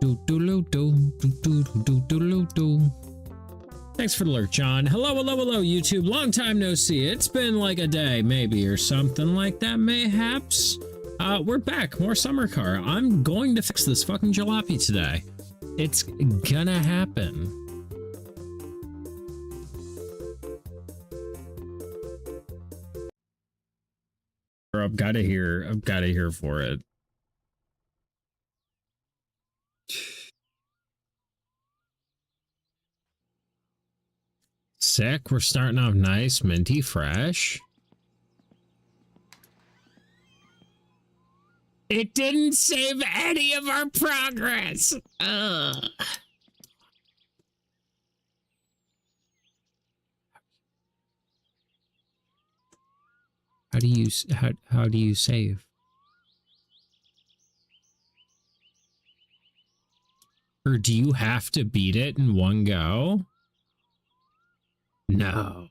Thanks for the lurk, John. Hello, hello, hello, YouTube. Long time no see. It's been like a day, maybe, or something like that, mayhaps. We're back. More summer car. I'm going to fix this fucking jalopy today. It's gonna happen. I've got to hear for it. Sick. We're starting off nice, minty, fresh. It didn't save any of our progress. Ugh. How do you save? Or do you have to beat it in one go? No.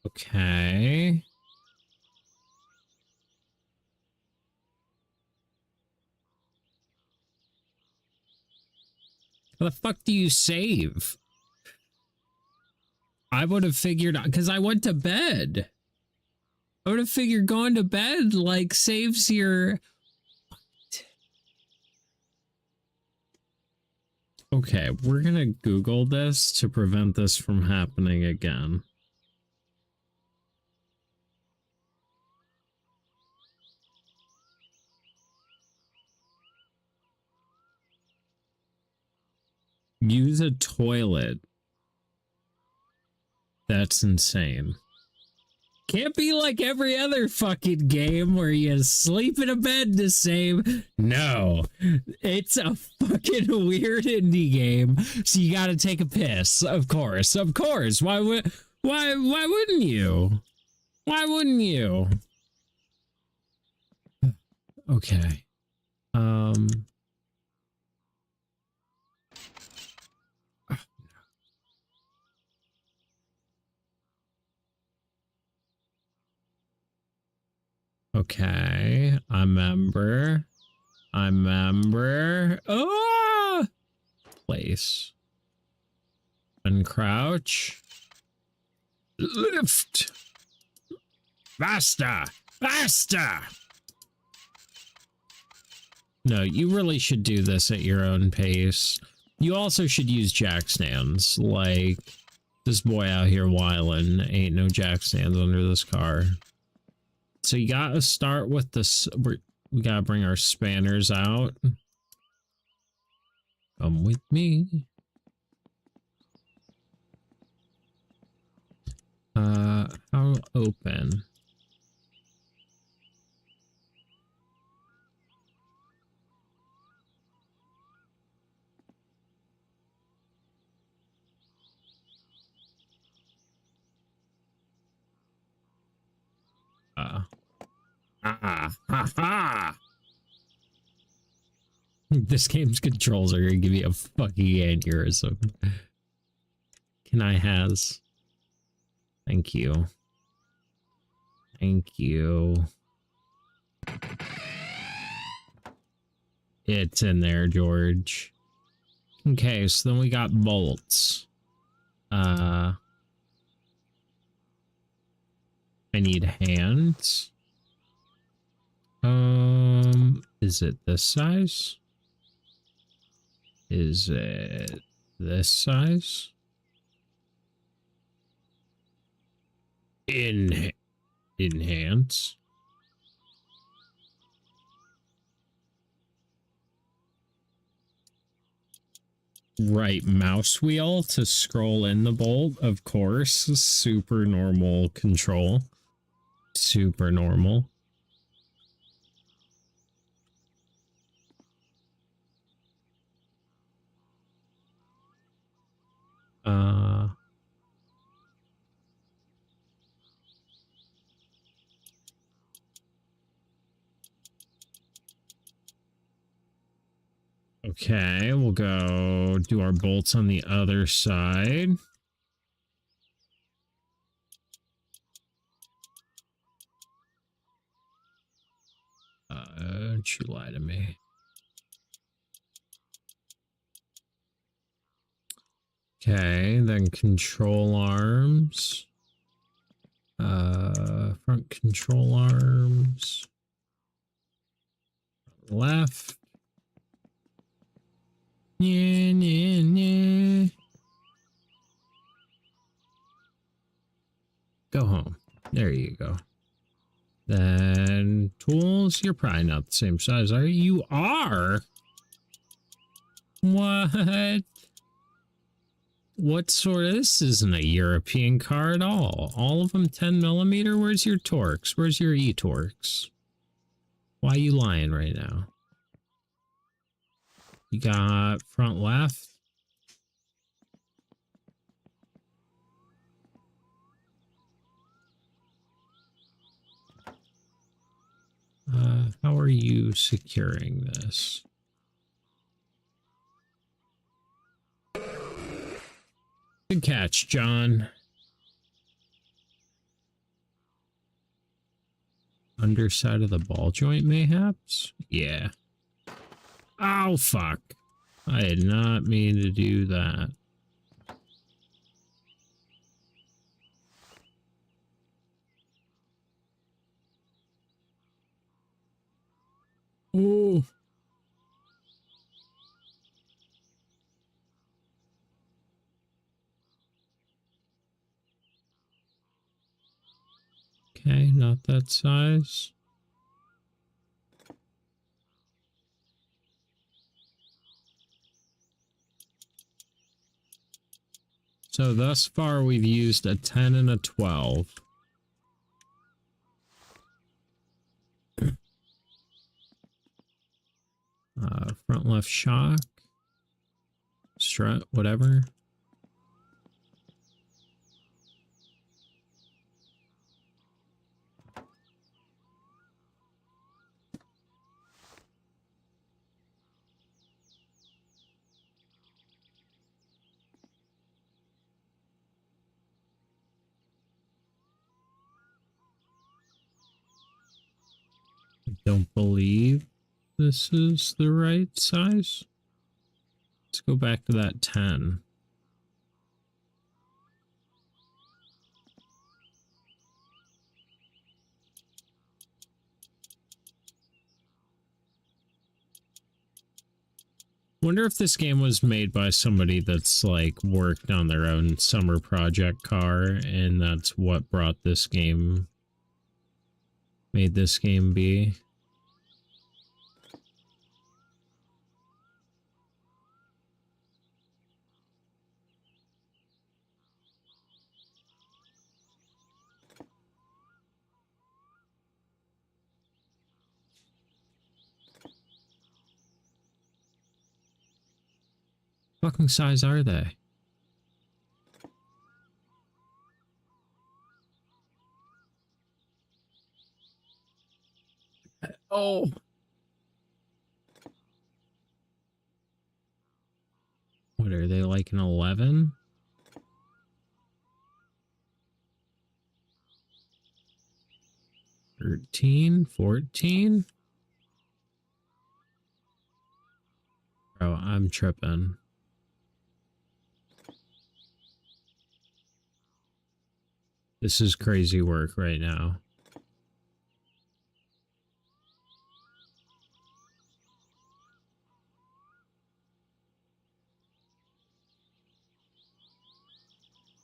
Okay. How the fuck do you save? I would have figured out, because I went to bed. I would have figured going to bed, like, saves your... Okay, we're gonna Google this to prevent this from happening again. Use a toilet. That's insane. Can't be like every other fucking game where you sleep in a bed to save. No, it's a fucking weird indie game. So you gotta take a piss. Of course. Why wouldn't you? Why wouldn't you? Okay. Okay, I remember. Oh! Place. Uncrouch. Lift! Faster! Faster! No, you really should do this at your own pace. You also should use jack stands. Like, this boy out here whiling. Ain't no jack stands under this car. So you gotta start with this. We gotta bring our spanners out. Come with me. How open? This game's controls are gonna give me a fucking aneurysm. Can I has? Thank you. Thank you. It's in there, George. Okay, so then we got bolts. I need hands. Is it this size? Is it this size? Enhance. Right mouse wheel to scroll in the bolt, of course. Super normal control. Super normal. Okay, we'll go do our bolts on the other side. Don't you lie to me. Okay, then control arms. Front control arms. Left. Yeah. Go home. There you go. Then tools, you're probably not the same size, are you? You are? What? What sort of, this isn't a European car at all. All of them 10mm? Where's your Torx? Where's your E-Torx? Why are you lying right now? You got front left. How are you securing this? Good catch, John. Underside of the ball joint, mayhaps? Yeah. Oh, fuck. I did not mean to do that. Oh. Okay, not that size. So thus far we've used a 10 and a 12. Front left shock. Strut, whatever. I don't believe this is the right size. Let's go back to that 10. Wonder if this game was made by somebody that's like worked on their own summer project car, and that's what brought this game, made this game be. Fucking size are they? Oh. What are they, like an 11? $13, $14? Bro, I'm tripping. This is crazy work right now.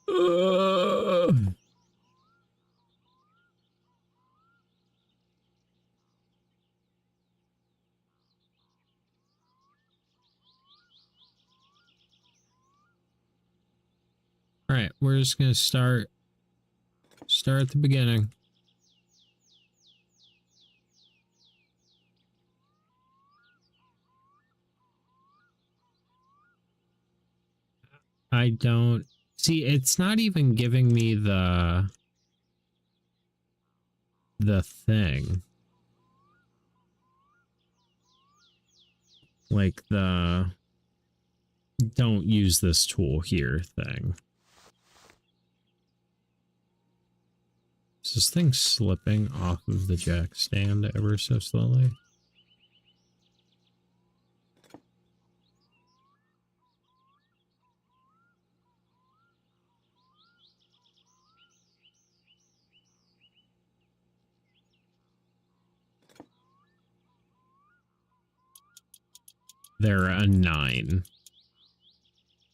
All right, we're just gonna start at the beginning. I don't see, it's not even giving me the thing. Like the don't use this tool here thing. Is this thing slipping off of the jack stand ever so slowly? They're a 9.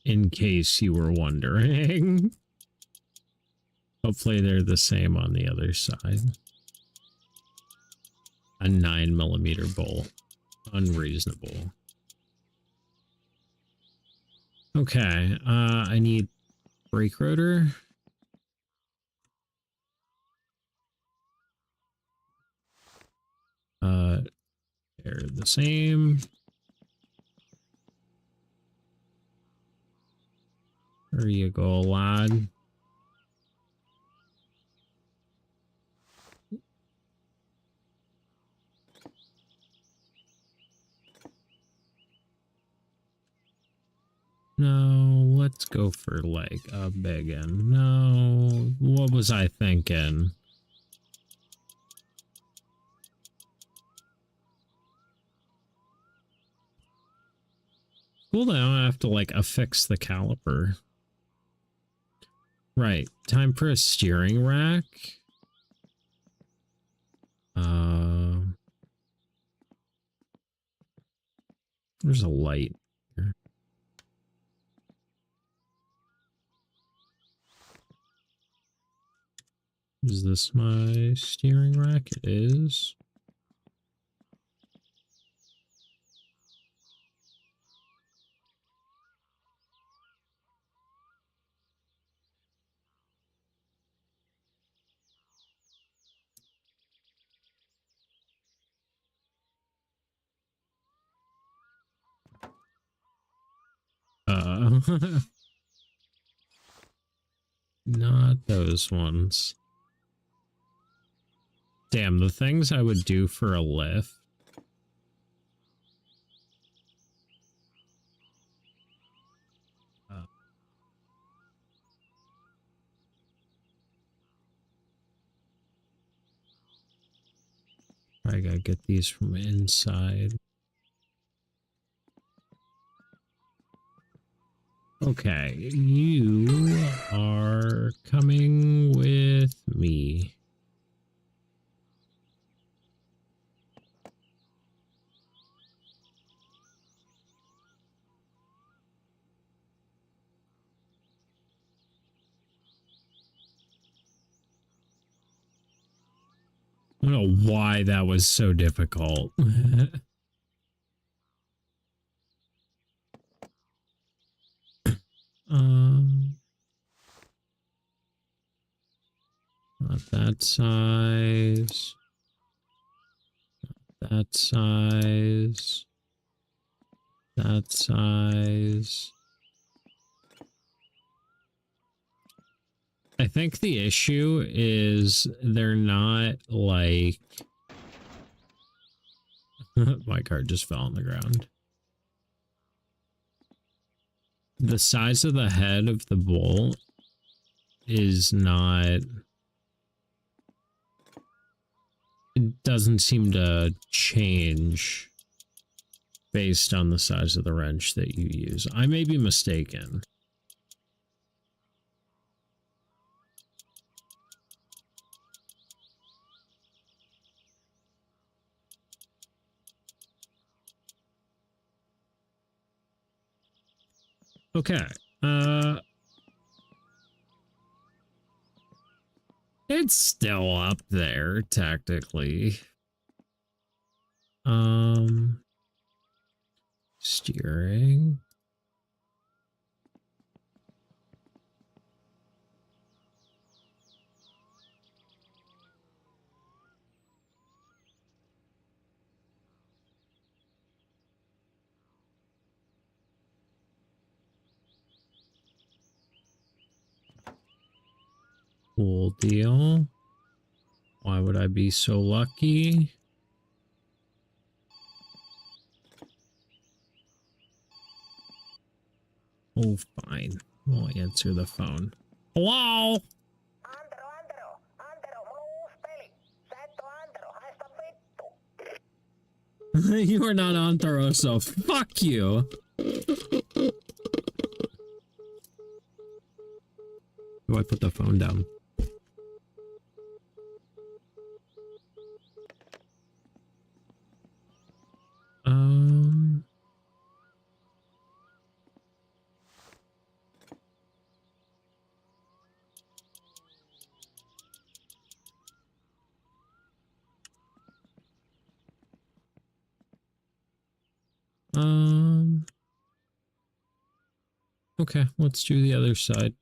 In case you were wondering. Hopefully they're the same on the other side. A 9mm bolt. Unreasonable. Okay, I need brake rotor. They're the same. There you go, lad. No, let's go for like a big one. No, what was I thinking? Cool, now I have to like affix the caliper. Right, time for a steering rack. There's a light here. Is this my steering rack? It is. Not those ones. Damn, the things I would do for a lift. I gotta get these from inside. Okay, you are coming with me. I don't know why that was so difficult. Not that size. Not that size. That size. I think the issue is they're not like... My card just fell on the ground. The size of the head of the bolt is not... It doesn't seem to change based on the size of the wrench that you use. I may be mistaken. Okay. It's still up there, tactically. Steering. Cool deal. Why would I be so lucky? Oh, fine. We'll answer the phone. Hello? You are not Antero, so fuck you. Do I put the phone down? Okay, let's do the other side.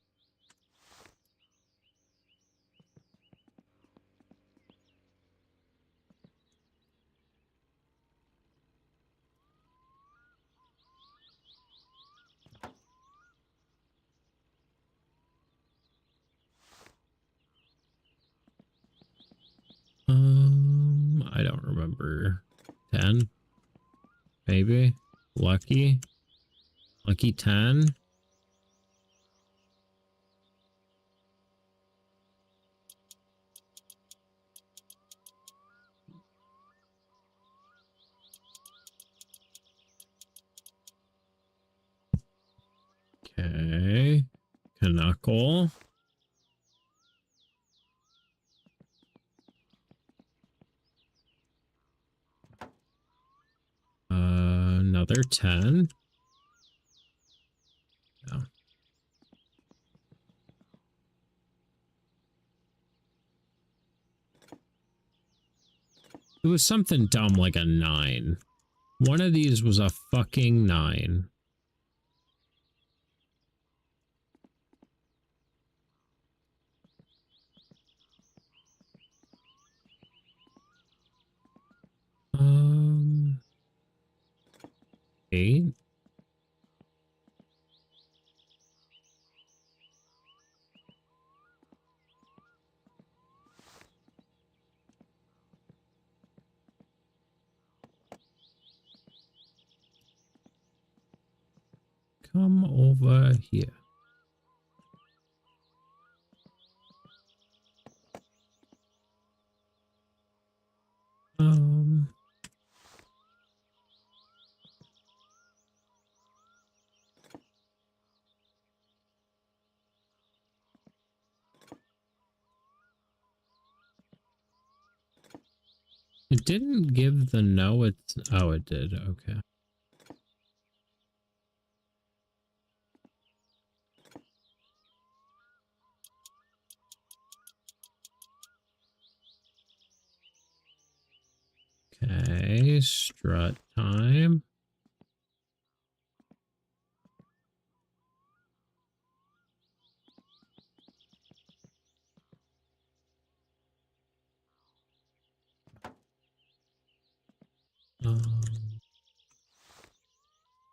I don't remember. 10? Maybe? Lucky? Lucky 10? Okay. Knuckle. Another 10. No. It was something dumb like a 9. One of these was a fucking 9. Um, 8. Come over here. It didn't give the no, it's... Oh, it did. Okay. Okay, strut time.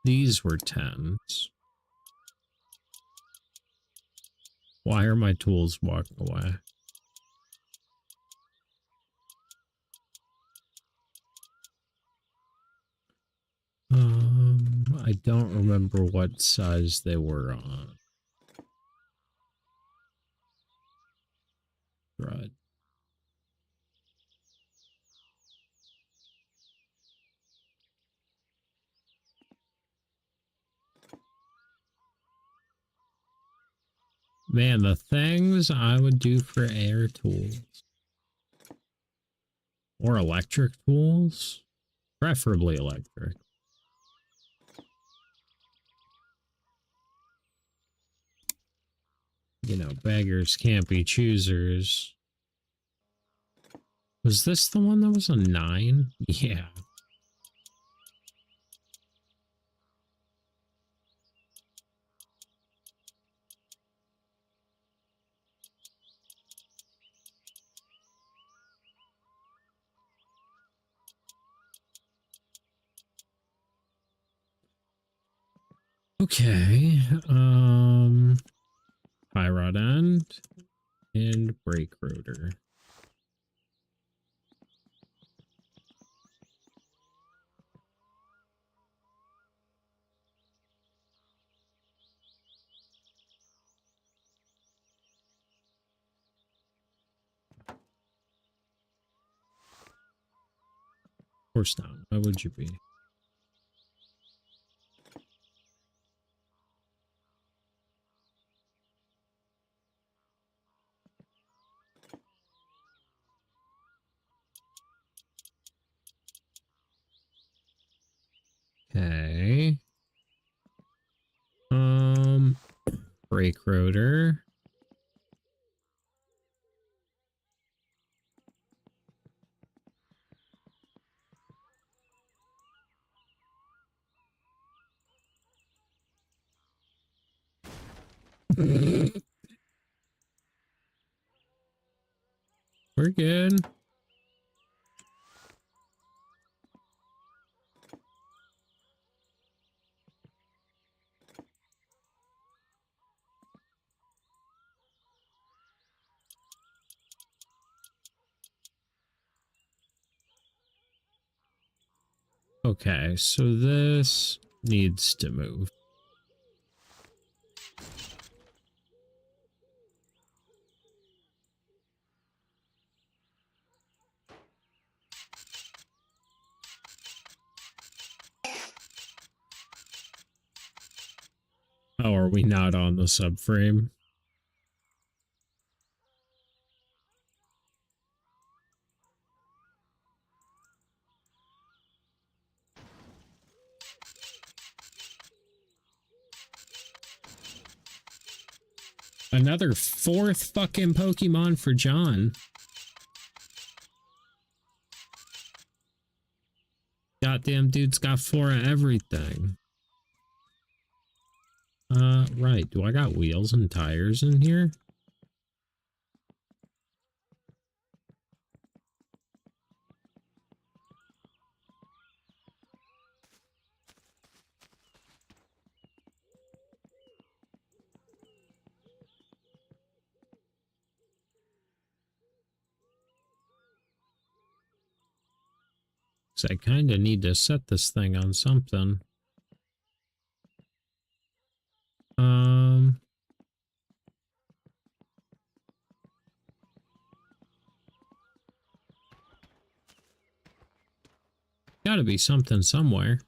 These were 10s. Why are my tools walking away? I don't remember what size they were on. Right. Man, the things I would do for air tools. Or electric tools. Preferably electric. You know, beggars can't be choosers. Was this the one that was a 9? Yeah. Okay. High rod end and brake rotor. course not. Why would you be? Okay. Brake rotor. We're good. Okay, so this needs to move. Oh, are we not on the subframe? Another fourth fucking Pokemon for John. Goddamn dude's got 4 of everything. Right. Do I got wheels and tires in here? So I kind of need to set this thing on something. Gotta be something somewhere.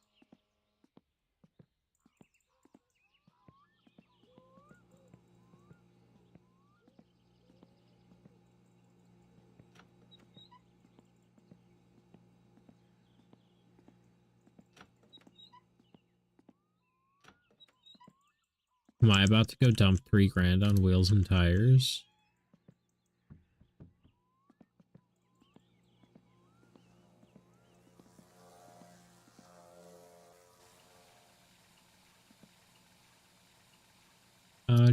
Am I about to go dump 3 grand on wheels and tires?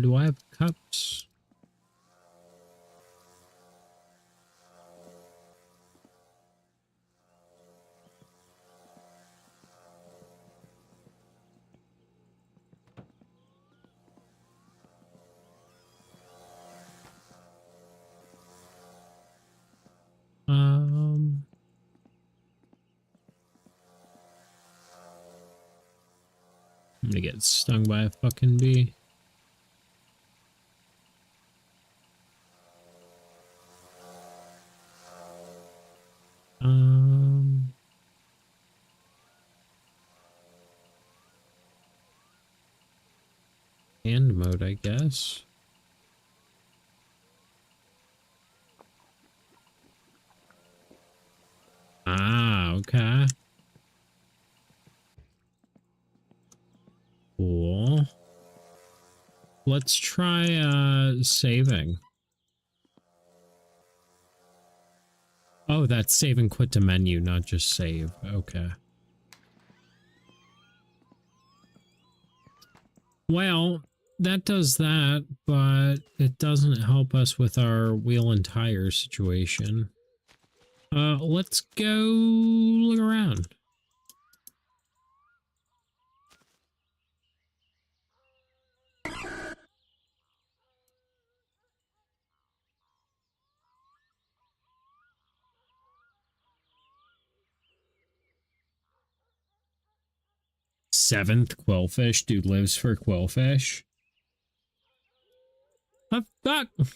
Do I have cups? I'm gonna get stung by a fucking bee. Hand mode, I guess. Ah, okay. Cool. Let's try saving. Oh, that's save and quit to menu, not just save. Okay. Well, that does that, but it doesn't help us with our wheel and tire situation. Let's go look around. Seventh quillfish. Dude lives for quillfish. What the fuck?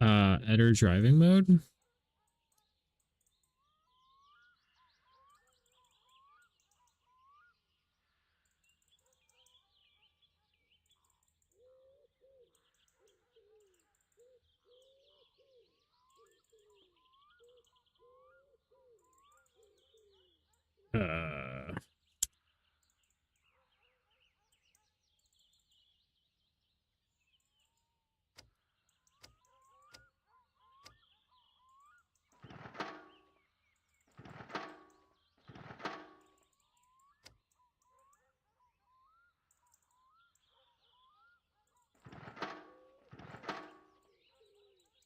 Enter driving mode. Uh,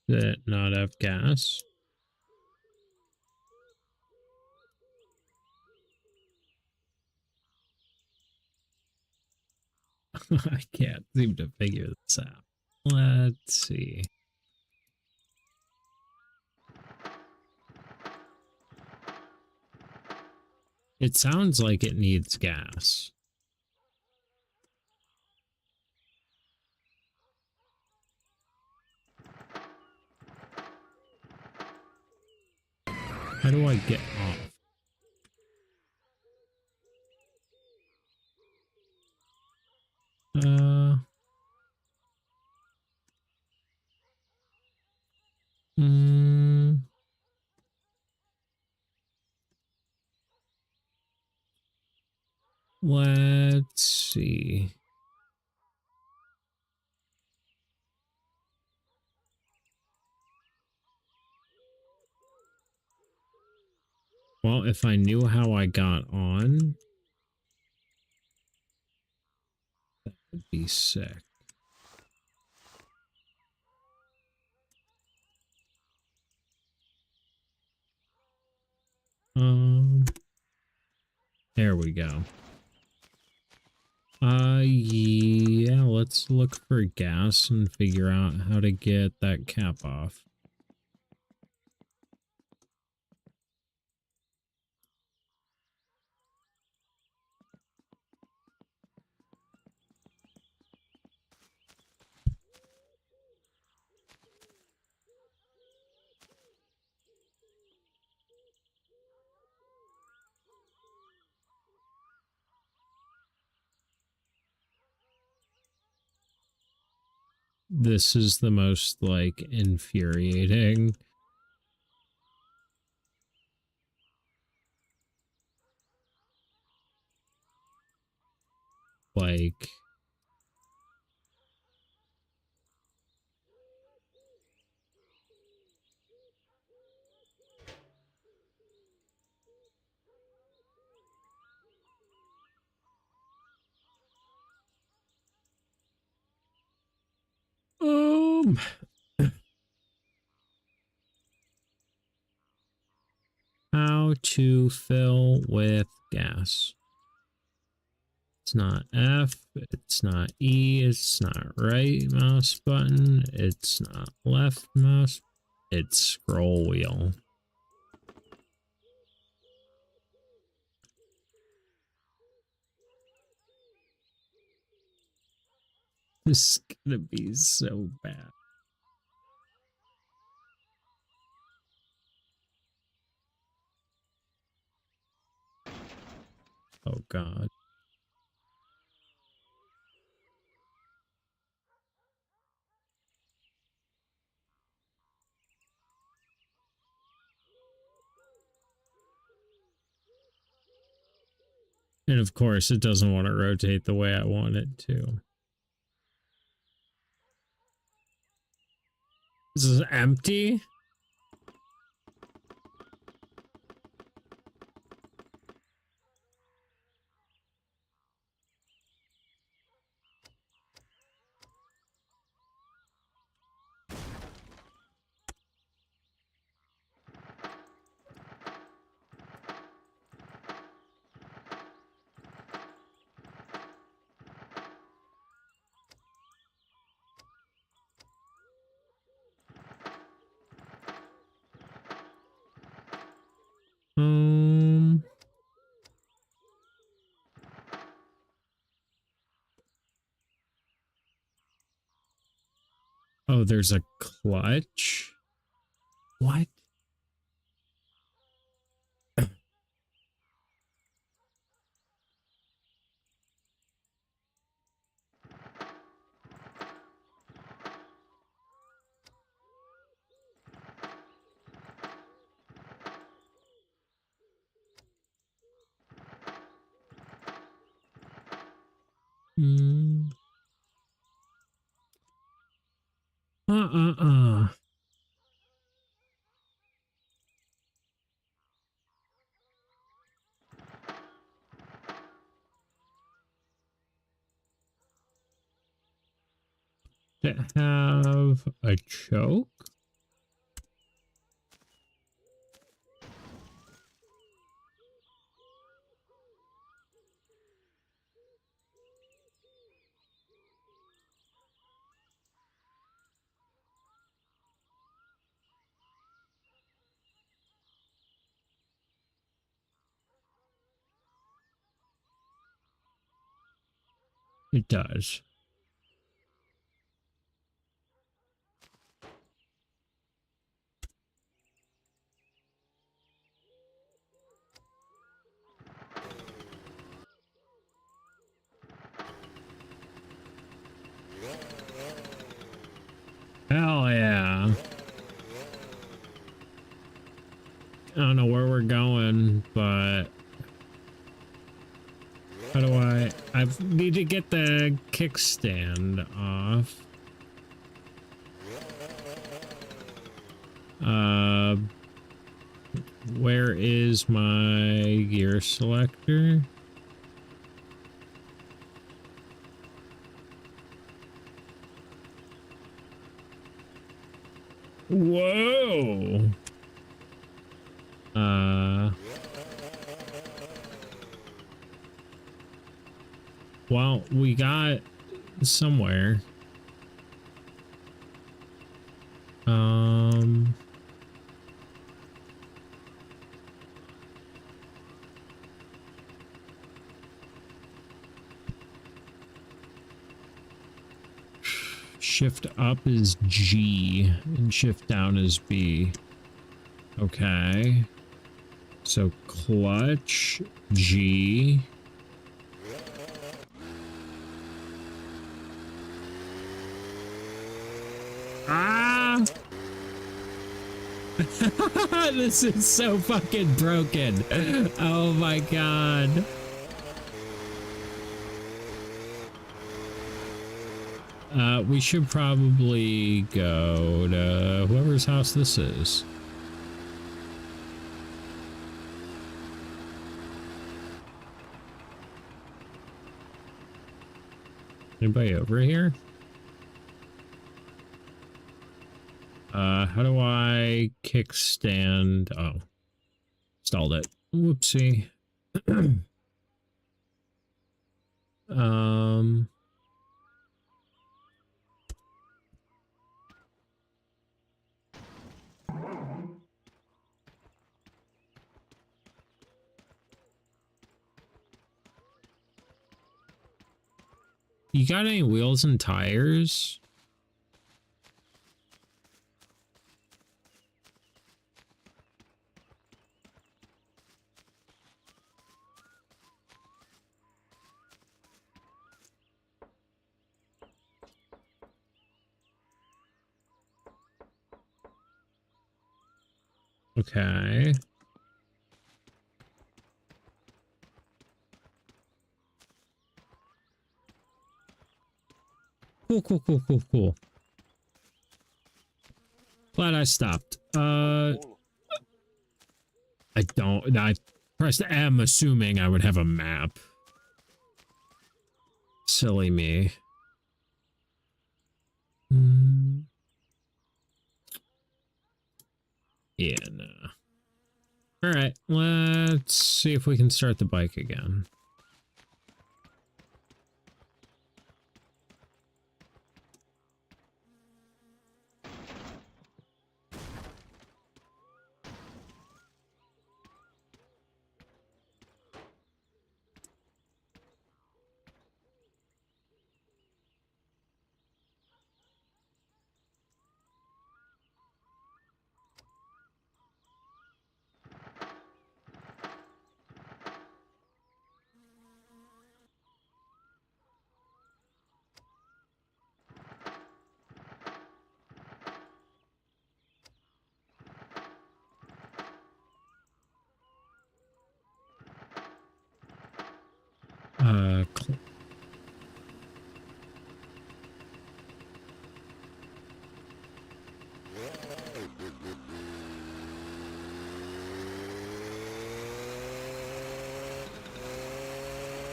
Did it not have gas? I can't seem to figure this out. Let's see. It sounds like it needs gas. How do I get off? Hmm. Let's see. Well, if I knew how I got on, that would be sick. There we go. Yeah, let's look for gas and figure out how to get that cap off. This is the most, like, infuriating. Like... How to fill with gas. It's not F, it's not E, it's not right mouse button, it's not left mouse, it's scroll wheel. This is gonna be so bad. Oh god. And of course, it doesn't want to rotate the way I want it to. This is empty? Oh, there's a clutch? What? Hmm. To have a choke? It does. Hell yeah. I don't know where we're going, but how do I need to get the kickstand off. Where is my gear selector? Whoa. Well, we got somewhere. Shift up is G and shift down is B. Okay. So clutch, G. Ah! This is so fucking broken. Oh my god. We should probably go to whoever's house this is. Anybody over here? How do I kickstand? Oh, stalled it. Whoopsie. You got any wheels and tires? Okay. Cool. Glad I stopped. I pressed M assuming I would have a map. Silly me. Yeah, no. Alright, let's see if we can start the bike again.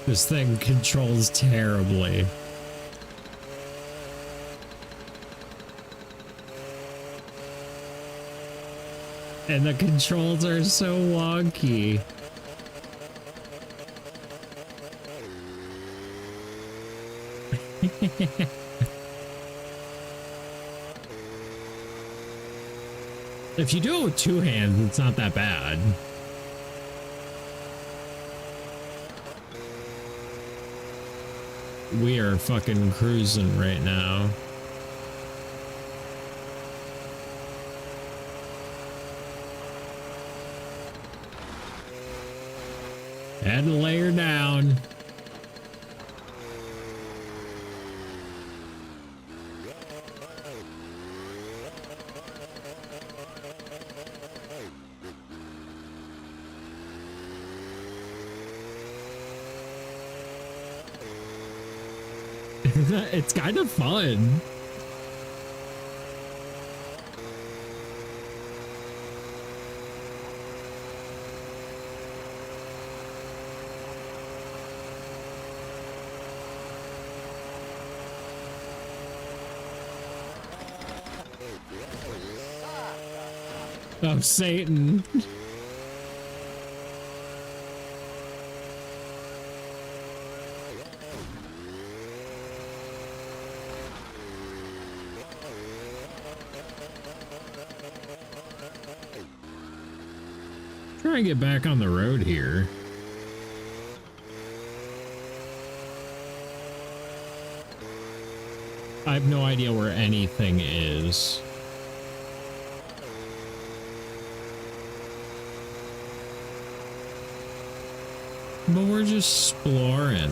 This thing controls terribly. And the controls are so wonky. If you do it with two hands, it's not that bad. We are fucking cruising right now. Had to lay her down. It's kind of fun. Oh, Satan. Try and get back on the road here. I have no idea where anything is. But we're just exploring.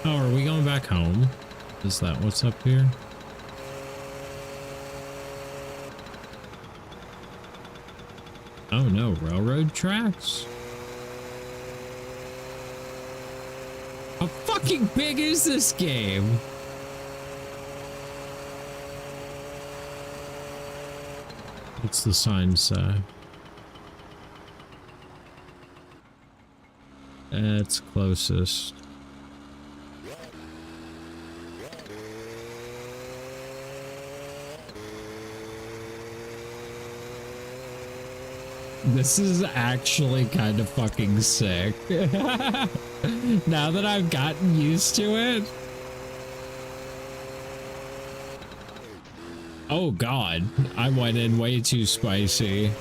Oh, are we going back home? Is that what's up here? Oh no, railroad tracks? How fucking big is this game? What's the sign say? It's closest. This is actually kind of fucking sick. Now that I've gotten used to it. Oh god, I went in way too spicy.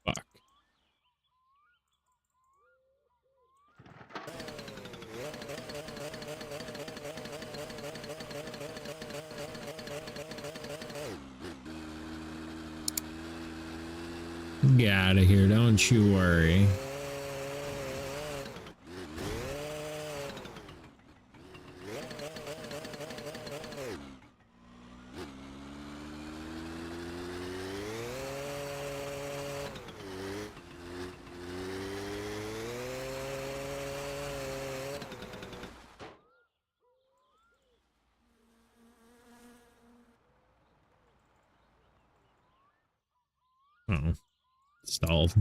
Fuck. Get out of here, don't you worry. Oh, stalled.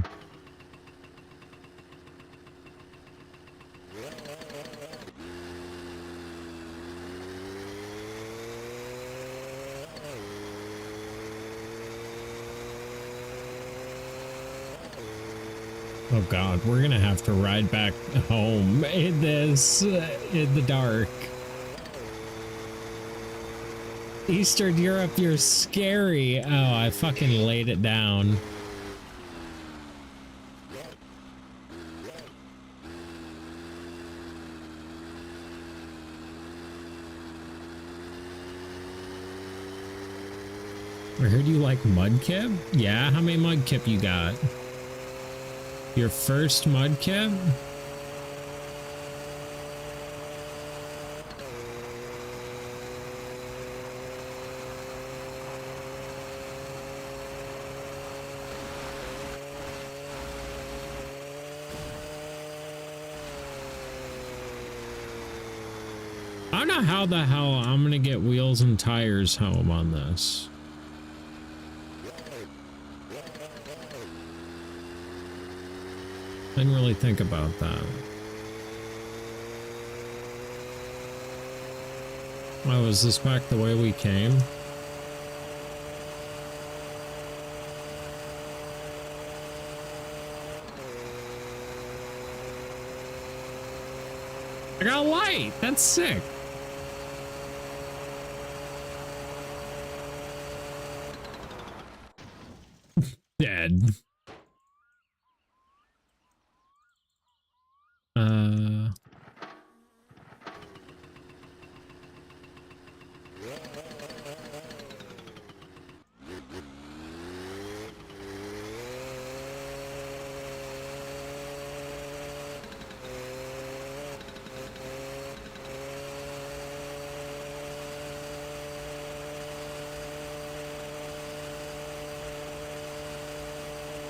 Oh god, we're gonna have to ride back home in this, in the dark. Eastern Europe, you're scary. Oh, I fucking laid it down. I heard you like mudkip? Yeah, how many mudkip you got? Your first mudkip? don't know how the hell I'm gonna get wheels and tires home on this. Didn't really think about that. Oh, is this back the way we came? I got a light! That's sick! Dead.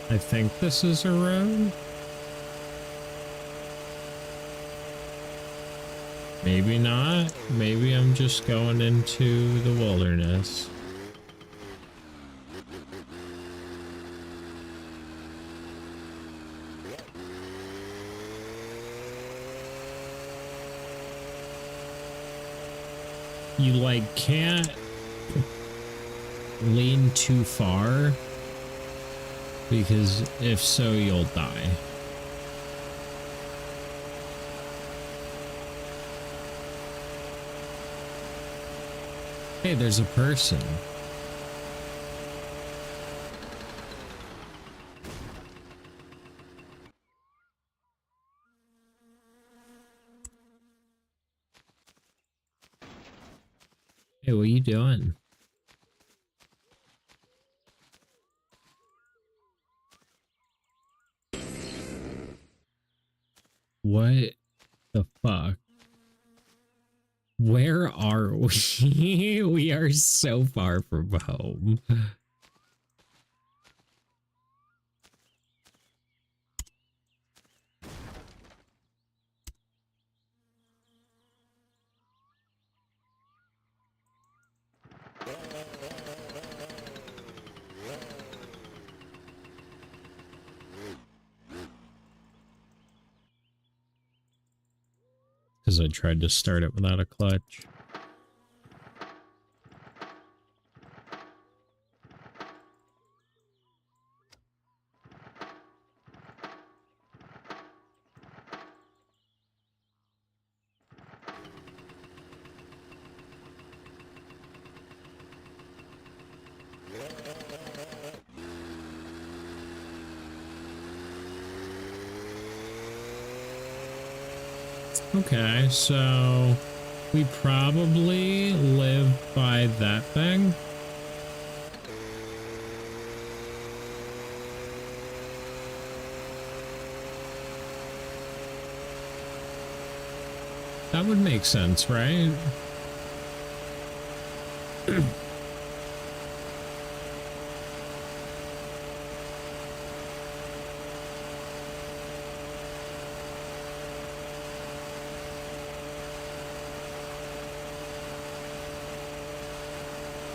I think this is a road. Maybe not. Maybe I'm just going into the wilderness. You like can't lean too far, because if so, you'll die. Hey, there's a person. Hey, what are you doing? What the fuck? Where are we? We are so far from home. Because I tried to start it without a clutch. Okay, so we probably live by that thing. That would make sense, right?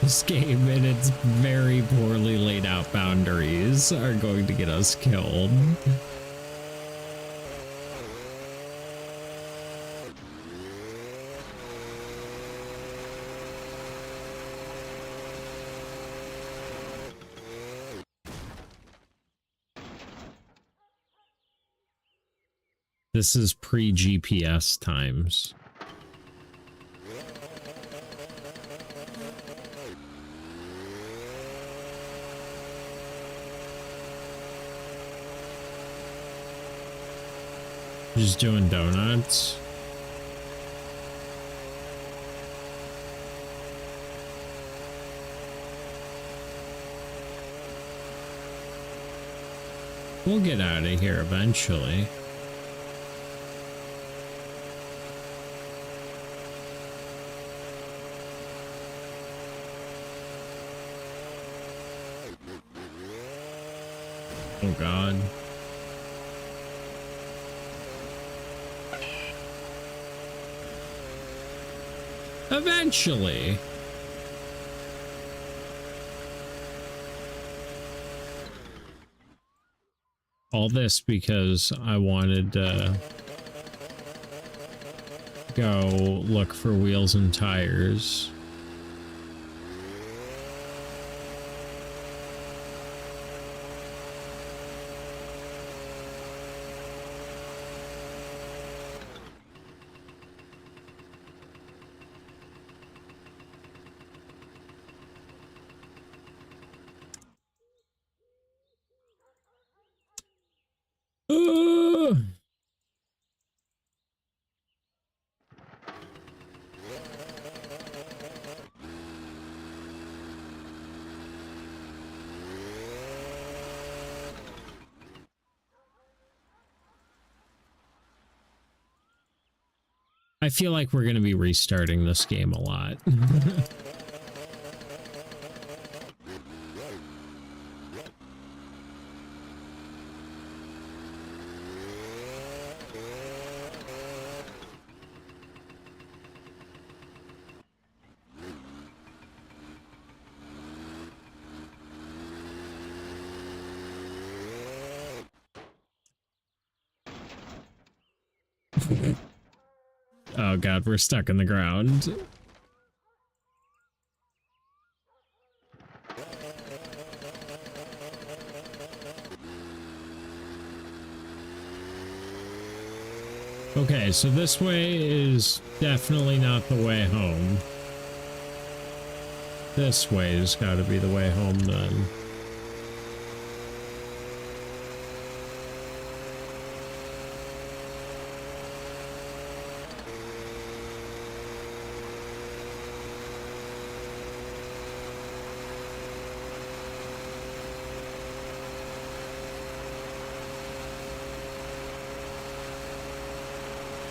This game and its very poorly laid out boundaries are going to get us killed. This is pre-GPS times. Just doing donuts. We'll get out of here eventually. Oh God. Eventually. All this because I wanted to go look for wheels and tires. I feel like we're going to be restarting this game a lot. Oh god, we're stuck in the ground. Okay, so this way is definitely not the way home. This way has got to be the way home then.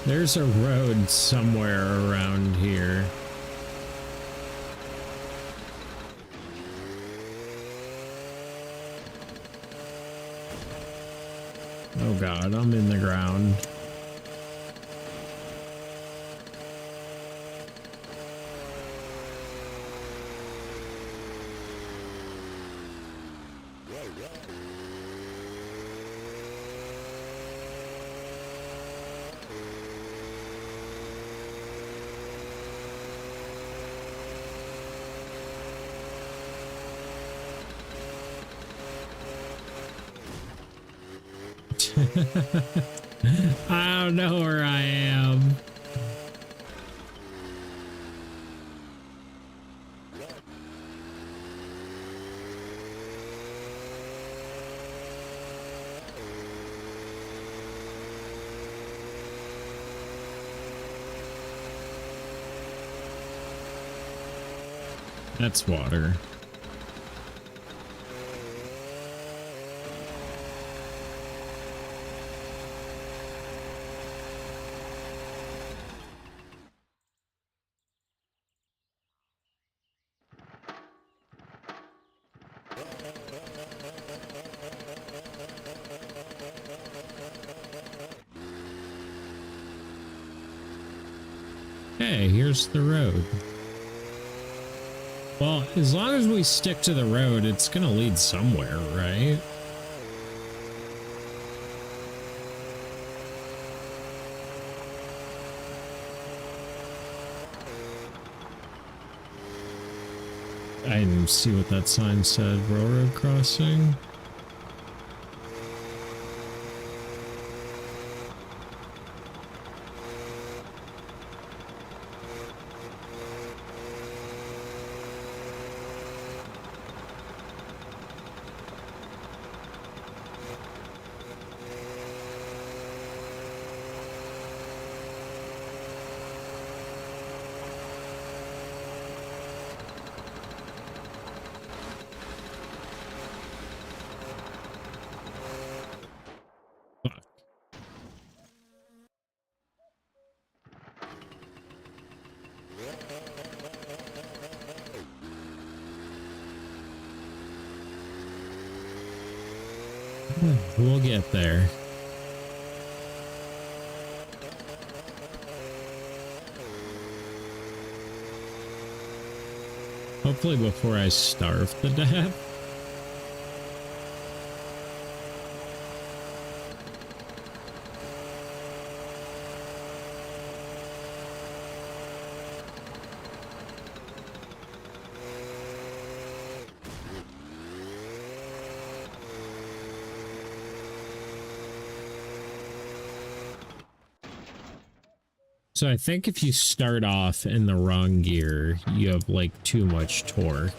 There's a road somewhere around here. Oh god, I'm in the ground. I don't know where I am. That's water. Hey, here's the road. Well, as long as we stick to the road, it's gonna lead somewhere, right? I didn't see what that sign said. Railroad crossing? We'll get there. Hopefully before I starve to death. So I think if you start off in the wrong gear, you have like too much torque.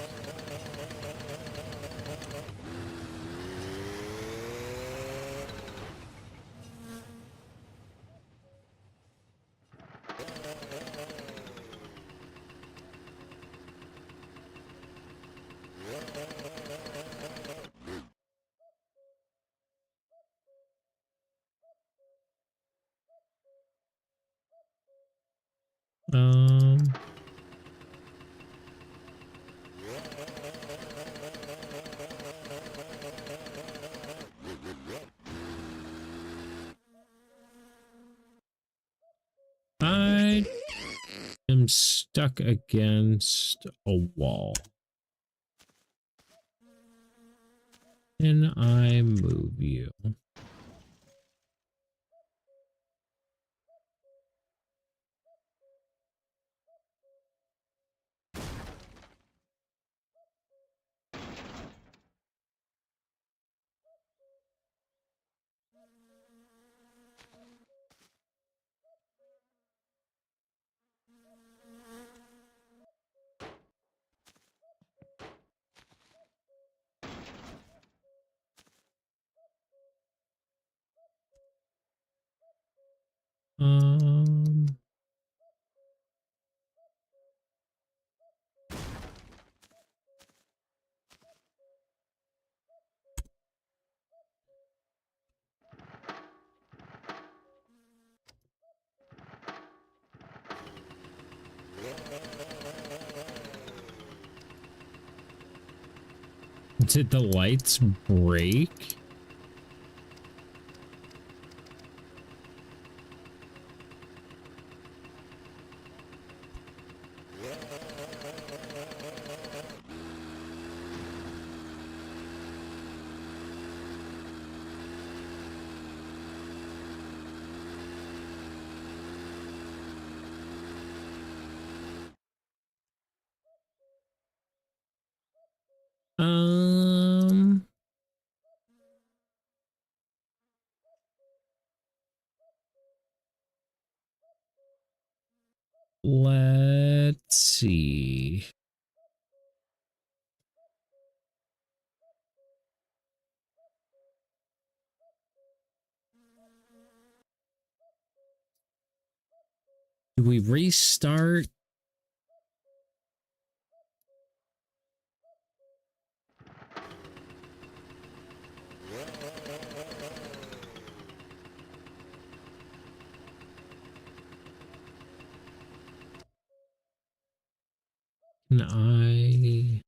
I am stuck against a wall. Can I move you? Did the lights break? Let's see. Do we restart? Can I?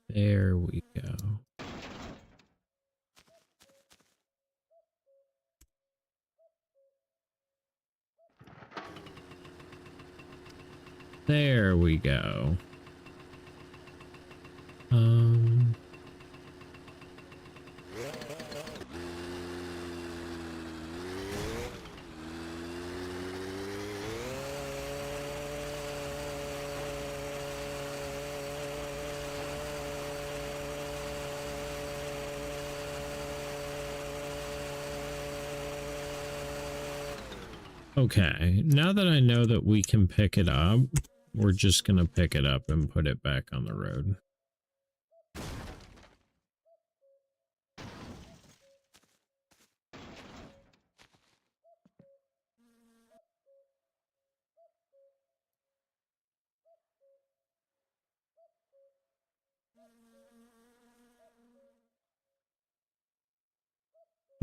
There we go. There we go. Okay, now that I know that we can pick it up, we're just gonna pick it up and put it back on the road.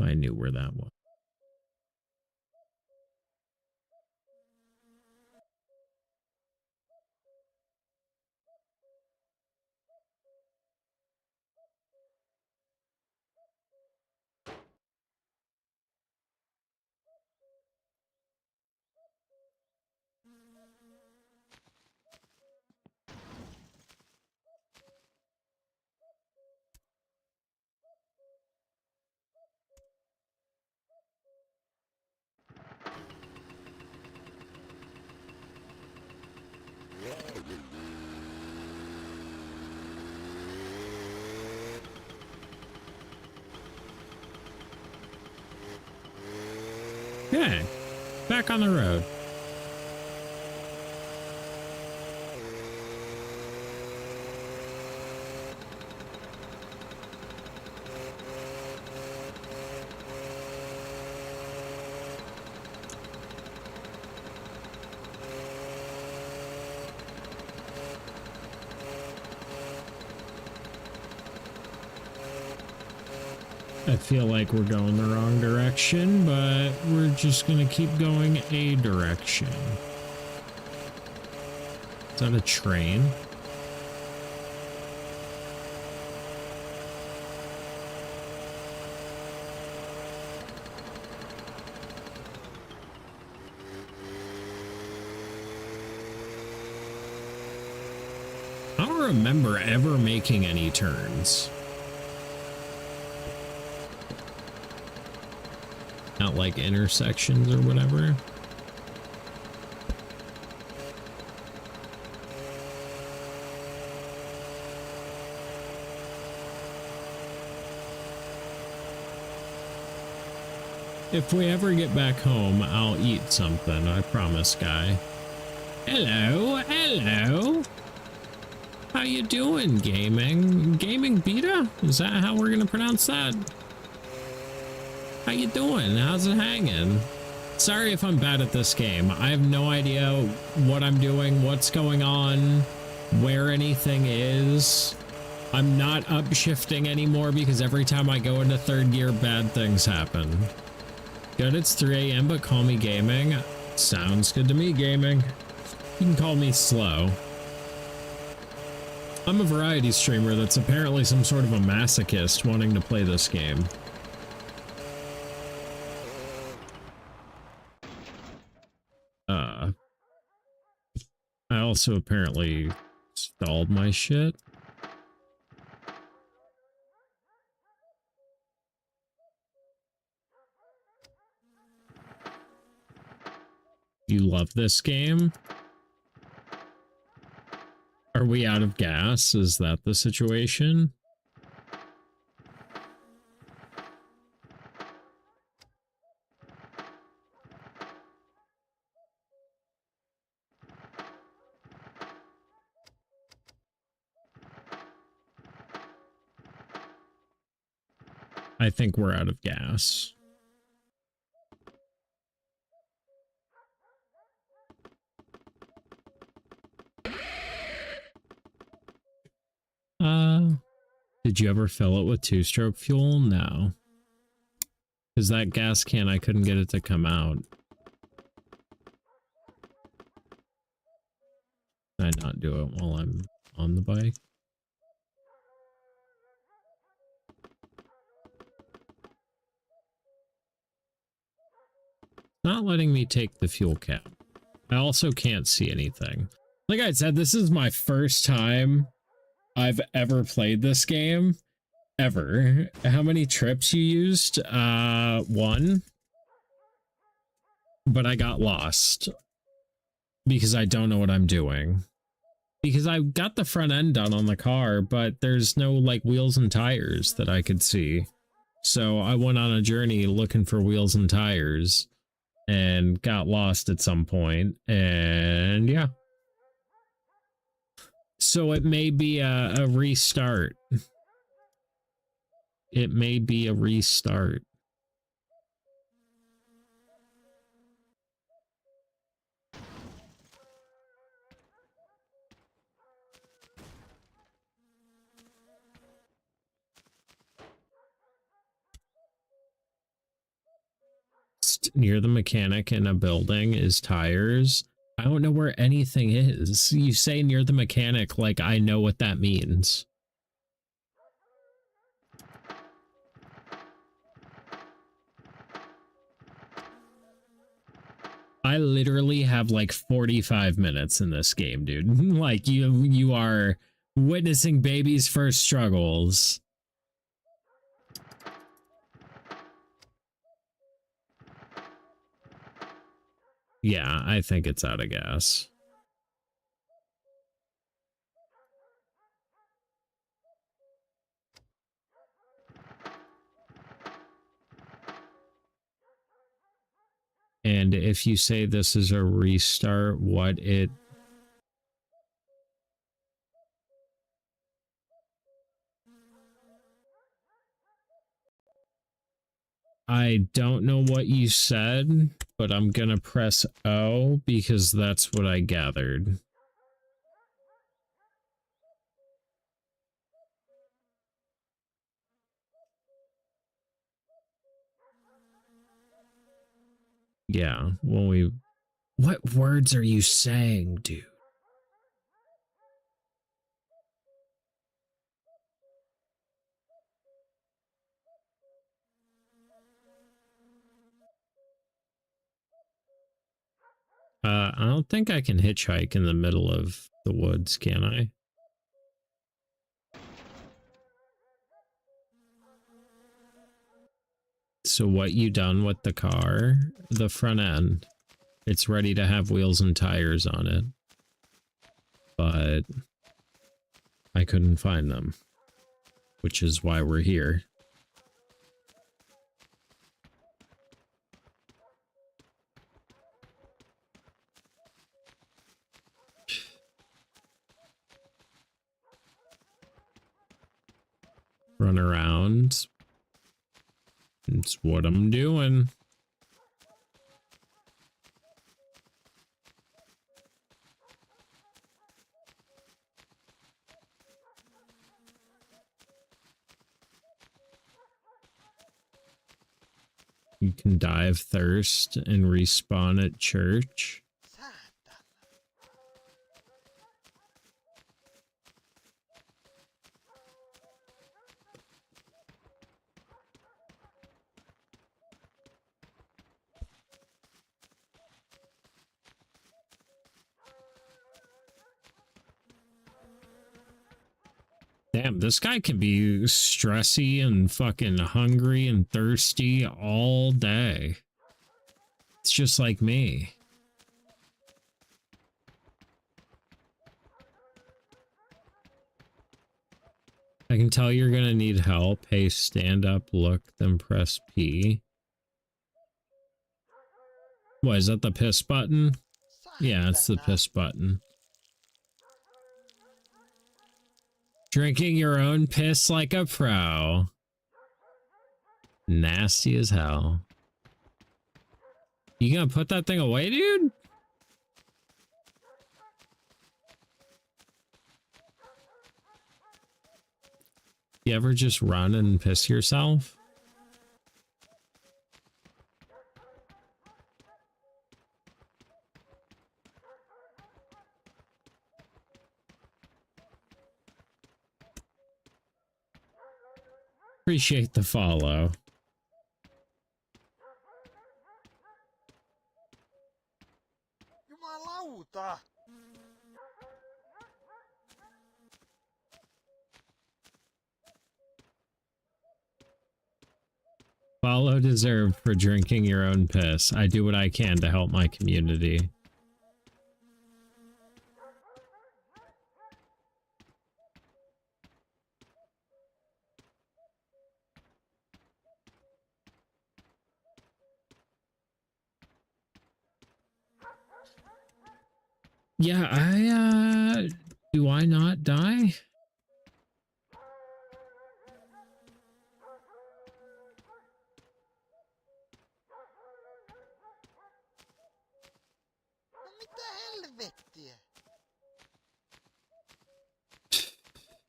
I knew where that was. Okay, back on the road. I feel like we're going the wrong direction, but we're just gonna keep going a direction. Is that a train? I don't remember ever making any turns. Not like intersections or whatever. If we ever get back home, I'll eat something, I promise, guy. Hello, hello. How you doing, gaming? Gaming beta? Is that how we're gonna pronounce that? How you doing? How's it hanging? Sorry if I'm bad at this game. I have no idea what I'm doing, what's going on, where anything is. I'm not upshifting anymore because every time I go into third gear, bad things happen. Good, it's 3 AM, but call me gaming. Sounds good to me, gaming. You can call me slow. I'm a variety streamer that's apparently some sort of a masochist wanting to play this game. I also apparently stalled my shit. You love this game? Are we out of gas? Is that the situation? I think we're out of gas. Did you ever fill it with 2-stroke fuel? No. Because that gas can, I couldn't get it to come out. Can I not do it while I'm on the bike? Not letting me take the fuel cap. I also can't see anything. Like I said, this is my first time I've ever played this game. Ever. How many trips you used? 1. But I got lost. Because I don't know what I'm doing. Because I got the front end done on the car, but there's no, like, wheels and tires that I could see. So I went on a journey looking for wheels and tires. And got lost at some point, and yeah. So it may be a restart. It may be a restart. Near the mechanic in a building is tires. I don't know where anything is. You say near the mechanic like I know what that means. I literally have like 45 minutes in this game, dude. Like you are witnessing baby's first struggles. Yeah, I think it's out of gas. And if you say this is a restart, what it... I don't know what you said, but I'm gonna press O because that's what I gathered. Yeah, when we... What words are you saying, dude? I don't think I can hitchhike in the middle of the woods, can I? So what you done with the car? The front end. It's ready to have wheels and tires on it. But I couldn't find them. Which is why we're here. Run around. It's what I'm doing. You can die of thirst and respawn at church. Damn, this guy can be stressy and fucking hungry and thirsty all day. It's just like me. I can tell you're gonna need help. Hey, stand up, look, then press P. What, is that the piss button? Yeah, it's the piss button. Drinking your own piss like a pro. Nasty as hell. You gonna put that thing away, dude? You ever just run and piss yourself? Appreciate the follow. Follow deserved for drinking your own piss. I do what I can to help my community. Yeah, do I not die?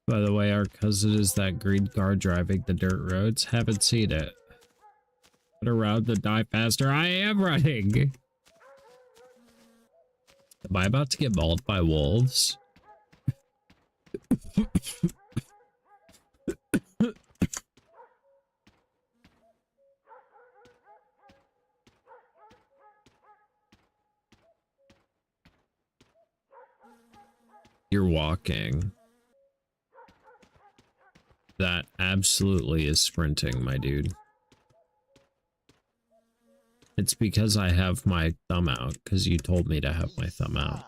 By the way, our cousin is that green car driving the dirt roads. Haven't seen it. But around to die faster. I am running. Am I about to get mauled by wolves? You're walking. That absolutely is sprinting, my dude. It's because I have my thumb out, because you told me to have my thumb out.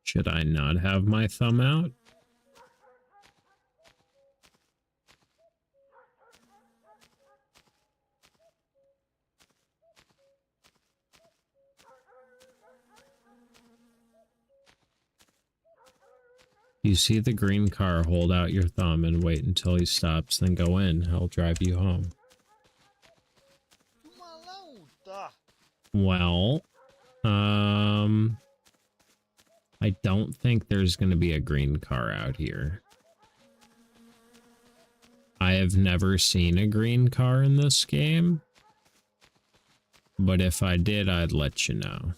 Should I not have my thumb out? You see the green car, hold out your thumb and wait until he stops, then go in. He'll drive you home. Well, I don't think there's going to be a green car out here. I have never seen a green car in this game, but if I did, I'd let you know.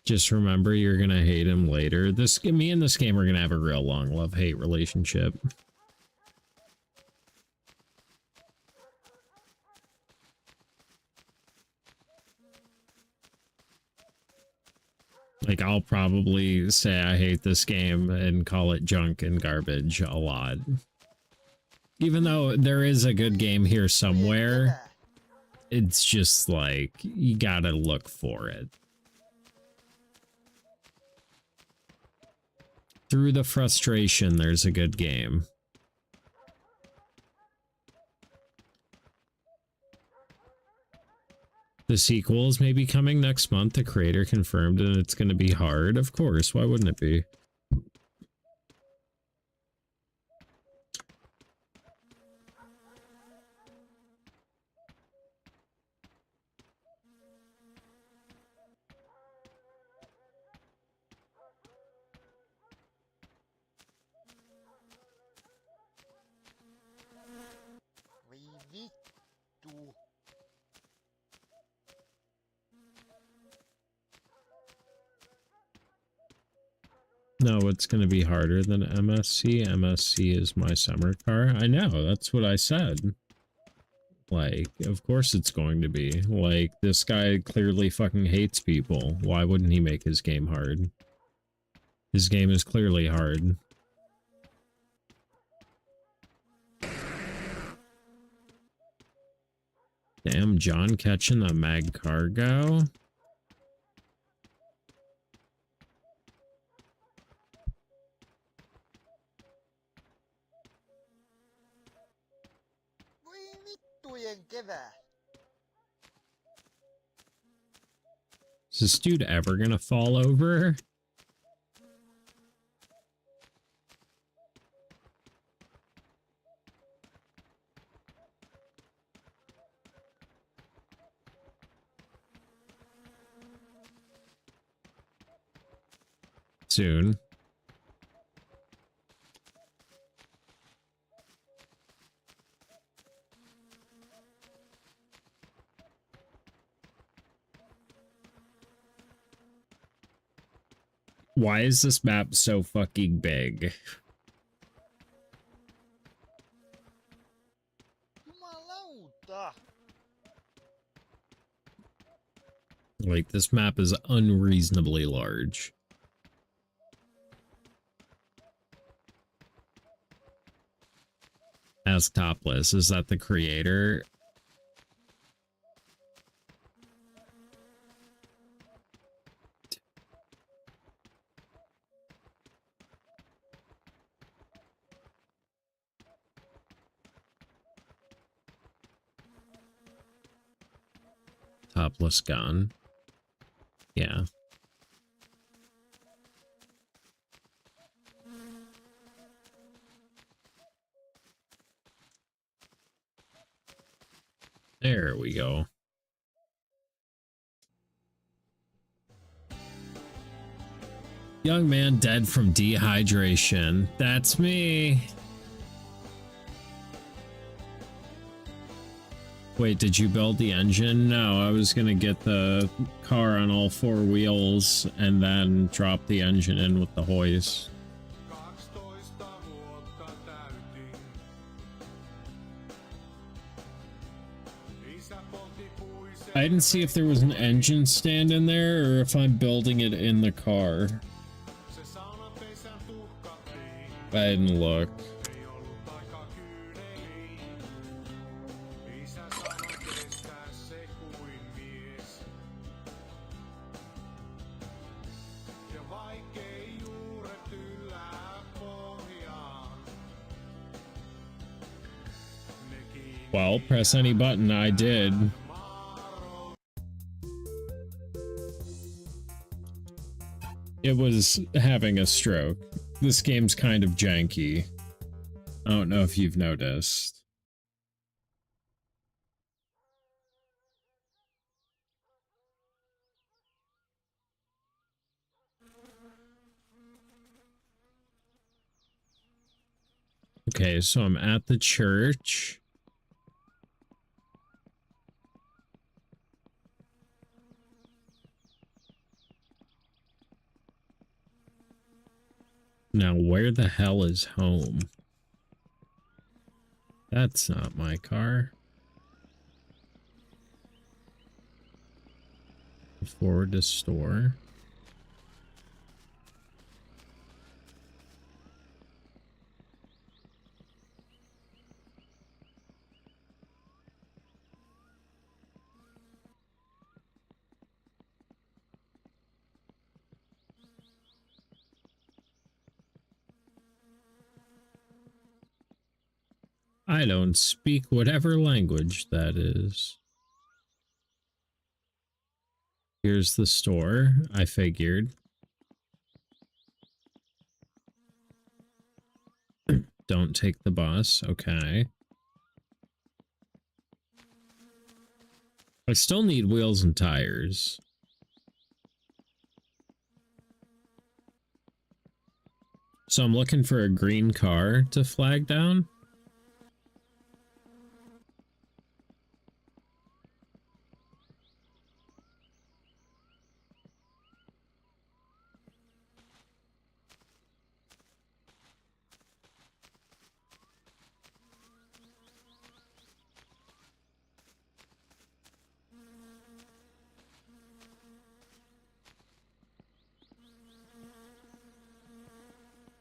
Just remember, you're gonna hate him later. Me and this game are gonna have a real long love-hate relationship. Like, I'll probably say I hate this game and call it junk and garbage a lot. Even though there is a good game here somewhere, it's just like, you gotta look for it. Through the frustration, there's a good game. The sequels may be coming next month. The creator confirmed, and it's going to be hard. Of course, why wouldn't it be? No, it's going to be harder than MSC. MSC is my summer car. I know, that's what I said. Like, of course it's going to be. Like, this guy clearly fucking hates people. Why wouldn't he make his game hard? His game is clearly hard. Damn, John catching the mag cargo. Is this dude ever gonna fall over? Soon. Why is this map so fucking big? Like, this map is unreasonably large. Ask Topless, is that the creator? Topless gone. Yeah. There we go. Young man dead from dehydration. That's me. Wait, did you build the engine? No, I was gonna get the car on all four wheels and then drop the engine in with the hoist. I didn't see if there was an engine stand in there or if I'm building it in the car. I didn't look. Well, press any button. I did. It was having a stroke. This game's kind of janky. I don't know if you've noticed. Okay, so I'm at the church. Now, where the hell is home? That's not my car. Forward to store. I don't speak whatever language that is. Here's the store, I figured. Don't take the bus, okay. I still need wheels and tires. So I'm looking for a green car to flag down.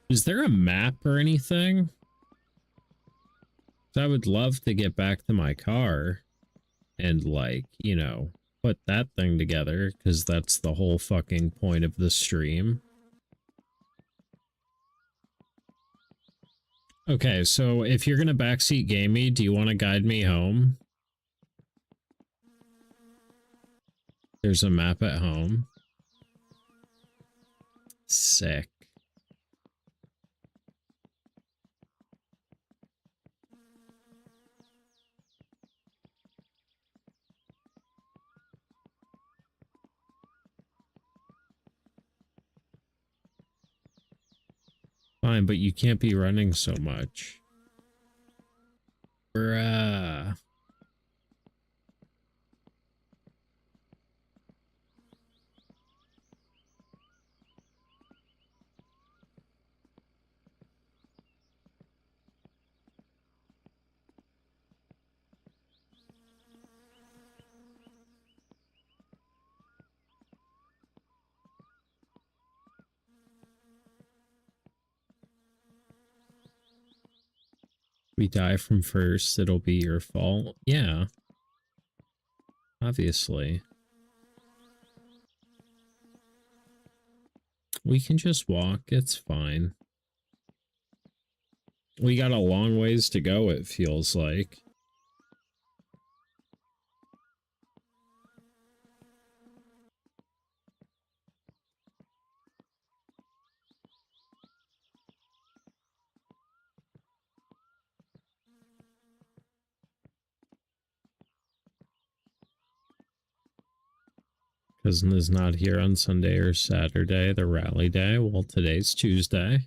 Is there a map or anything? I would love to get back to my car and, like, you know, put that thing together, because that's the whole fucking point of the stream. Okay, so if you're gonna backseat game me, do you want to guide me home? There's a map at home. Sick. Fine, but you can't be running so much. Bruh. We die from first, it'll be your fault. Yeah. Obviously. We can just walk, it's fine. We got a long ways to go, it feels like. Cousin is not here on Sunday or Saturday, the rally day. Well, today's Tuesday.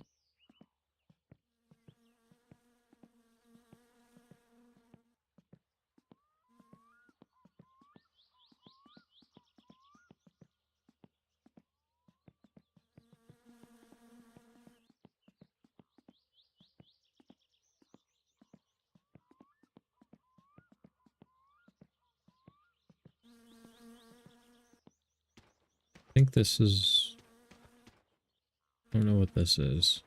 think this is... I don't know what this is.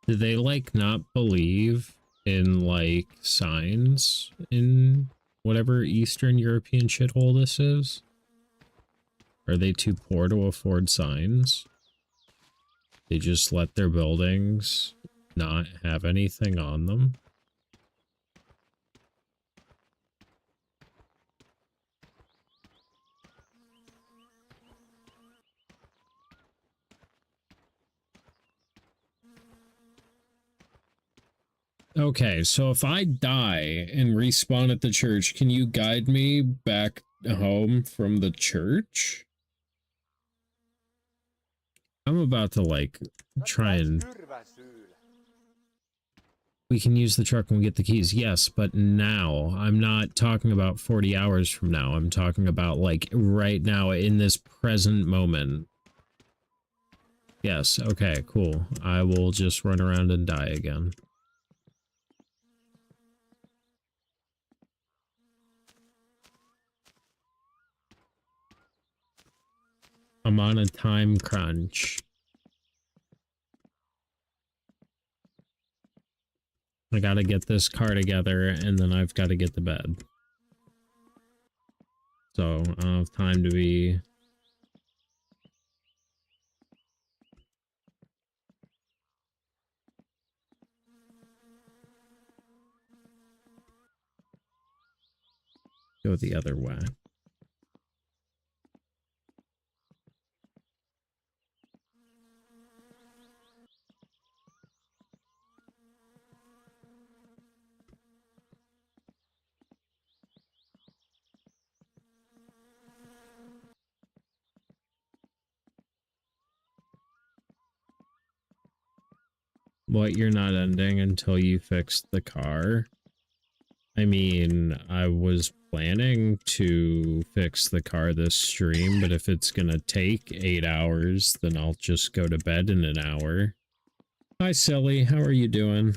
Do they, like, not believe in, like, signs in whatever Eastern European shithole this is? Are they too poor to afford signs? They just let their buildings not have anything on them? Okay, so if I die and respawn at the church, can you guide me back home from the church? I'm about to, like, try and... We can use the truck when we get the keys, yes, but now. I'm not talking about 40 hours from now. I'm talking about, like, right now, in this present moment. Yes, okay, cool. I will just run around and die again. I'm on a time crunch. I gotta get this car together, and then I've got to get to bed. So, I don't have time to be... Go the other way. What, you're not ending until you fix the car? I mean, I was planning to fix the car this stream, but if it's gonna take 8 hours, then I'll just go to bed in an hour. Hi, Silly. How are you doing?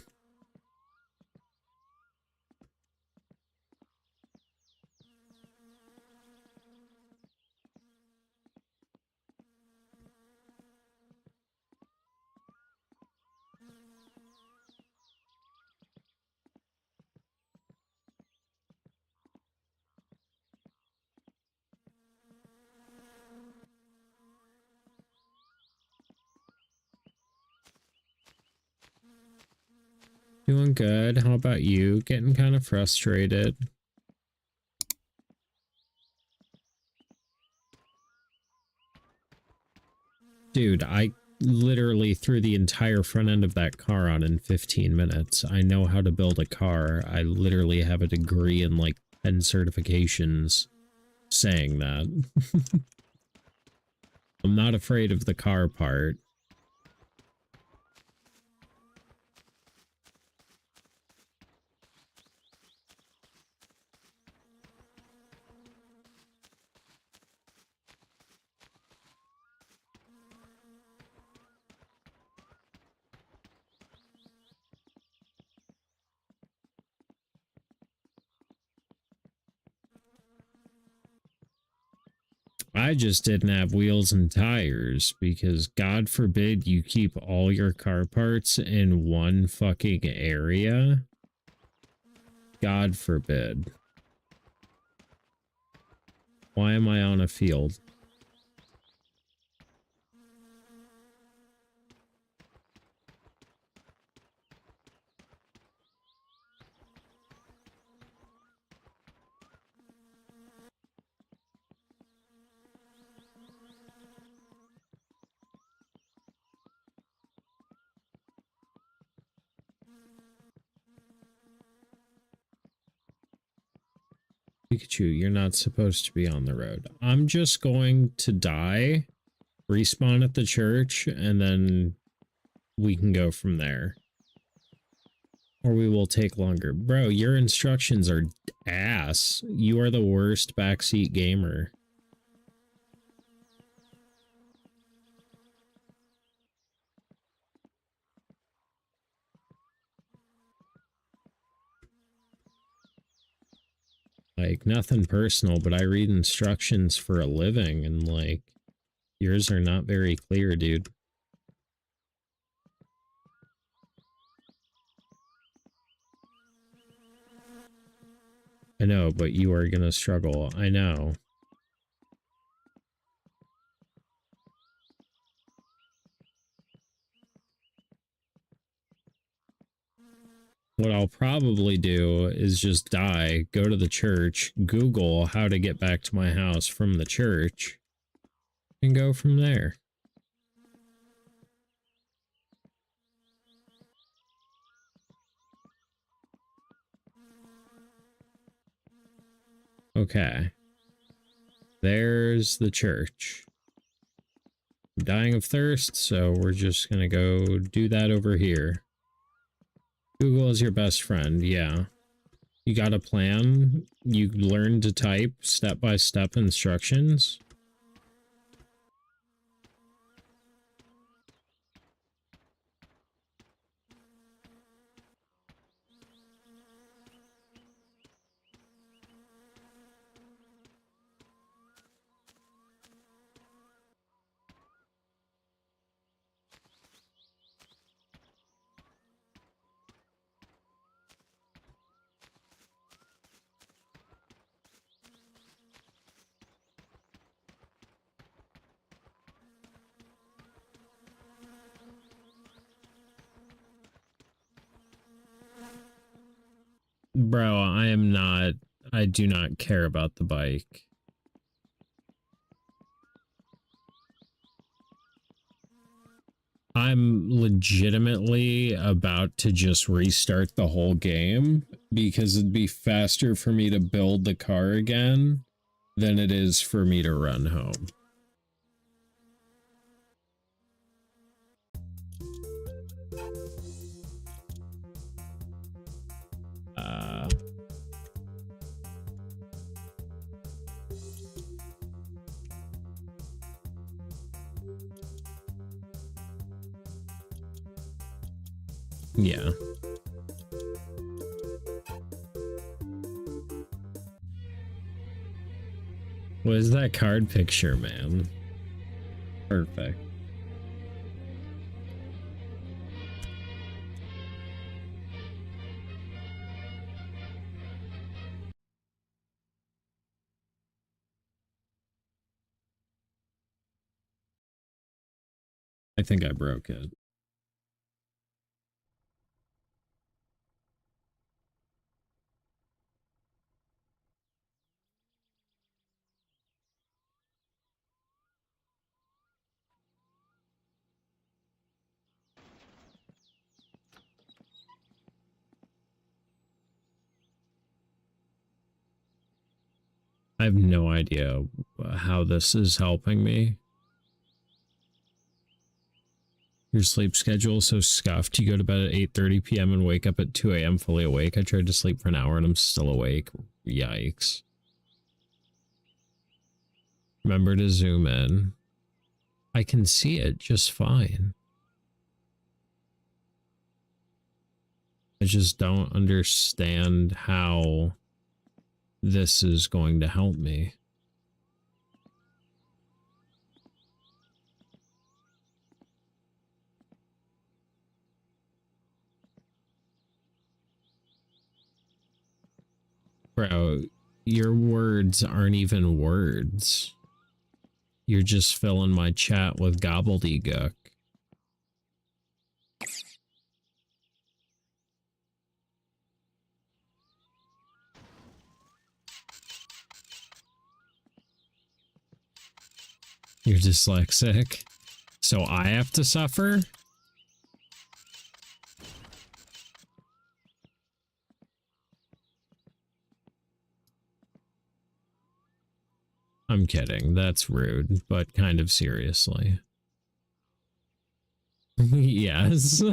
Doing good. How about you? Getting kind of frustrated. Dude, I literally threw the entire front end of that car on in 15 minutes. I know how to build a car. I literally have a degree in like 10 certifications saying that. I'm not afraid of the car part. I just didn't have wheels and tires because God forbid you keep all your car parts in one fucking area. God forbid. Why am I on a field? Pikachu, you're not supposed to be on the road. I'm just going to die, respawn at the church, and then we can go from there. Or we will take longer. Bro, your instructions are ass. You are the worst backseat gamer. Like, nothing personal, but I read instructions for a living, and, like, yours are not very clear, dude. I know, but you are gonna struggle. I know. What I'll probably do is just die, go to the church, Google how to get back to my house from the church, and go from there. Okay. There's the church. I'm dying of thirst, so we're just gonna go do that over here. Google is your best friend, yeah. You got a plan? You learn to type step-by-step instructions? Bro, I do not care about the bike. I'm legitimately about to just restart the whole game because it'd be faster for me to build the car again than it is for me to run home. Yeah. What is that card picture, man? Perfect. I think I broke it. I have no idea how this is helping me. Your sleep schedule is so scuffed. You go to bed at 8:30 p.m. and wake up at 2 a.m. fully awake. I tried to sleep for an hour and I'm still awake. Yikes. Remember to zoom in. I can see it just fine. I just don't understand how this is going to help me. Bro, your words aren't even words. You're just filling my chat with gobbledygook. You're dyslexic, so I have to suffer? I'm kidding. That's rude, but kind of seriously. Yes.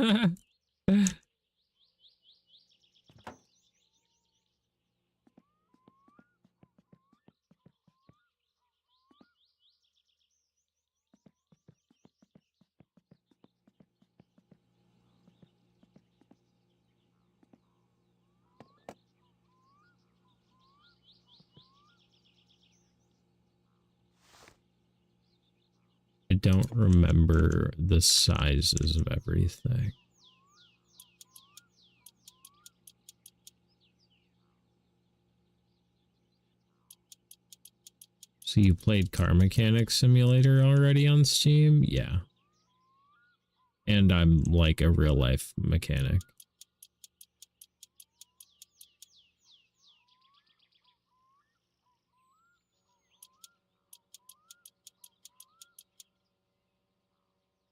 don't remember the sizes of everything. So you played Car Mechanic Simulator already on Steam? Yeah. And I'm like a real life mechanic.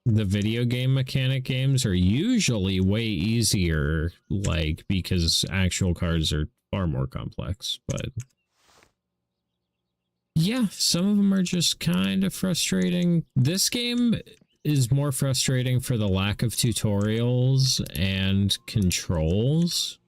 The video game mechanic games are usually way easier, like, because actual cars are far more complex, but yeah, some of them are just kind of frustrating. This game is more frustrating for the lack of tutorials and controls.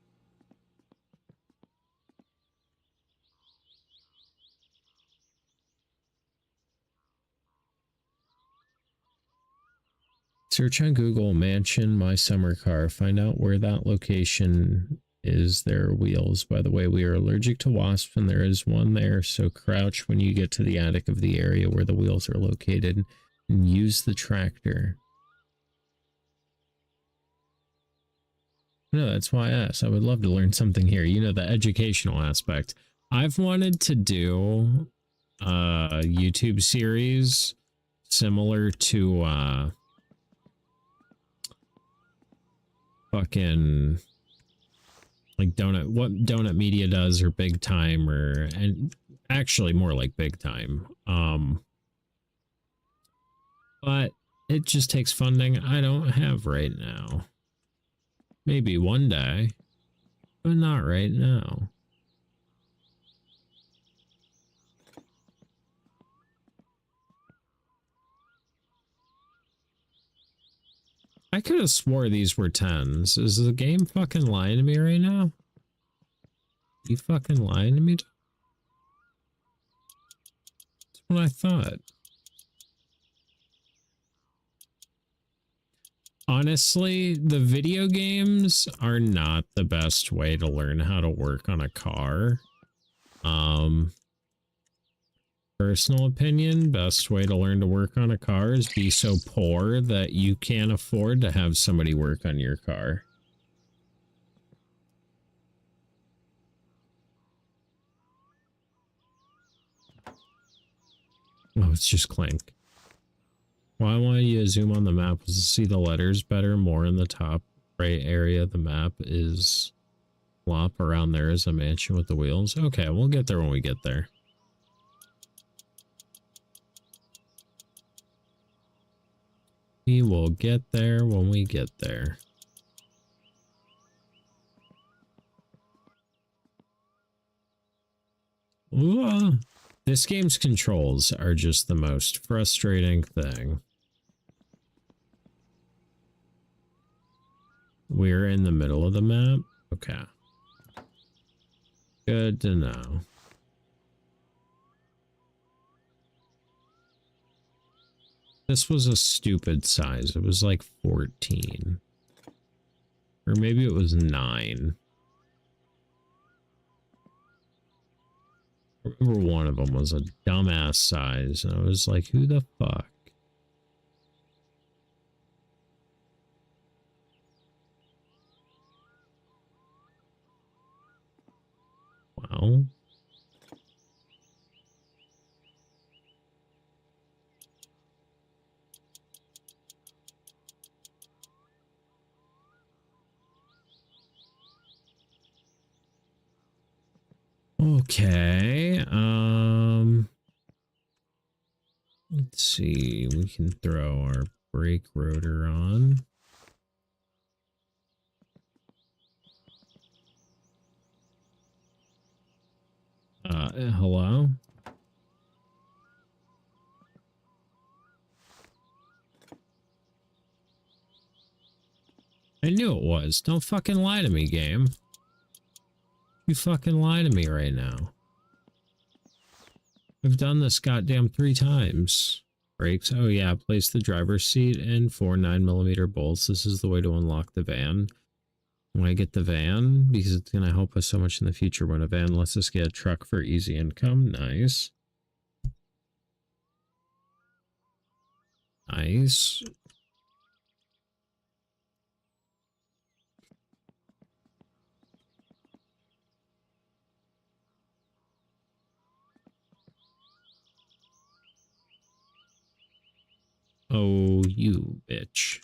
Search on Google mansion my summer car. Find out where that location is. There are wheels. By the way, we are allergic to wasps and there is one there. So crouch when you get to the attic of the area where the wheels are located and use the tractor. No, that's why I asked. I would love to learn something here. You know, the educational aspect. I've wanted to do a YouTube series similar to fucking like what Donut Media does, or Big Time, or, and actually more like Big Time. But it just takes funding I don't have right now. Maybe one day, but not right now. I could have swore these were 10s. Is the game fucking lying to me right now? You fucking lying to me? That's what I thought. Honestly, the video games are not the best way to learn how to work on a car. Personal opinion, best way to learn to work on a car is be so poor that you can't afford to have somebody work on your car. Oh, it's just Clank. Why I wanted you to zoom on the map was to see the letters better, more in the top right area of the map is flop. Around there is a mansion with the wheels. Okay, we'll get there when we get there. We will get there when we get there. Ooh, this game's controls are just the most frustrating thing. We're in the middle of the map? Okay. Good to know. This was a stupid size. It was like 14. Or maybe it was 9. I remember one of them was a dumbass size. And I was like, who the fuck? Well. Okay, let's see, we can throw our brake rotor on. Hello? I knew it was. Don't fucking lie to me, game. You fucking lie to me right now. I've done this goddamn 3 times. Brakes. Oh yeah, place the driver's seat in 4 9mm bolts. This is the way to unlock the van. When I get the van, because it's going to help us so much in the future when a van lets us get a truck for easy income. Nice. Nice. Oh, you bitch.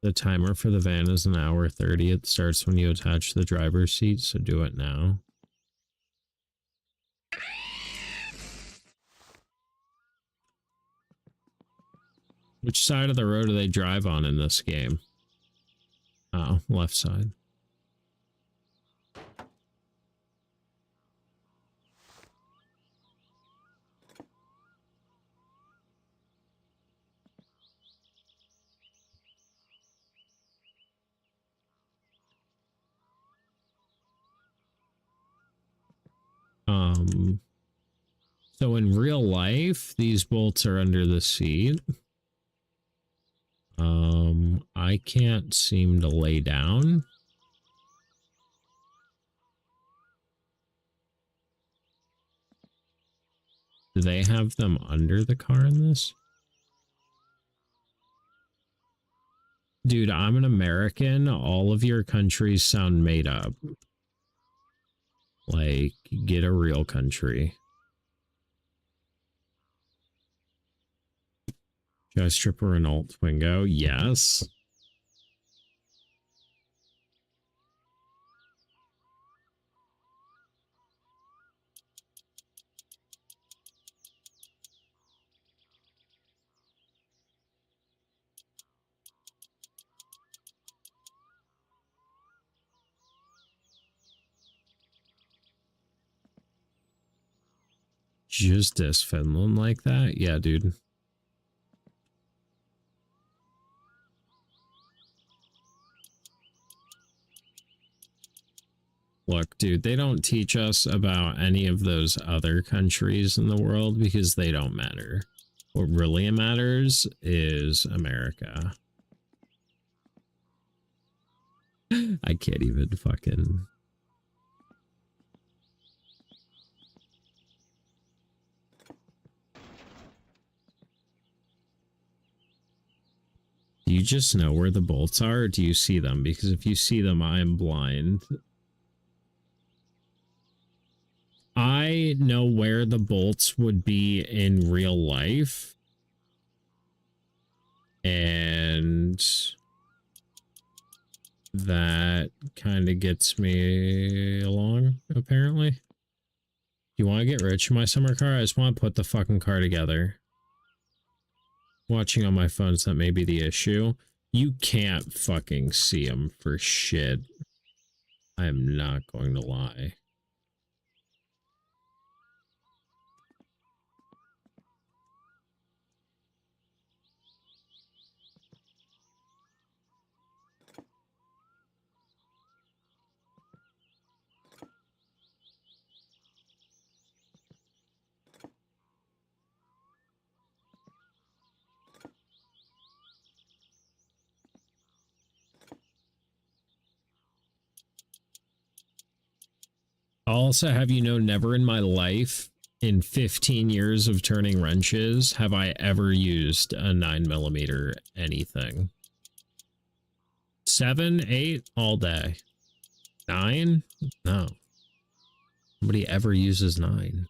The timer for the van is 1:30. It starts when you attach the driver's seat, so do it now. Which side of the road do they drive on in this game? Oh, left side. So in real life, these bolts are under the seat. I can't seem to lay down. Do they have them under the car in this? Dude, I'm an American. All of your countries sound made up. Like, get a real country. Jazz Stripper and Alt Twingo, yes. Just as Finland like that? Yeah, dude. Look, dude, they don't teach us about any of those other countries in the world because they don't matter. What really matters is America. I can't even fucking... Do you just know where the bolts are, or do you see them? Because if you see them, I am blind. I know where the bolts would be in real life. And that kind of gets me along, apparently. You want to get rich in my summer car? I just want to put the fucking car together. Watching on my phones, that may be the issue. You can't fucking see them for shit. I am not going to lie. I'll also have you know, never in my life, in 15 years of turning wrenches, have I ever used a 9mm anything. 7, 8, all day. 9? No. Nobody ever uses 9.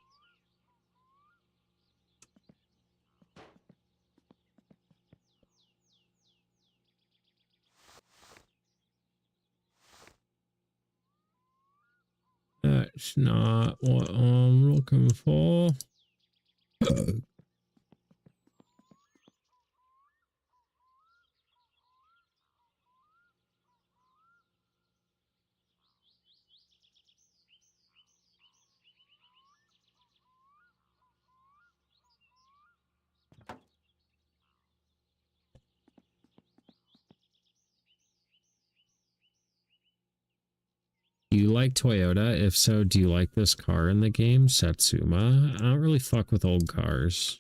That's not what I'm looking for. Do you like Toyota? If so, do you like this car in the game? Satsuma. I don't really fuck with old cars.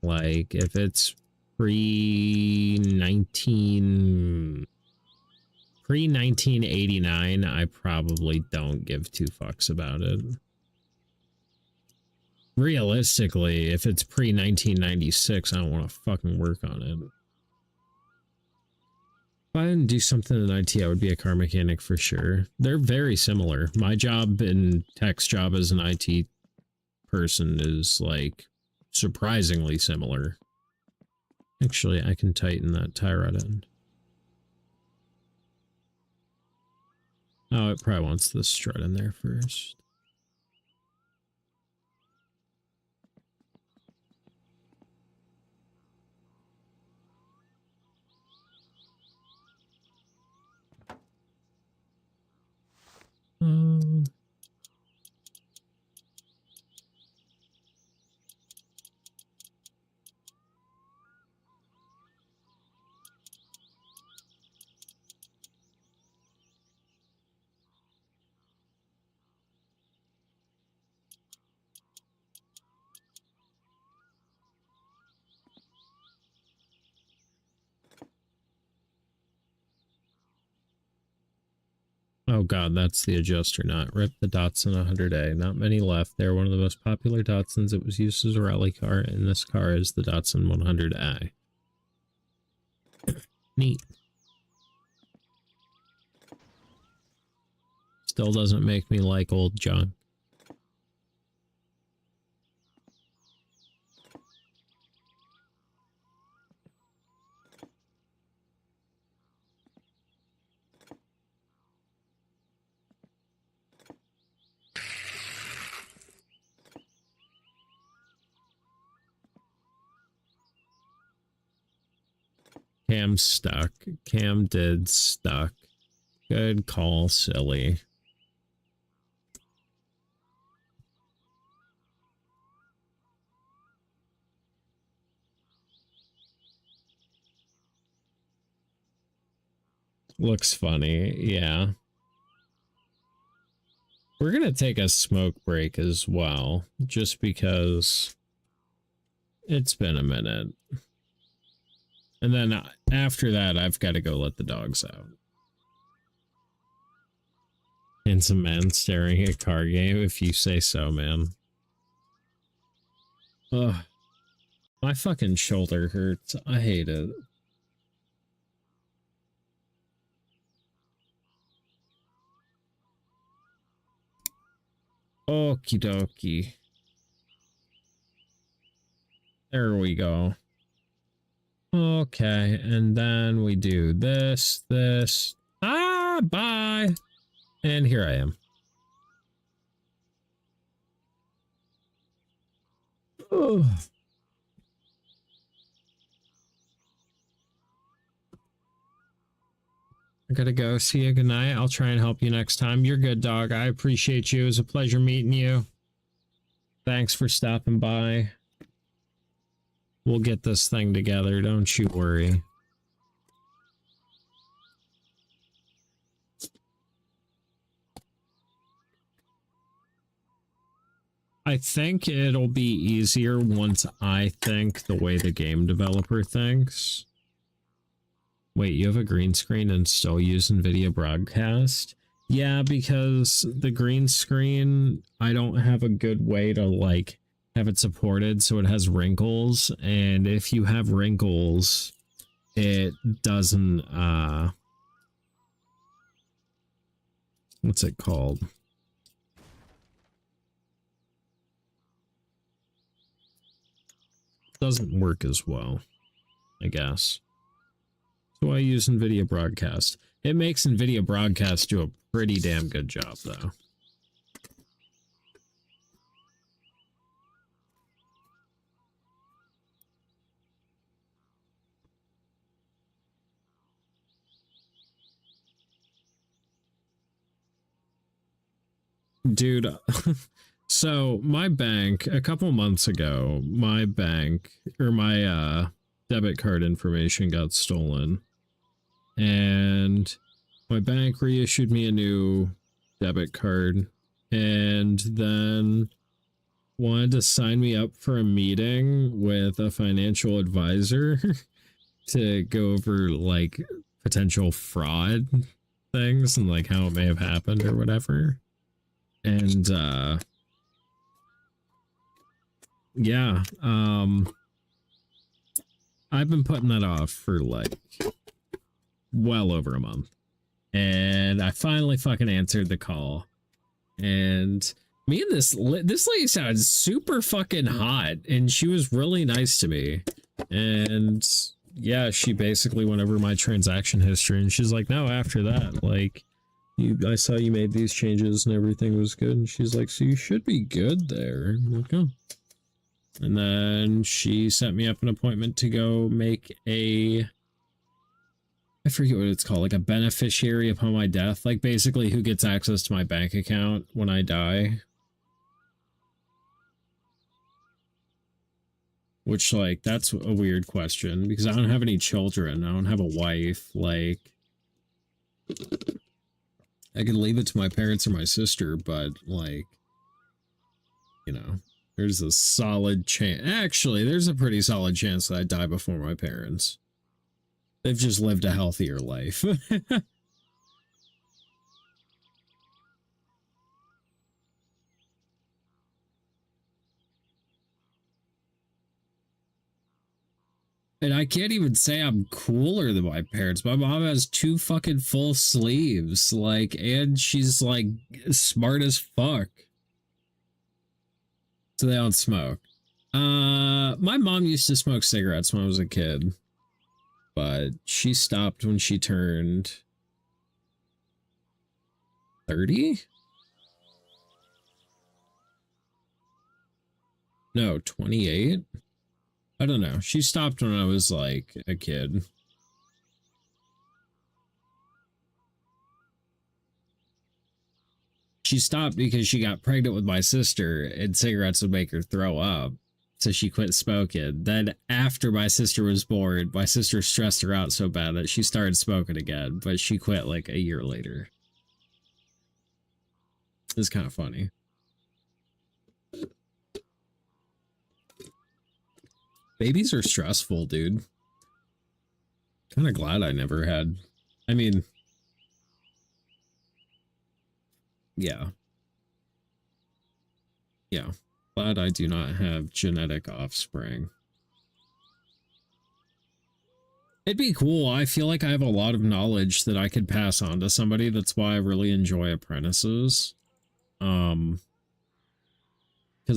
Like, if it's pre-1989, I probably don't give two fucks about it. Realistically, if it's pre-1996, I don't want to fucking work on it. If I didn't do something in IT, I would be a car mechanic for sure. They're very similar. My job and Tech's job as an IT person is, like, surprisingly similar. Actually, I can tighten that tie rod end. Oh, it probably wants the strut in there first. Oh god, that's the adjuster knot. Rip the Datsun 100A. Not many left. They're one of the most popular Datsuns. It was used as a rally car, and this car is the Datsun 100A. Neat. Still doesn't make me like old junk. Cam's stuck. Cam did stuck. Good call, silly. Looks funny, yeah. We're gonna take a smoke break as well, just because it's been a minute. And then after that, I've got to go let the dogs out. Handsome man staring at car game, if you say so, man. Ugh. My fucking shoulder hurts. I hate it. Okie dokie. There we go. Okay, and then we do this. Ah, bye. And here I am. Ugh. I gotta go. See you. Good night. I'll try and help you next time. You're good, dog. I appreciate you. It was a pleasure meeting you. Thanks for stopping by. We'll get this thing together. Don't you worry. I think it'll be easier once I think the way the game developer thinks. Wait, you have a green screen and still use NVIDIA Broadcast? Yeah, because the green screen, I don't have a good way to, like, have it supported, so it has wrinkles, and if you have wrinkles, it doesn't, what's it called? Doesn't work as well, I guess. So I use NVIDIA Broadcast. It makes NVIDIA Broadcast do a pretty damn good job, though. Dude, so my bank, a couple months ago, my bank, or my debit card information got stolen. And my bank reissued me a new debit card and then wanted to sign me up for a meeting with a financial advisor to go over like potential fraud things and like how it may have happened or whatever. And yeah, I've been putting that off for like well over a month. And I finally fucking answered the call. And me and this lady sounded super fucking hot, and she was really nice to me. And yeah, she basically went over my transaction history, and she's like, no, after that, like, I saw you made these changes and everything was good. And she's like, so you should be good there. I'm like, oh. And then she set me up an appointment to go make a, I forget what it's called, like a beneficiary upon my death. Like basically who gets access to my bank account when I die. Which, like, that's a weird question because I don't have any children. I don't have a wife. Like, I could leave it to my parents or my sister, but, like, you know, there's a solid chance. Actually, there's a pretty solid chance that I die before my parents. They've just lived a healthier life. And I can't even say I'm cooler than my parents. My mom has 2 fucking full sleeves, like, and she's like smart as fuck. So they don't smoke. My mom used to smoke cigarettes when I was a kid, but she stopped when she turned 30? No, 28? I don't know. She stopped when I was like a kid. She stopped because she got pregnant with my sister and cigarettes would make her throw up. So she quit smoking. Then after my sister was born, my sister stressed her out so bad that she started smoking again, but she quit like a year later. It's kind of funny. Babies are stressful, dude. Kind of glad I never had. I mean, yeah. Yeah. Glad I do not have genetic offspring. It'd be cool. I feel like I have a lot of knowledge that I could pass on to somebody. That's why I really enjoy apprentices. Because,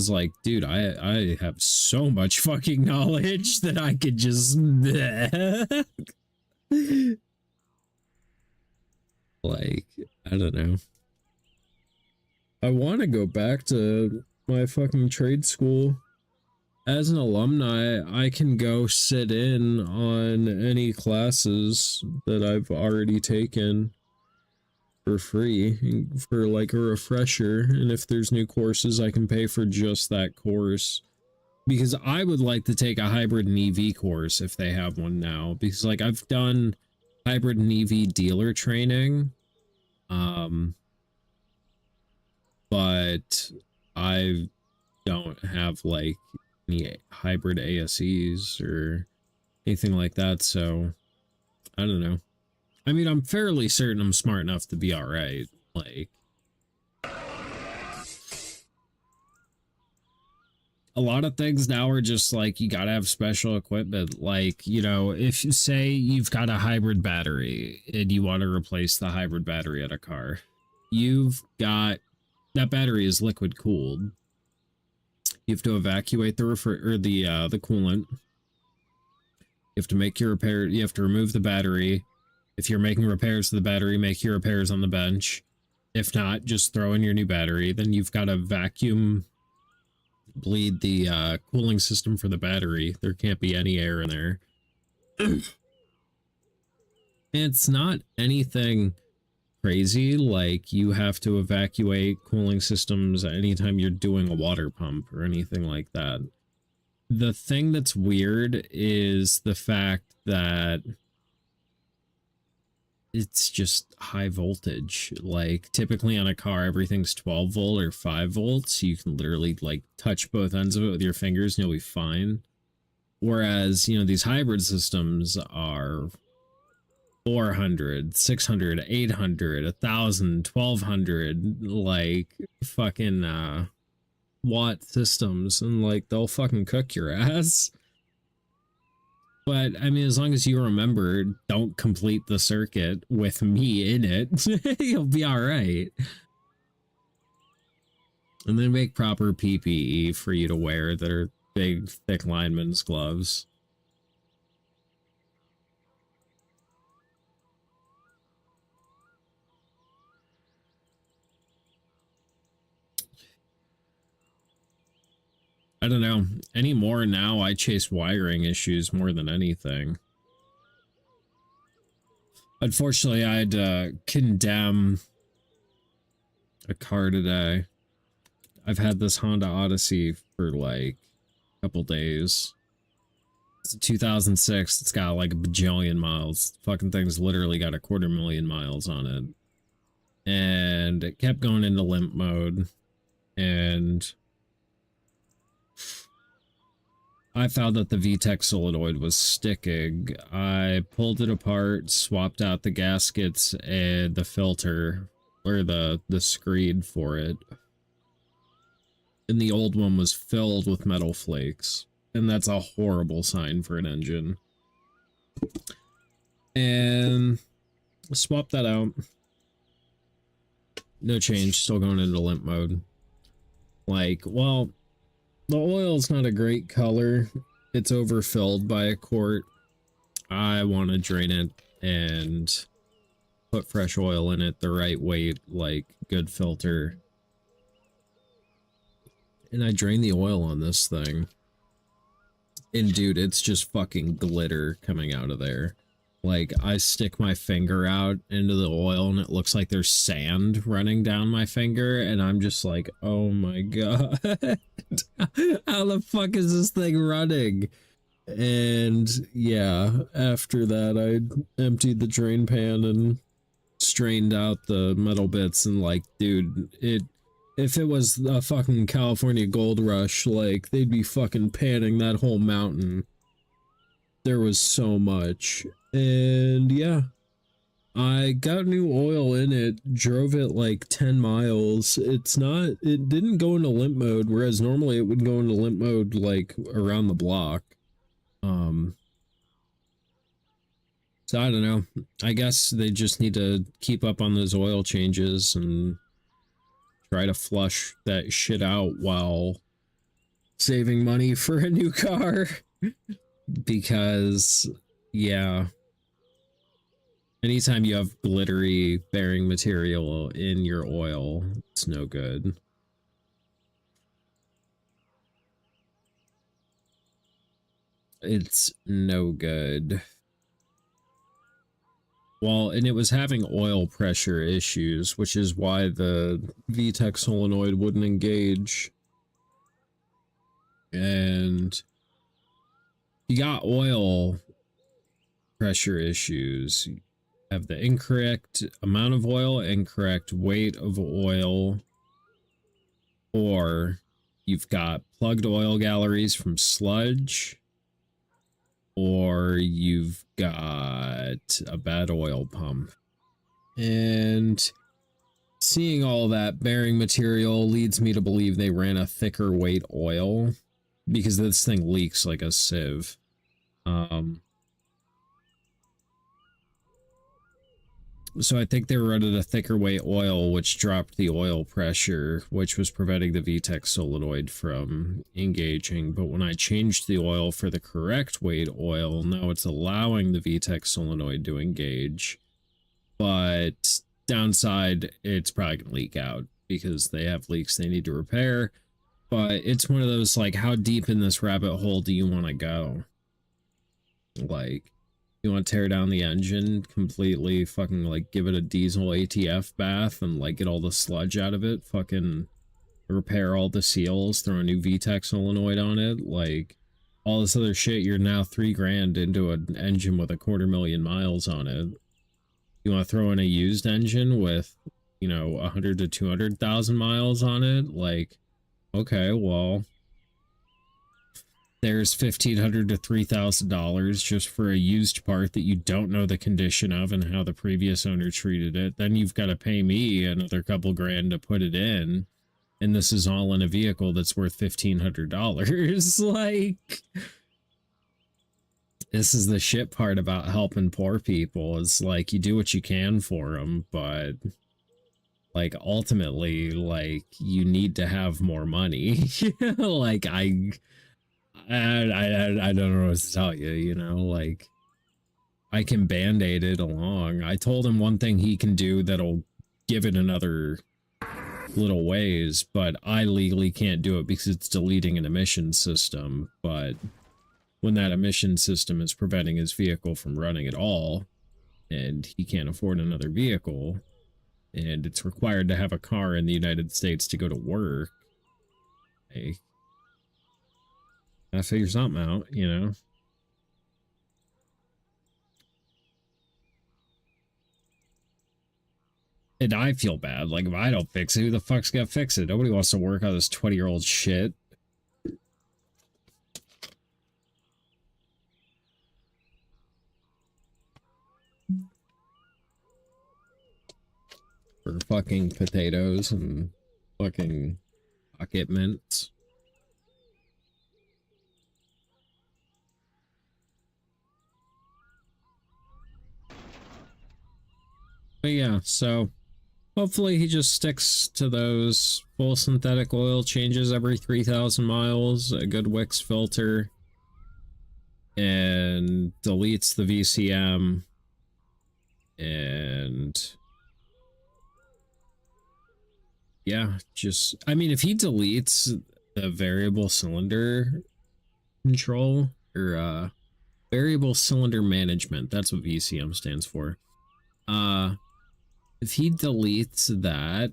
like, dude, I have so much fucking knowledge that I could just... like, I don't know. I want to go back to my fucking trade school. As an alumni, I can go sit in on any classes that I've already taken for free, for like a refresher, and if there's new courses I can pay for just that course, because I would like to take a hybrid and EV course if they have one now, because like I've done hybrid and EV dealer training, but I don't have like any hybrid ASEs or anything like that, so I don't know. I mean, I'm fairly certain I'm smart enough to be alright. Like, a lot of things now are just like, you gotta have special equipment. Like, you know, if you say you've got a hybrid battery and you want to replace the hybrid battery at a car, you've got, that battery is liquid cooled. You have to evacuate the the coolant. You have to make your repair. You have to remove the battery. If you're making repairs to the battery, make your repairs on the bench. If not, just throw in your new battery. Then you've got to vacuum bleed the cooling system for the battery. There can't be any air in there. It's not anything crazy, like you have to evacuate cooling systems anytime you're doing a water pump or anything like that. The thing that's weird is the fact that it's just high voltage. Like typically on a car, everything's 12 volt or 5 volts. You can literally like touch both ends of it with your fingers and you'll be fine. Whereas, you know, these hybrid systems are 400, 600, 800, 1000, 1200, like fucking watt systems, and like they'll fucking cook your ass. But I mean, as long as you remember, don't complete the circuit with me in it, you'll be all right. And then make proper PPE for you to wear that are big, thick lineman's gloves. I don't know. Anymore now, I chase wiring issues more than anything. Unfortunately, I had to condemn a car today. I've had this Honda Odyssey for like a couple days. It's a 2006. It's got like a bajillion miles. Fucking thing's literally got 250,000 miles on it. And it kept going into limp mode. And I found that the VTEC solenoid was sticking. I pulled it apart, swapped out the gaskets and the filter, or the screed for it. And the old one was filled with metal flakes. And that's a horrible sign for an engine. And swap that out. No change, still going into limp mode. Like, well, the oil's not a great color. It's overfilled by a quart. I want to drain it and put fresh oil in it, the right weight, like good filter. And I drain the oil on this thing. And dude, it's just fucking glitter coming out of there. Like, I stick my finger out into the oil and it looks like there's sand running down my finger, and I'm just like, oh my god. How the fuck is this thing running? And yeah, after that I emptied the drain pan and strained out the metal bits, and like, dude, if it was a fucking California gold rush, like, they'd be fucking panning that whole mountain. There was so much. And yeah, I got new oil in it, drove it like 10 miles. It didn't go into limp mode, whereas normally it would go into limp mode like around the block. So I don't know. I guess they just need to keep up on those oil changes and try to flush that shit out while saving money for a new car. Because, yeah, anytime you have glittery bearing material in your oil, it's no good. It's no good. Well, and it was having oil pressure issues, which is why the VTEC solenoid wouldn't engage. And you got oil pressure issues. You have the incorrect amount of oil, incorrect weight of oil, or you've got plugged oil galleries from sludge, or you've got a bad oil pump. And seeing all that bearing material leads me to believe they ran a thicker weight oil, because this thing leaks like a sieve. So I think they were running a thicker weight oil, which dropped the oil pressure, which was preventing the VTEC solenoid from engaging. But when I changed the oil for the correct weight oil, now it's allowing the VTEC solenoid to engage. But downside, it's probably going to leak out because they have leaks they need to repair. But it's one of those, like, how deep in this rabbit hole do you want to go? Like, you want to tear down the engine completely, fucking, like, give it a diesel ATF bath and, like, get all the sludge out of it, fucking repair all the seals, throw a new VTEC solenoid on it, like, all this other shit. You're now $3,000 into an engine with 250,000 miles on it. You want to throw in a used engine with, you know, 100 to 200,000 miles on it? Like, okay, well, there's $1,500 to $3,000 just for a used part that you don't know the condition of and how the previous owner treated it. Then you've got to pay me another couple grand to put it in. And this is all in a vehicle that's worth $1,500. Like, this is the shit part about helping poor people, is like, you do what you can for them, but like, ultimately, like, you need to have more money. Like, I don't know what to tell you, you know, like, I can band-aid it along. I told him one thing he can do that'll give it another little ways, but I legally can't do it because it's deleting an emission system. But when that emission system is preventing his vehicle from running at all, and he can't afford another vehicle, and it's required to have a car in the United States to go to work, hey, I figure something out, you know? And I feel bad. Like, if I don't fix it, who the fuck's gonna fix it? Nobody wants to work on this 20-year-old shit. For fucking potatoes and fucking pocket mints. But yeah, so hopefully he just sticks to those full synthetic oil changes every 3,000 miles, a good Wix filter, and deletes the VCM, and yeah, just, I mean, if he deletes the variable cylinder control, or variable cylinder management, that's what VCM stands for. If he deletes that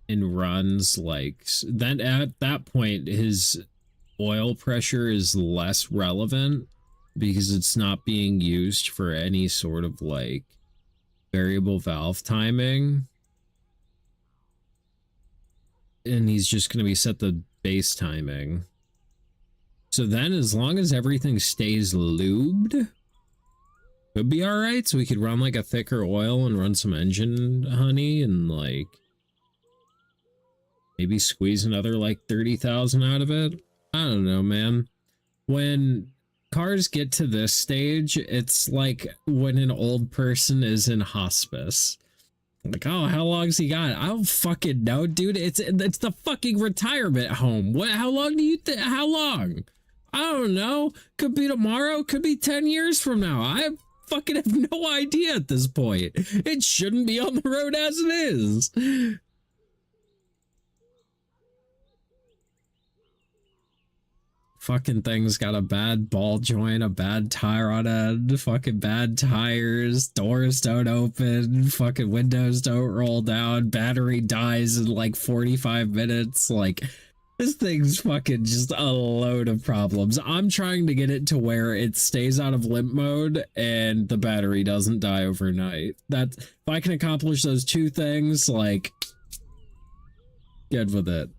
and runs like, then at that point his oil pressure is less relevant because it's not being used for any sort of like variable valve timing, and he's just going to be set the base timing. So then, as long as everything stays lubed, could be all right. So we could run like a thicker oil and run some engine honey and like maybe squeeze another like 30,000 out of it. I don't know, man. When cars get to this stage, it's like when an old person is in hospice. Like, oh, how long's he got? I don't fucking know, dude. It's the fucking retirement home. What? How long do you think? How long? I don't know. Could be tomorrow. Could be 10 years from now. I fucking have no idea at this point. It shouldn't be on the road as it is. Fucking thing's got a bad ball joint, a bad tire on it, fucking bad tires, doors don't open, fucking windows don't roll down, battery dies in like 45 minutes. Like, this thing's fucking just a load of problems. I'm trying to get it to where it stays out of limp mode and the battery doesn't die overnight. That, if I can accomplish those two things, like, good with it.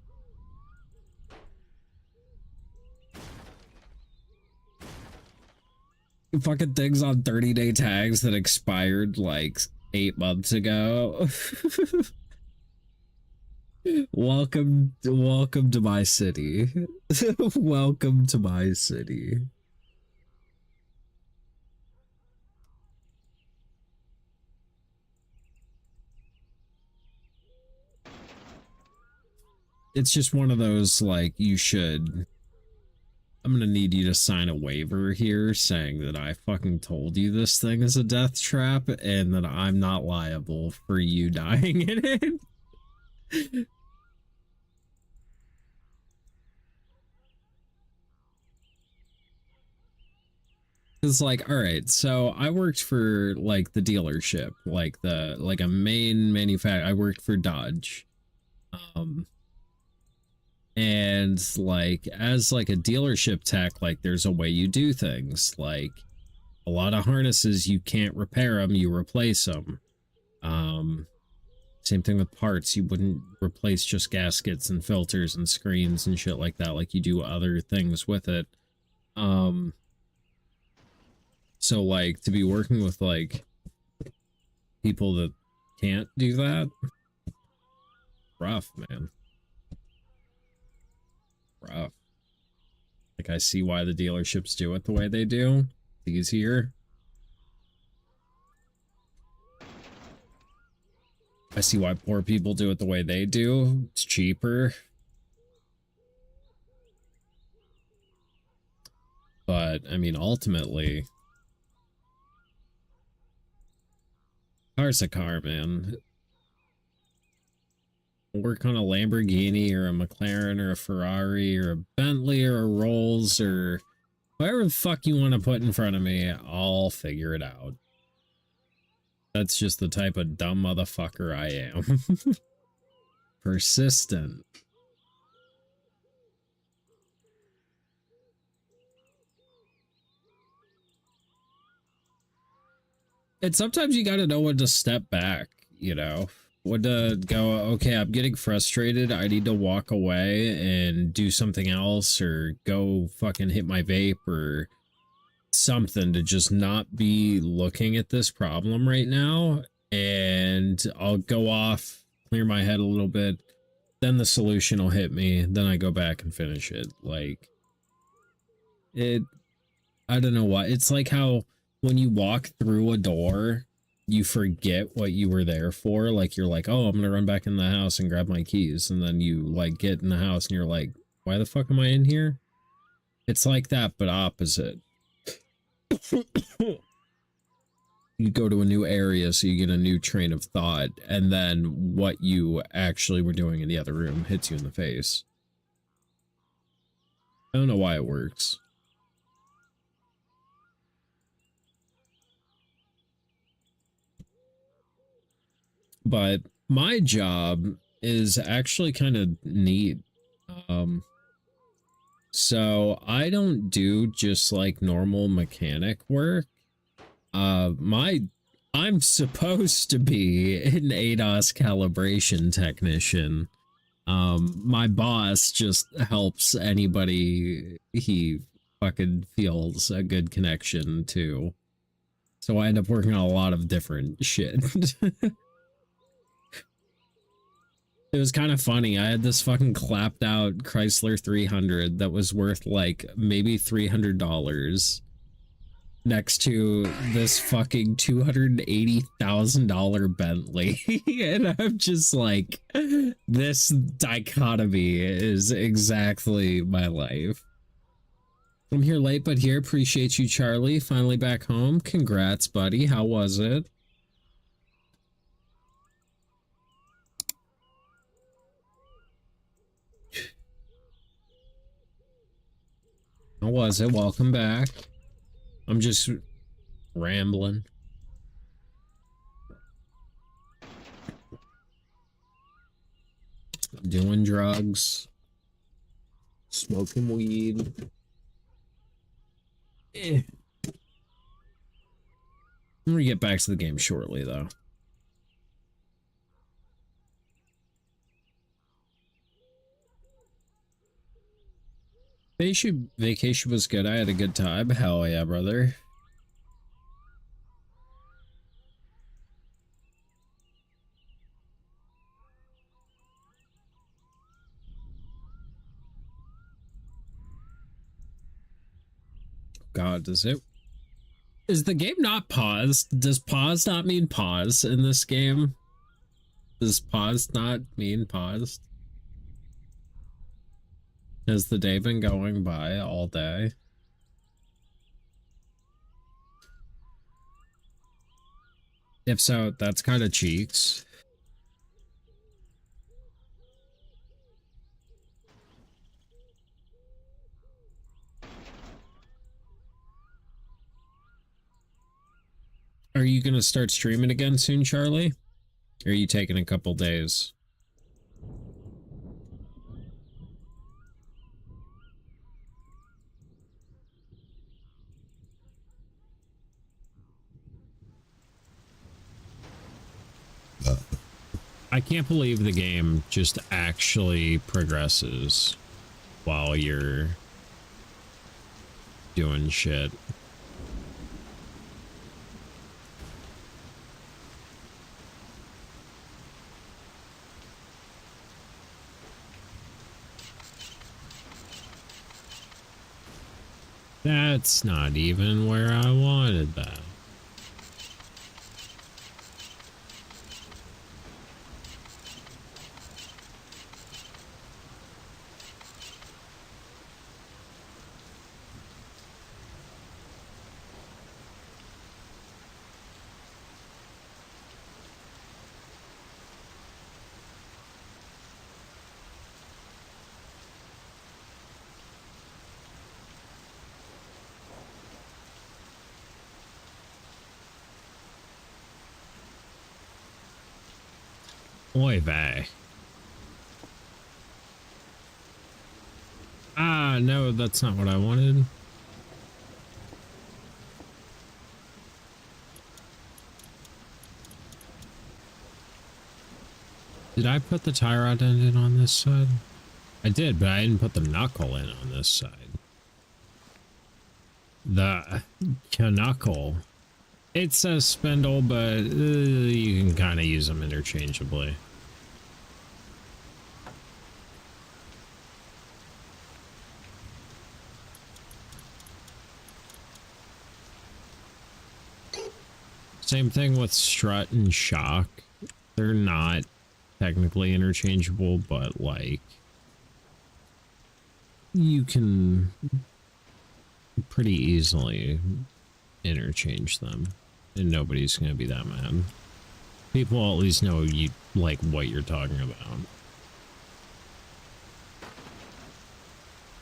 Fucking things on 30-day tags that expired like 8 months ago. Welcome to my city. Welcome to my city. It's just one of those, like, you should. I'm gonna need you to sign a waiver here saying that I fucking told you this thing is a death trap and that I'm not liable for you dying in it. It's like, all right, so I worked for like the dealership, like a main manufacturer. I worked for Dodge. And like, as like a dealership tech, like there's a way you do things. Like a lot of harnesses, you can't repair them, you replace them. Same thing with parts. You wouldn't replace just gaskets and filters and screens and shit like that like you do other things with it. So like to be working with like people that can't do that, rough, man. Rough. Like I see why the dealerships do it the way they do. It's easier. I see why poor people do it the way they do. It's cheaper. But, I mean, ultimately, car's a car, man. Work on a Lamborghini or a McLaren or a Ferrari or a Bentley or a Rolls or whatever the fuck you want to put in front of me, I'll figure it out. That's just the type of dumb motherfucker I am. Persistent. And sometimes you gotta know when to step back, you know? When to go, okay, I'm getting frustrated, I need to walk away and do something else or go fucking hit my vape or something to just not be looking at this problem right now, and I'll go off, clear my head a little bit, then the solution will hit me, then I go back and finish it. Like, I don't know why. It's like how when you walk through a door, you forget what you were there for. Like, you're like, oh, I'm gonna run back in the house and grab my keys, and then you, like, get in the house and you're like, why the fuck am I in here? It's like that, but opposite. You go to a new area, so you get a new train of thought, and then what you actually were doing in the other room hits you in the face. I don't know why it works. But my job is actually kind of neat. So I don't do just like normal mechanic work. I'm supposed to be an ADAS calibration technician. My boss just helps anybody he fucking feels a good connection to. So I end up working on a lot of different shit. It was kind of funny. I had this fucking clapped out Chrysler 300 that was worth like maybe $300 next to this fucking $280,000 Bentley. And I'm just like, this dichotomy is exactly my life. I'm here late, but here. Appreciate you, Charlie. Finally back home. Congrats, buddy. How was it? How was it? Welcome back. I'm just rambling. Doing drugs. Smoking weed. I'm gonna get back to the game shortly, though. Vacation was good. I had a good time. Hell yeah, brother. God, is the game not paused? Does pause not mean pause in this game? Does pause not mean paused? Has the day been going by all day? If so, that's kind of cheeks. Are you gonna start streaming again soon, Charlie? Or are you taking a couple days? I can't believe the game just actually progresses while you're doing shit. That's not even where I wanted that. Oy vey. Ah, no, that's not what I wanted. Did I put the tie rod end in on this side? I did, but I didn't put the knuckle in on this side. The knuckle. It says spindle, but you can kind of use them interchangeably. Same thing with strut and shock. They're not technically interchangeable, but like you can pretty easily interchange them and nobody's gonna be that mad. People at least know you like what you're talking about.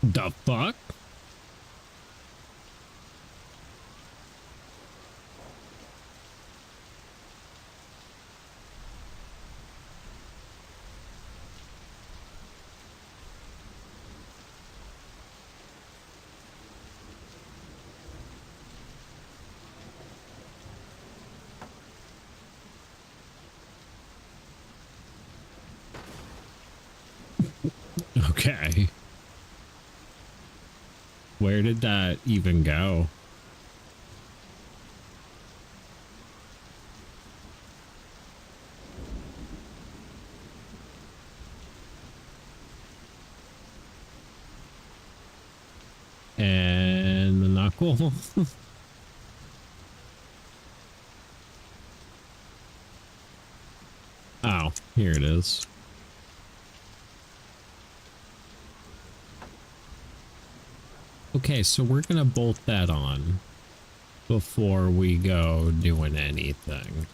The fuck? Okay. Where did that even go? And the knuckle. Oh, here it is. Okay, so we're gonna bolt that on before we go doing anything.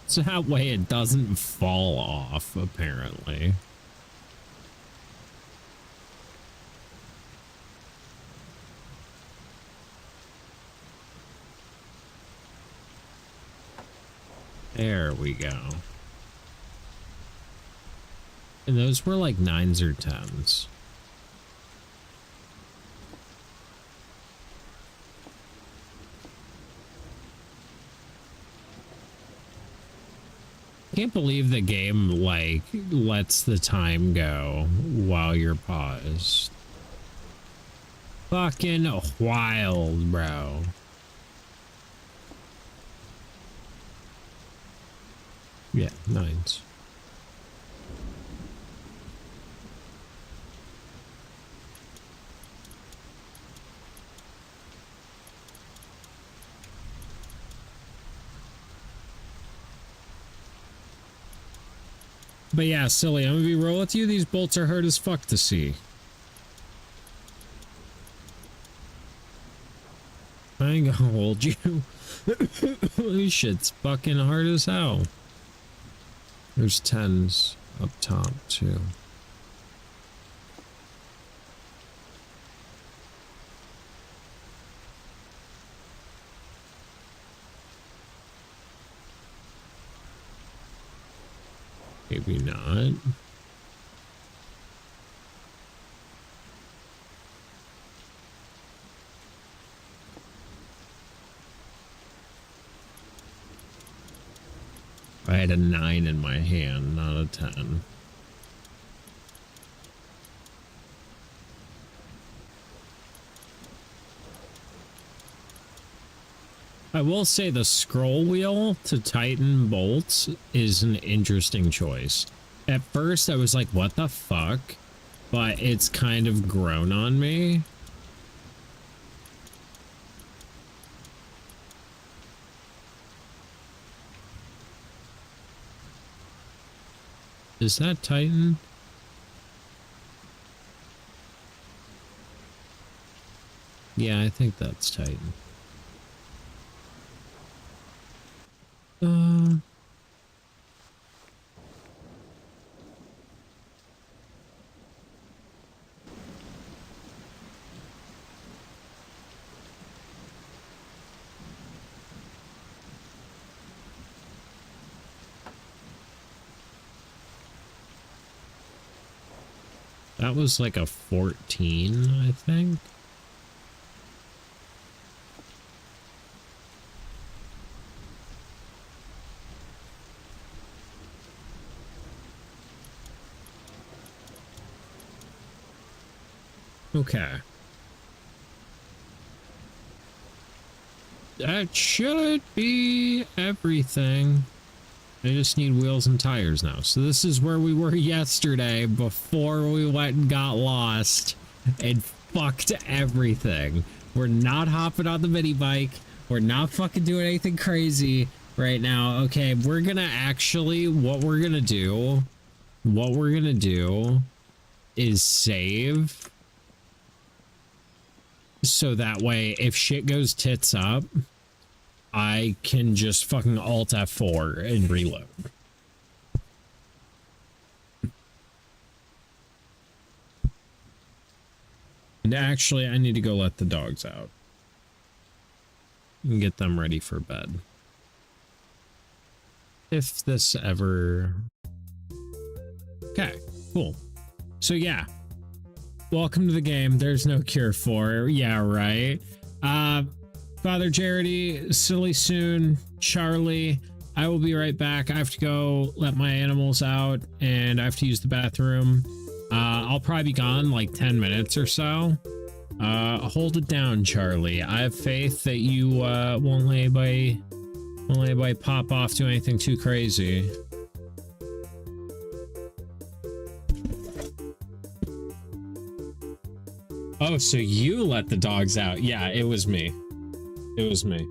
So that way it doesn't fall off, apparently. There we go. And those were like 9s or 10s. Can't believe the game like lets the time go while you're paused. Fucking wild, bro. Yeah, 9s. But yeah, silly, I'm gonna be real with you. These bolts are hard as fuck to see. I ain't gonna hold you. This shit's fucking hard as hell. There's 10s up top too. Maybe not. I had a 9 in my hand, not a 10. I will say the scroll wheel to tighten bolts is an interesting choice. At first I was like, what the fuck? But it's kind of grown on me. Is that tighten? Yeah, I think that's tighten. That was like a 14, I think. Okay. That should be everything. I just need wheels and tires now. So this is where we were yesterday before we went and got lost and fucked everything. We're not hopping on the mini bike. We're not fucking doing anything crazy right now. Okay, we're gonna actually, what we're gonna do is save. So that way, if shit goes tits up, I can just fucking Alt F4 and reload. And actually, I need to go let the dogs out and get them ready for bed. If this ever... Okay, cool. So yeah, welcome to the game. There's no cure for it. Yeah, right. Father Jarity, Silly Soon, Charlie, I will be right back. I have to go let my animals out and I have to use the bathroom. I'll probably be gone like 10 minutes or so. Hold it down, Charlie. I have faith that you won't let anybody pop off to anything too crazy. Oh, so you let the dogs out. Yeah, it was me. It was me.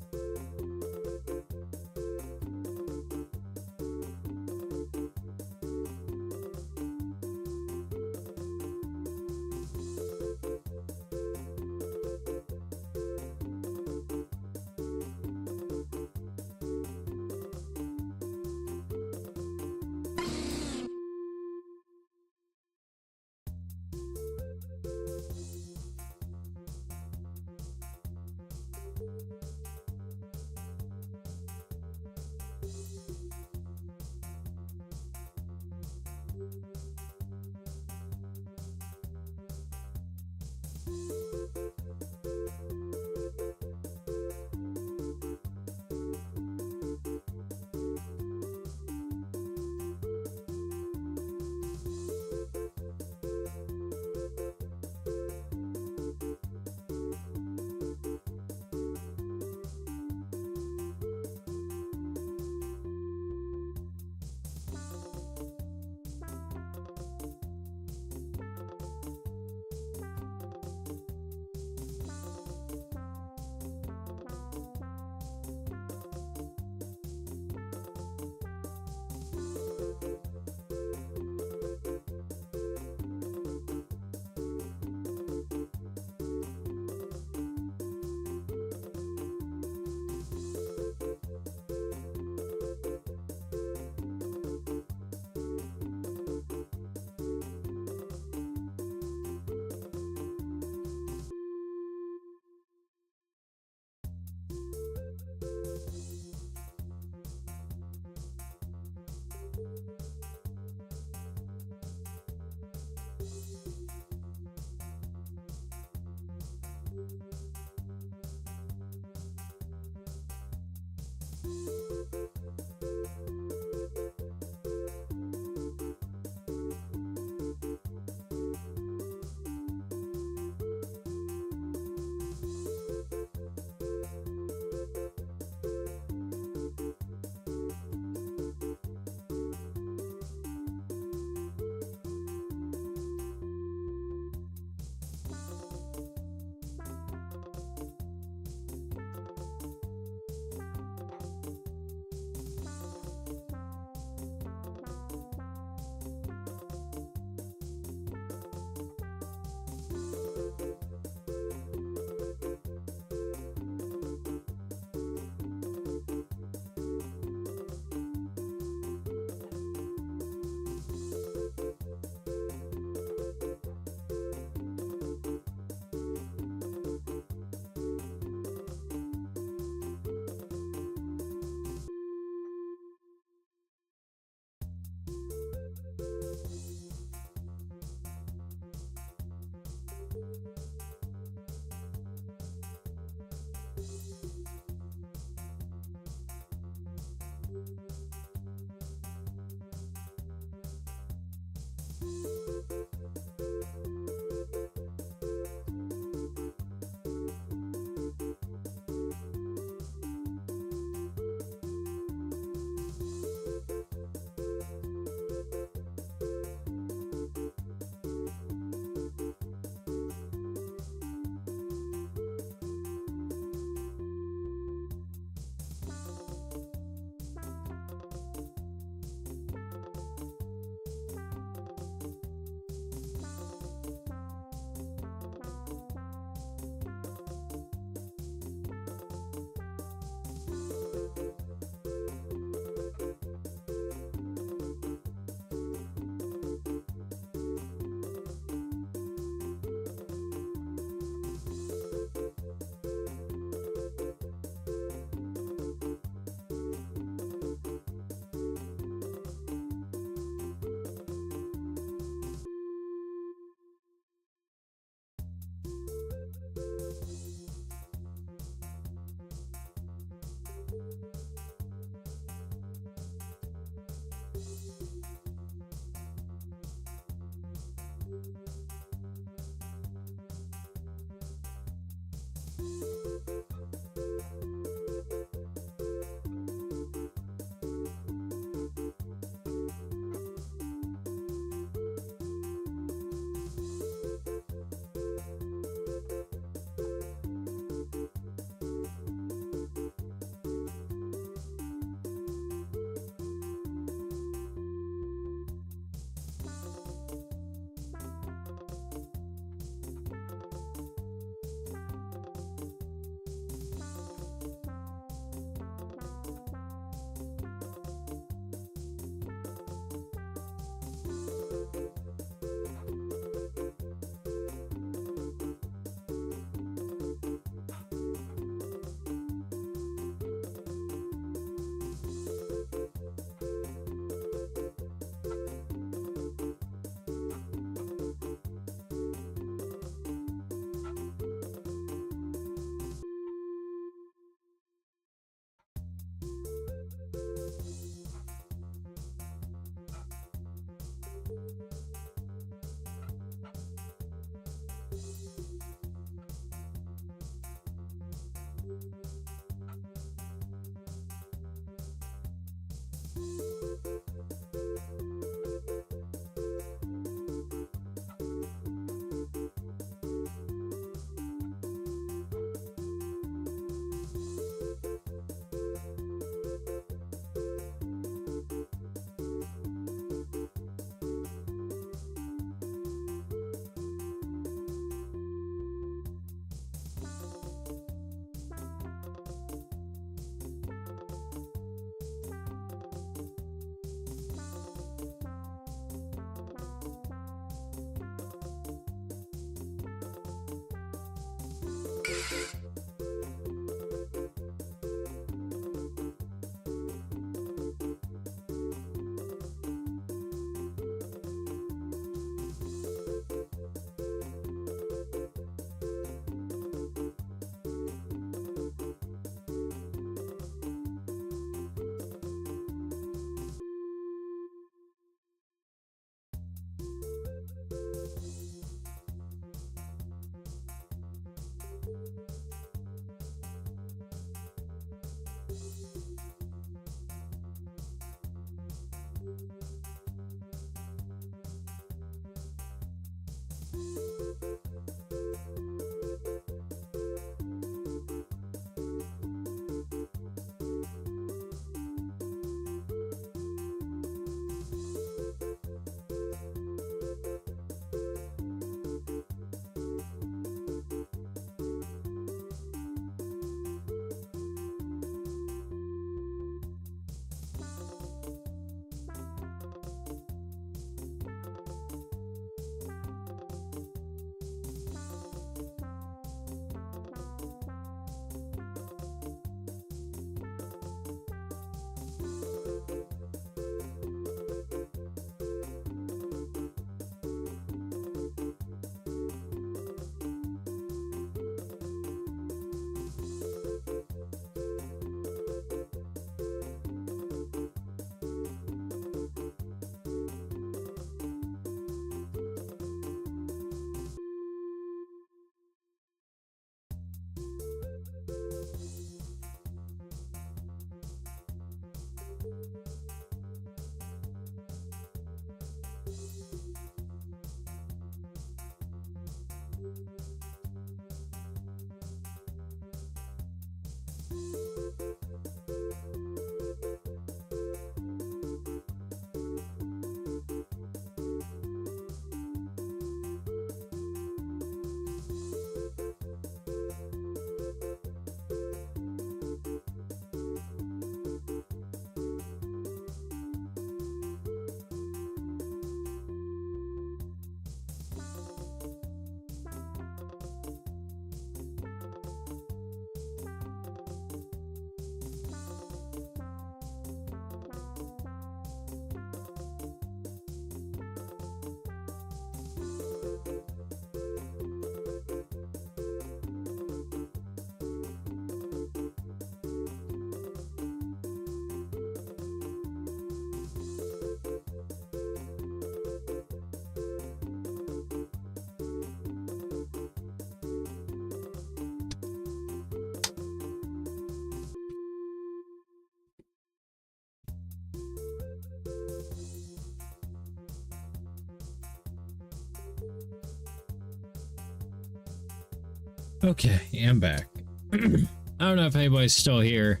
Okay, I'm back. I don't know if anybody's still here.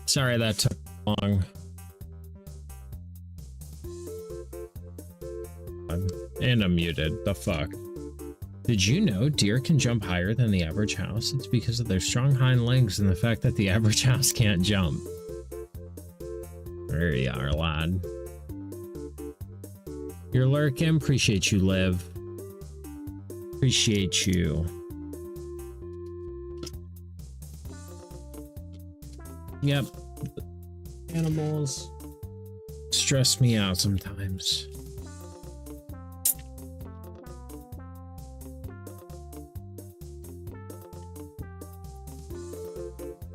Sorry that took long. And I'm muted. The fuck? Did you know deer can jump higher than the average house? It's because of their strong hind legs and the fact that the average house can't jump. There you are, lad. You're lurking. Appreciate you, Liv. Appreciate you. Yep. Animals stress me out sometimes.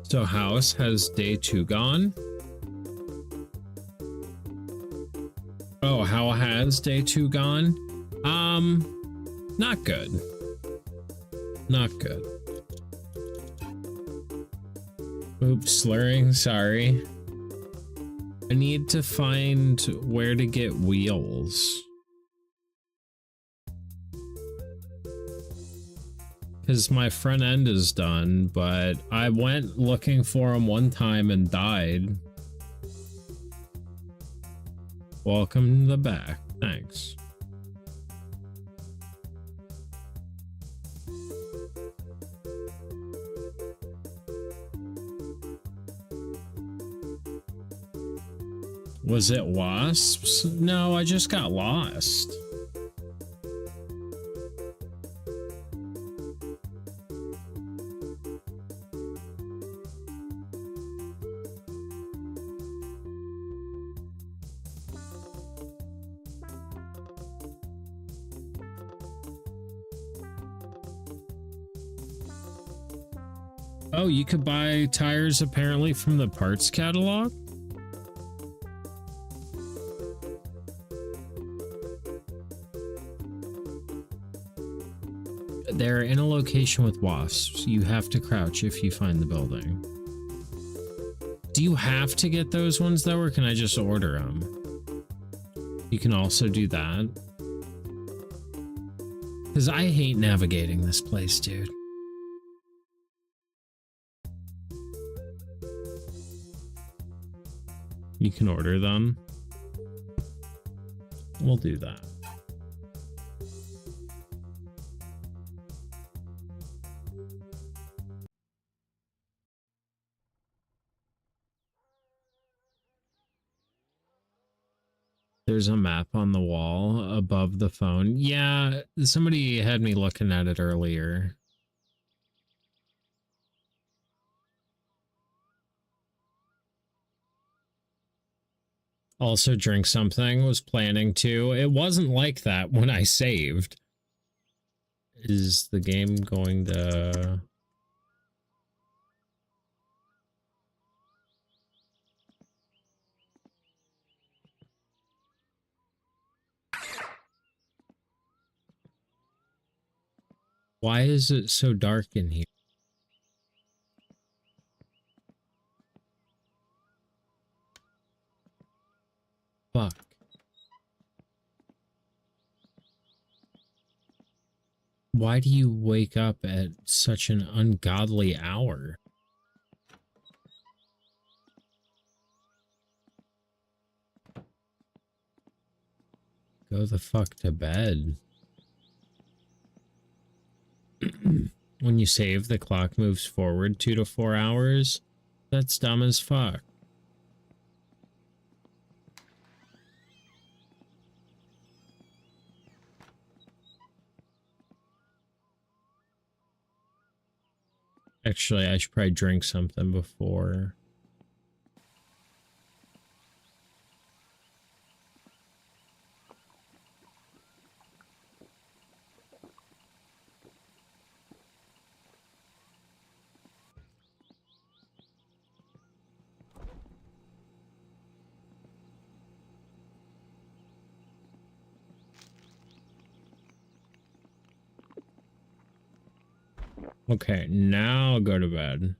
So house has day 2 gone? Oh, how has day 2 gone? Not good. Not good. Oops, slurring, sorry. I need to find where to get wheels. Because my front end is done, but I went looking for them one time and died. Welcome to the back. Thanks. Was it wasps? No, I just got lost. Oh, you could buy tires apparently from the parts catalog? They're in a location with wasps. You have to crouch if you find the building. Do you have to get those ones though, or can I just order them? You can also do that. Because I hate navigating this place, dude. You can order them. We'll do that. There's a map on the wall above the phone. Yeah, somebody had me looking at it earlier. Also drink something, was planning to. It wasn't like that when I saved. Is the game going to... Why is it so dark in here? Fuck. Why do you wake up at such an ungodly hour? Go the fuck to bed. When you save, the clock moves forward 2 to 4 hours. That's dumb as fuck. Actually, I should probably drink something before. Okay, now go to bed.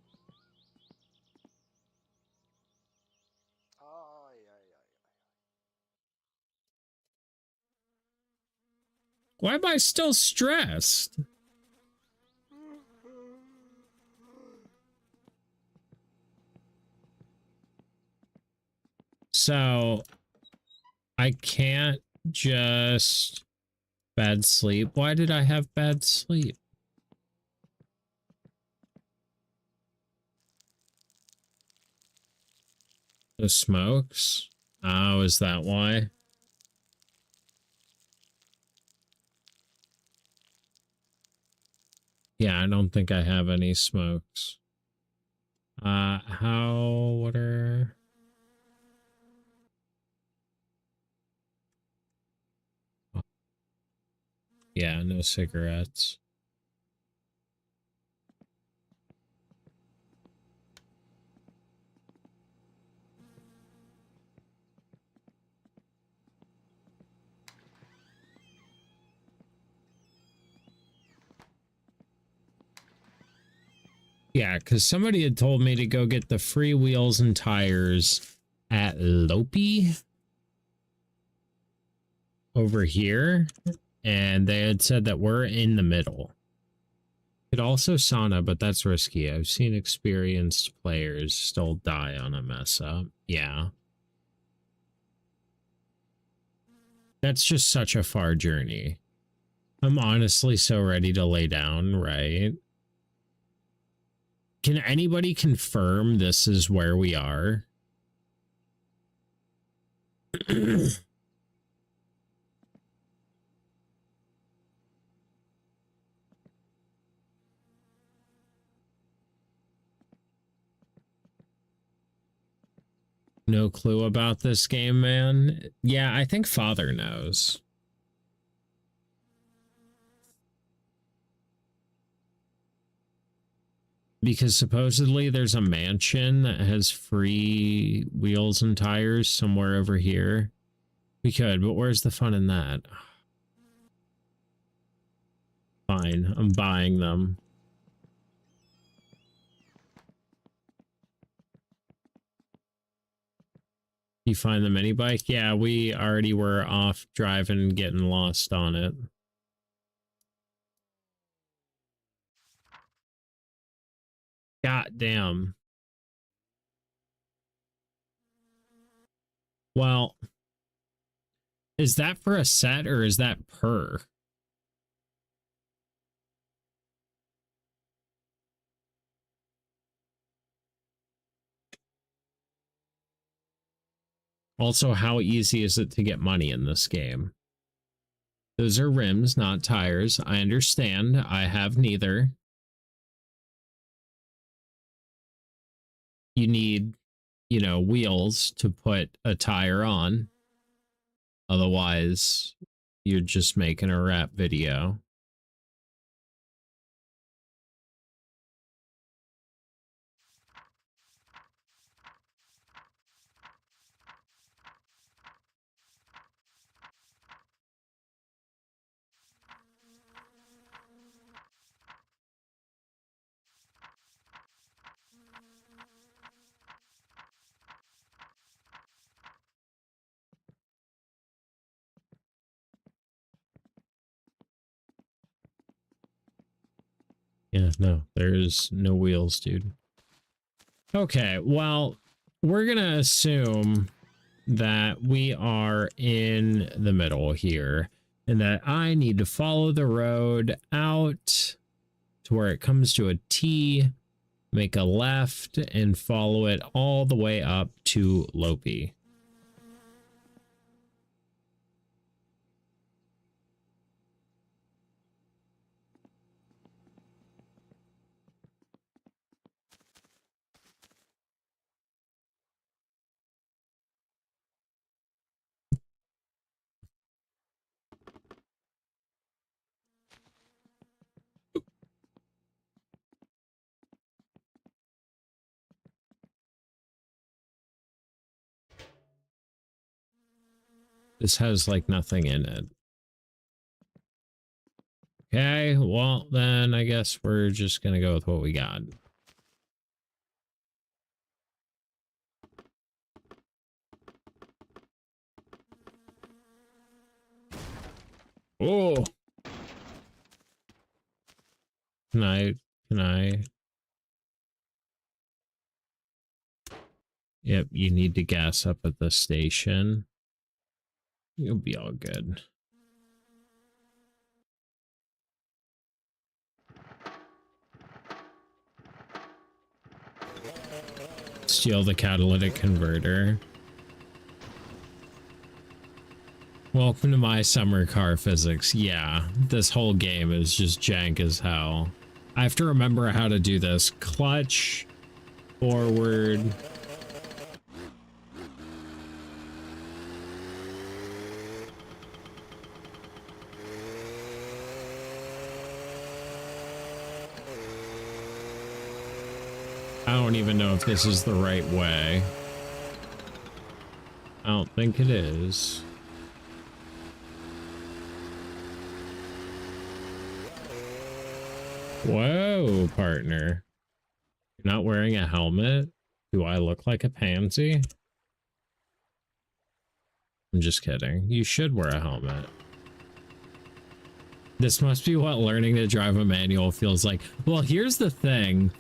Why am I still stressed? So I can't just bad sleep. Why did I have bad sleep? The smokes? Oh, is that why? Yeah, I don't think I have any smokes. What are... Yeah, no cigarettes. Yeah, because somebody had told me to go get the free wheels and tires at Lopi over here, and they had said that we're in the middle. Could also sauna, but that's risky. I've seen experienced players still die on a mess up. Yeah. That's just such a far journey. I'm honestly so ready to lay down, right? Can anybody confirm this is where we are? No clue about this game, man. Yeah, I think Father knows. Because supposedly there's a mansion that has free wheels and tires somewhere over here. We could, but where's the fun in that? Fine, I'm buying them. You find the mini bike? Yeah, we already were off driving and getting lost on it. God damn. Well, is that for a set or is that per? Also, how easy is it to get money in this game? Those are rims, not tires. I understand. I have neither. You need, you know, wheels to put a tire on. Otherwise, you're just making a rap video. Yeah, no, there's no wheels, dude. Okay, well, we're gonna assume that we are in the middle here and that I need to follow the road out to where it comes to a T, make a left, and follow it all the way up to Lopi. This has like nothing in it. Okay, well then I guess we're just gonna go with what we got. Oh, can I Yep, you need to gas up at the station. You'll be all good. Steal the catalytic converter. Welcome to my summer car physics. Yeah, this whole game is just jank as hell. I have to remember how to do this. Clutch, forward. I don't even know if this is the right way. I don't think it is. Whoa, partner. You're not wearing a helmet? Do I look like a pansy? I'm just kidding. You should wear a helmet. This must be what learning to drive a manual feels like. Well, here's the thing.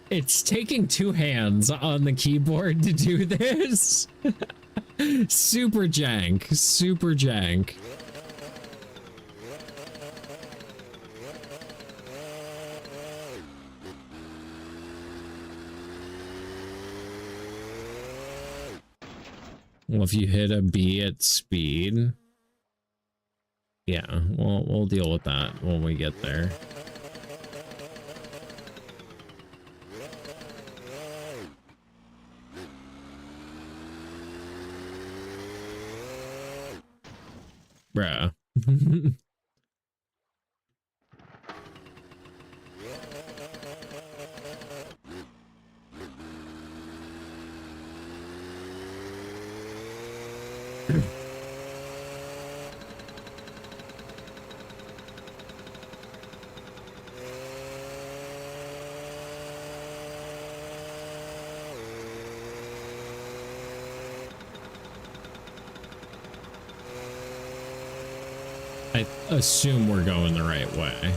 It's taking 2 hands on the keyboard to do this. Super jank. Super jank. Well, if you hit a B at speed. Yeah, we'll deal with that when we get there. Bruh. I assume we're going the right way.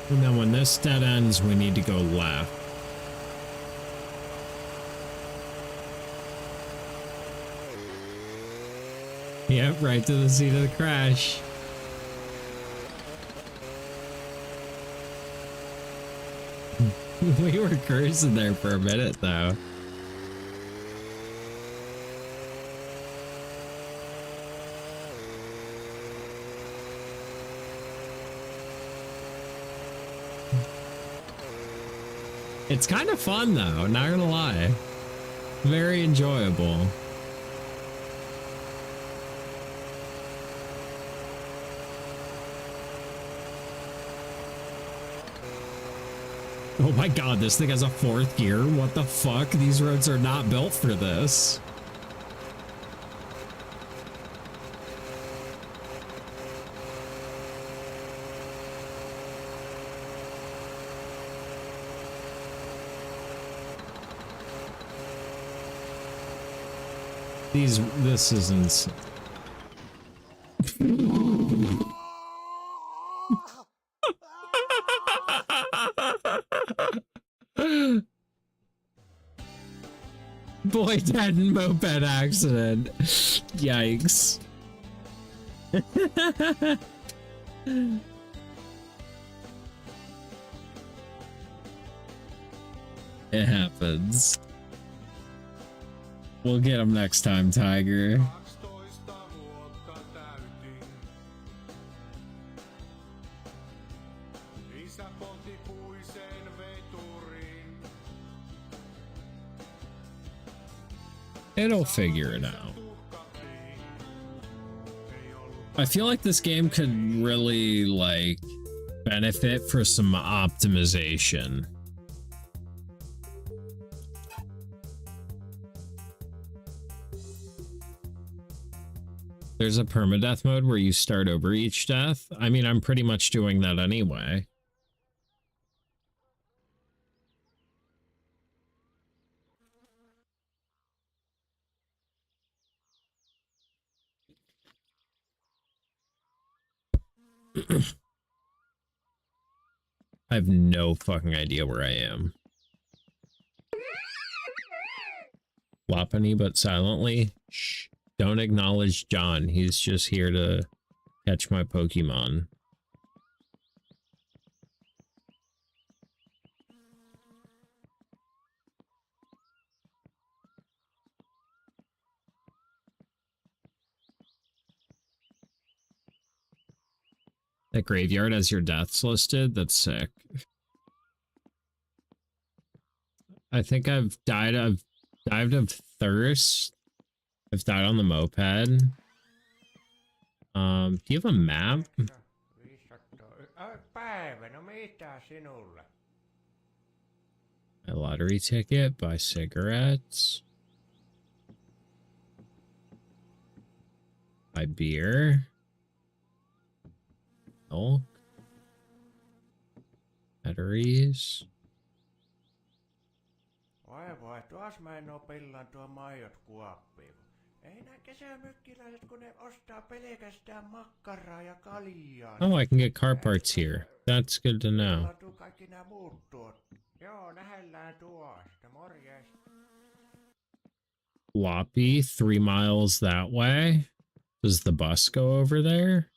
And then when this dead ends, we need to go left. Yep, right to the seat of the crash. We were cursing there for a minute, though. It's kind of fun, though, not gonna lie. Very enjoyable. Oh my god, this thing has a 4th gear? What the fuck? These roads are not built for this. This isn't... Boy dead in moped accident. Yikes. It happens. We'll get him next time, Tiger. It'll figure it out. I feel like this game could really, like, benefit for some optimization. There's a permadeath mode where you start over each death. I mean, I'm pretty much doing that anyway. I have no fucking idea where I am. Loppany but silently. Shh. Don't acknowledge John. He's just here to catch my Pokemon. That graveyard has your deaths listed? That's sick. I think I've died of thirst. I've died on the moped. Do you have a map? A lottery ticket, buy cigarettes. Buy beer. Milk. Batteries. Voi, tuos mä en oo pellaan tuo maijot kuoppiin. Ei nää kesämökkiläiset, kun ne ostaa pelkästään makkaraa ja kaljaa. Oh, I can get car parts here. That's good to know. Kaikki nää muut tuot. Joo, nähellään tuosta. Morjes. Floppy, 3 miles that way. Does the bus go over there?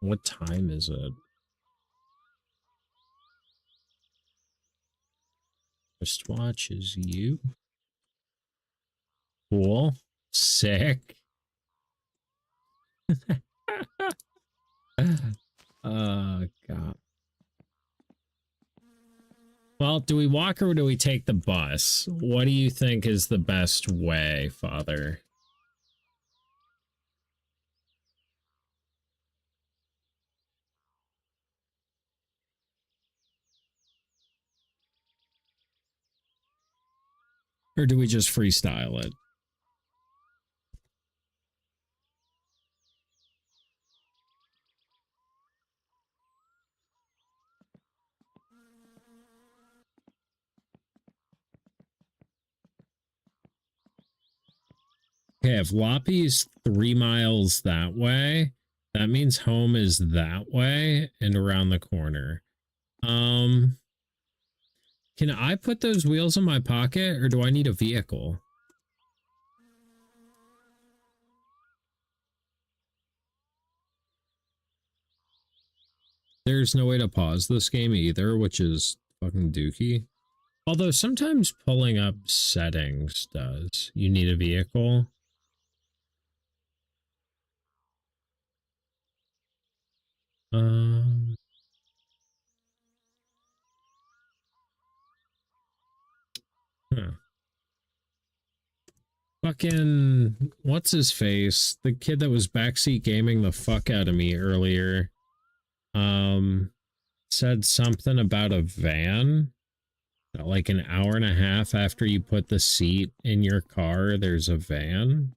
What time is it? Wristwatch is you. Cool. Sick. Oh, God. Well, do we walk or do we take the bus? What do you think is the best way, Father? Or do we just freestyle it? Okay, if Loppy's 3 miles that way, that means home is that way and around the corner. Can I put those wheels in my pocket or do I need a vehicle? There's no way to pause this game either, which is fucking dookie. Although sometimes pulling up settings does. You need a vehicle. Huh. Fucking, what's his face? The kid that was backseat gaming the fuck out of me earlier. Said something about a van. Like an hour and a half after you put the seat in your car, there's a van.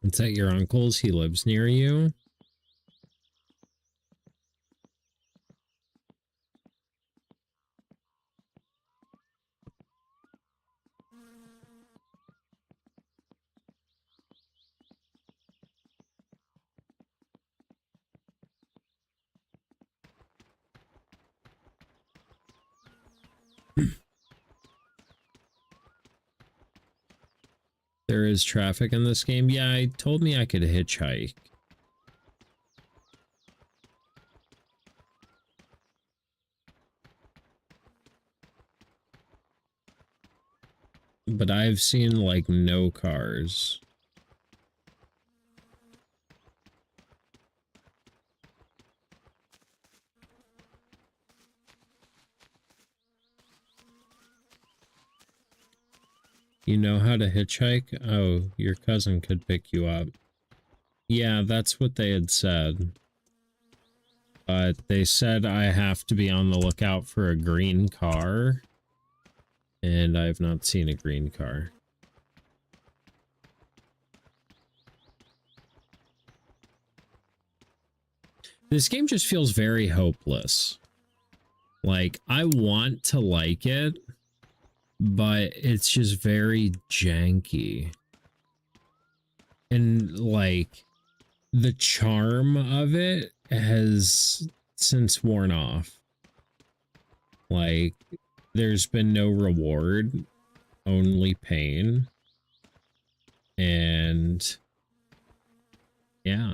It's at your uncle's. He lives near you. There is traffic in this game. Yeah, it told me I could hitchhike. But I've seen, like, no cars. You know how to hitchhike? Oh, your cousin could pick you up. Yeah, that's what they had said. But they said I have to be on the lookout for a green car. And I've not seen a green car. This game just feels very hopeless. Like, I want to like it, but it's just very janky. And, like, the charm of it has since worn off. Like, there's been no reward, only pain. And, yeah.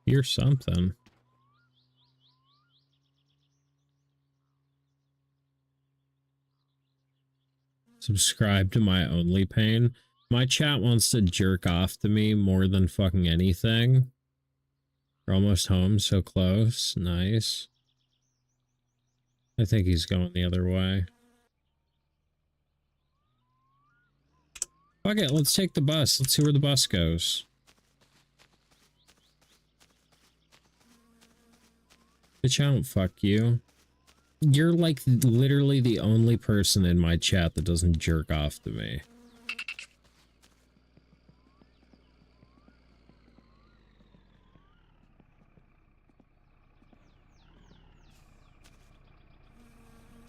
You're something. Subscribe to my only pain. My chat wants to jerk off to me more than fucking anything. We're almost home, so close. Nice. I think he's going the other way. Fuck it, let's take the bus. Let's see where the bus goes. Bitch, I don't fuck you. You're like literally the only person in my chat that doesn't jerk off to me.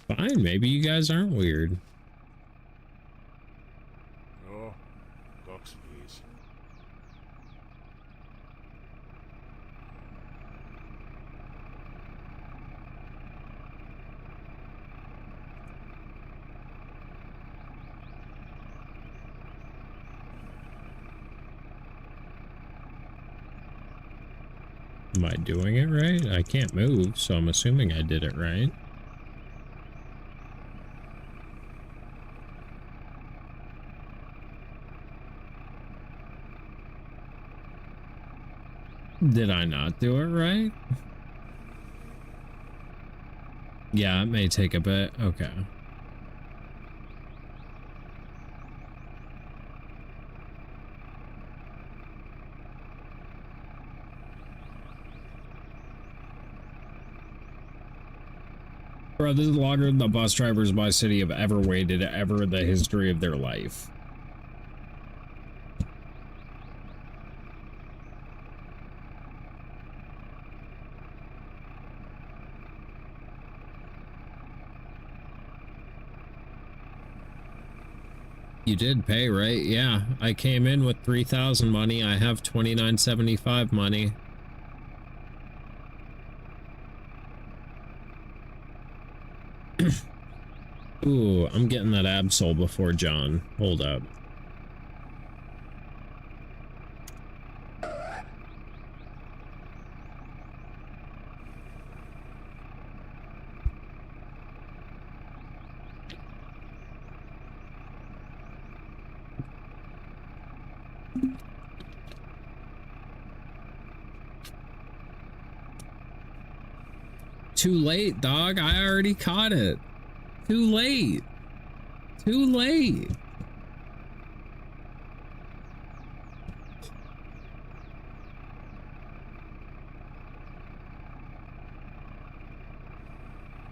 Fine, maybe you guys aren't weird. Joo, 25. Am I doing it right? I can't move, so I'm assuming I did it right. Did I not do it right? Yeah, it may take a bit. Okay. Bro, this is longer than the bus drivers by city have ever waited ever in the history of their life. You did pay, right? Yeah, I came in with 3,000 money. I have 29.75 money. Ooh, I'm getting that Absol before John. Hold up. Too late, dog. I already caught it. Too late. Too late.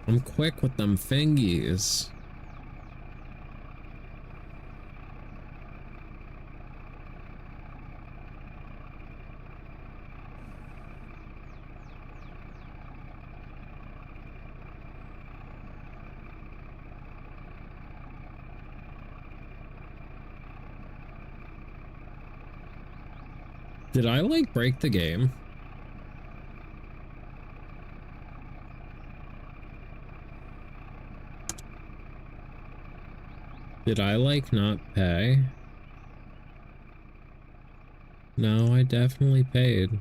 I'm quick with them fingies. Did I, like, break the game? Did I, like, not pay? No, I definitely paid.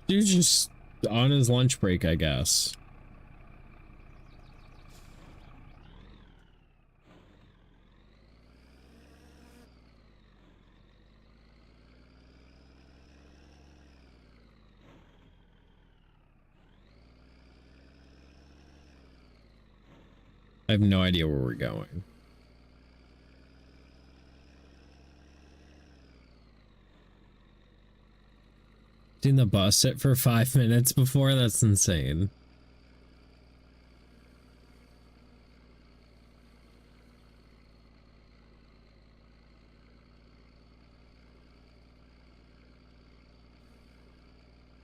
Dude's just on his lunch break, I guess. I have no idea where we're going. Seen the bus sit for 5 minutes before? That's insane.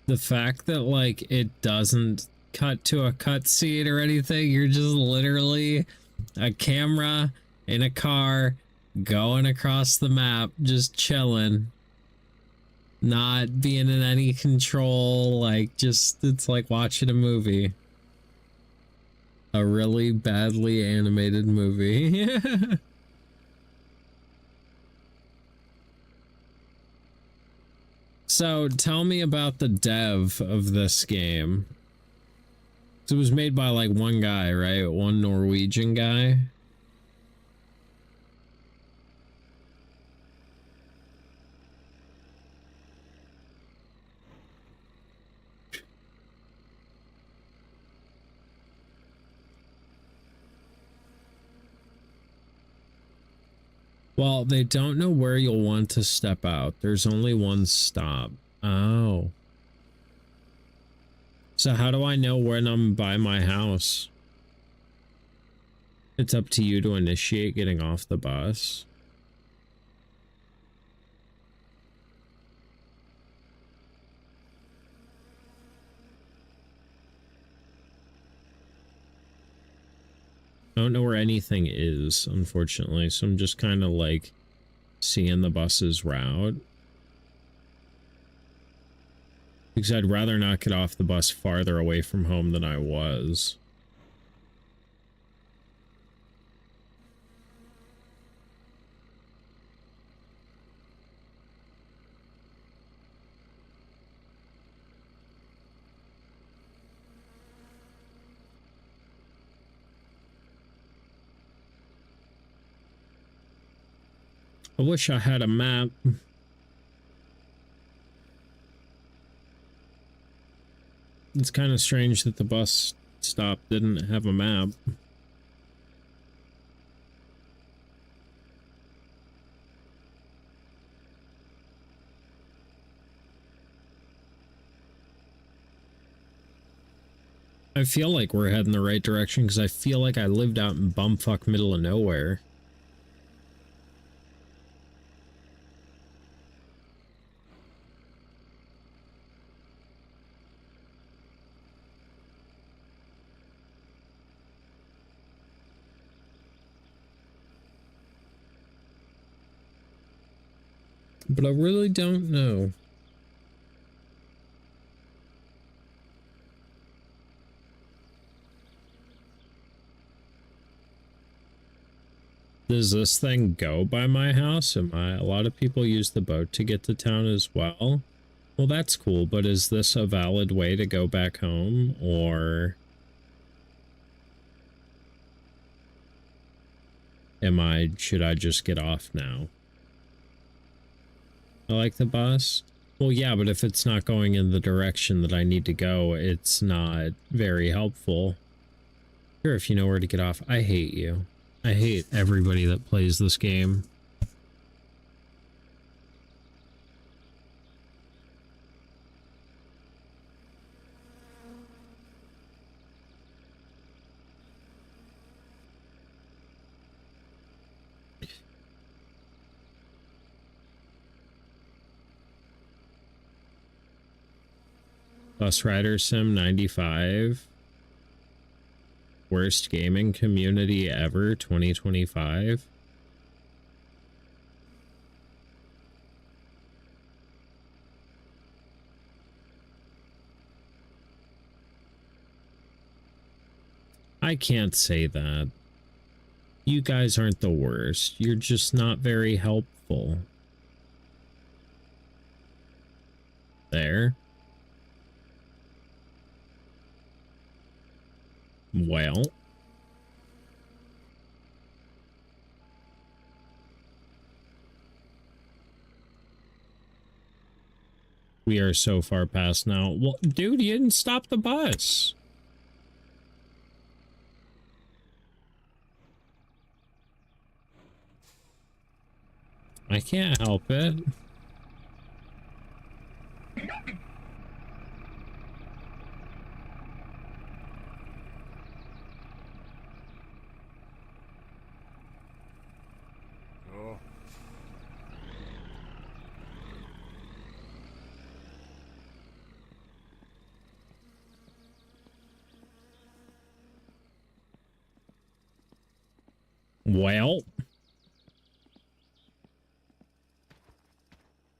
The fact that, like, it doesn't cut to a cutscene or anything, you're just literally a camera in a car going across the map, just chilling. Not being in any control, like, just, it's like watching a movie. A really badly animated movie. So, tell me about the dev of this game. It was made by, like, one guy, right? One Norwegian guy. Well, they don't know where you'll want to step out. There's only one stop. Oh. So how do I know when I'm by my house? It's up to you to initiate getting off the bus. I don't know where anything is, unfortunately, so I'm just kind of like seeing the bus's route. Because I'd rather not get off the bus farther away from home than I was. I wish I had a map. It's kind of strange that the bus stop didn't have a map. I feel like we're heading the right direction because I feel like I lived out in bumfuck middle of nowhere. But I really don't know. Does this thing go by my house? A lot of people use the boat to get to town as well. Well, that's cool, but is this a valid way to go back home, or should I just get off now? I like the bus. Well, yeah, but if it's not going in the direction that I need to go, it's not very helpful. Sure, if you know where to get off. I hate you. I hate everybody that plays this game. Bus Rider Sim 95. Worst gaming community ever 2025. I can't say that. You guys aren't the worst. You're just not very helpful. There. Well. We are so far past now. Well, dude, you didn't stop the bus. I can't help it. Oh. Well.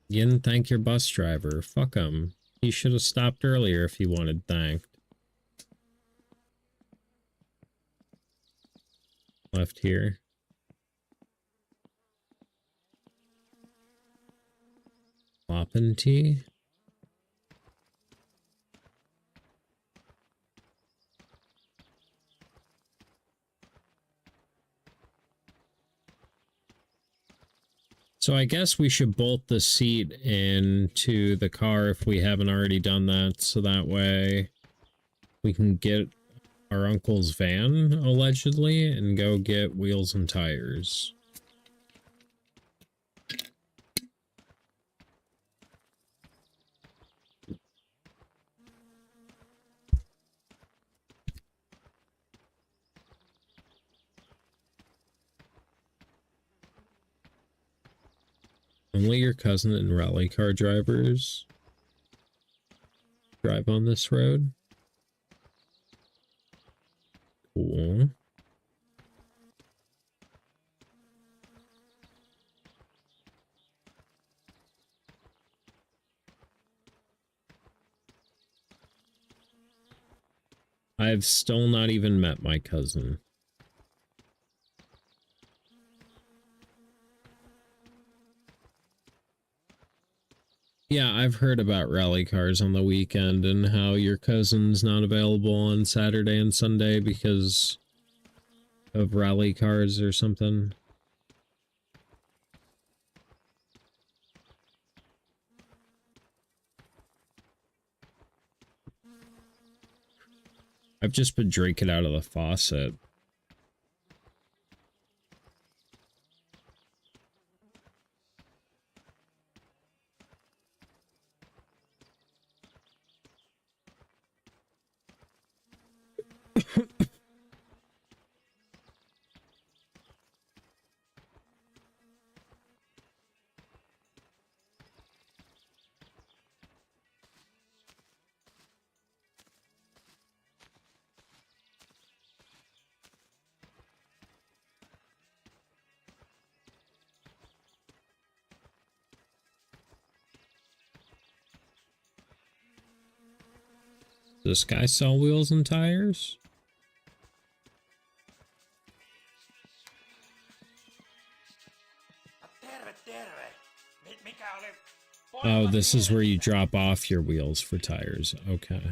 You didn't thank your bus driver. Fuck him. He should have stopped earlier if he wanted thanked. Left here. Floppin' tea. So I guess we should bolt the seat into the car if we haven't already done that, so that way we can get our uncle's van, allegedly, and go get wheels and tires. Only your cousin and rally car drivers drive on this road. Cool. I've still not even met my cousin. Yeah, I've heard about rally cars on the weekend and how your cousin's not available on Saturday and Sunday because of rally cars or something. I've just been drinking out of the faucet. Does this guy sell wheels and tires? Oh, this is where you drop off your wheels for tires. Okay.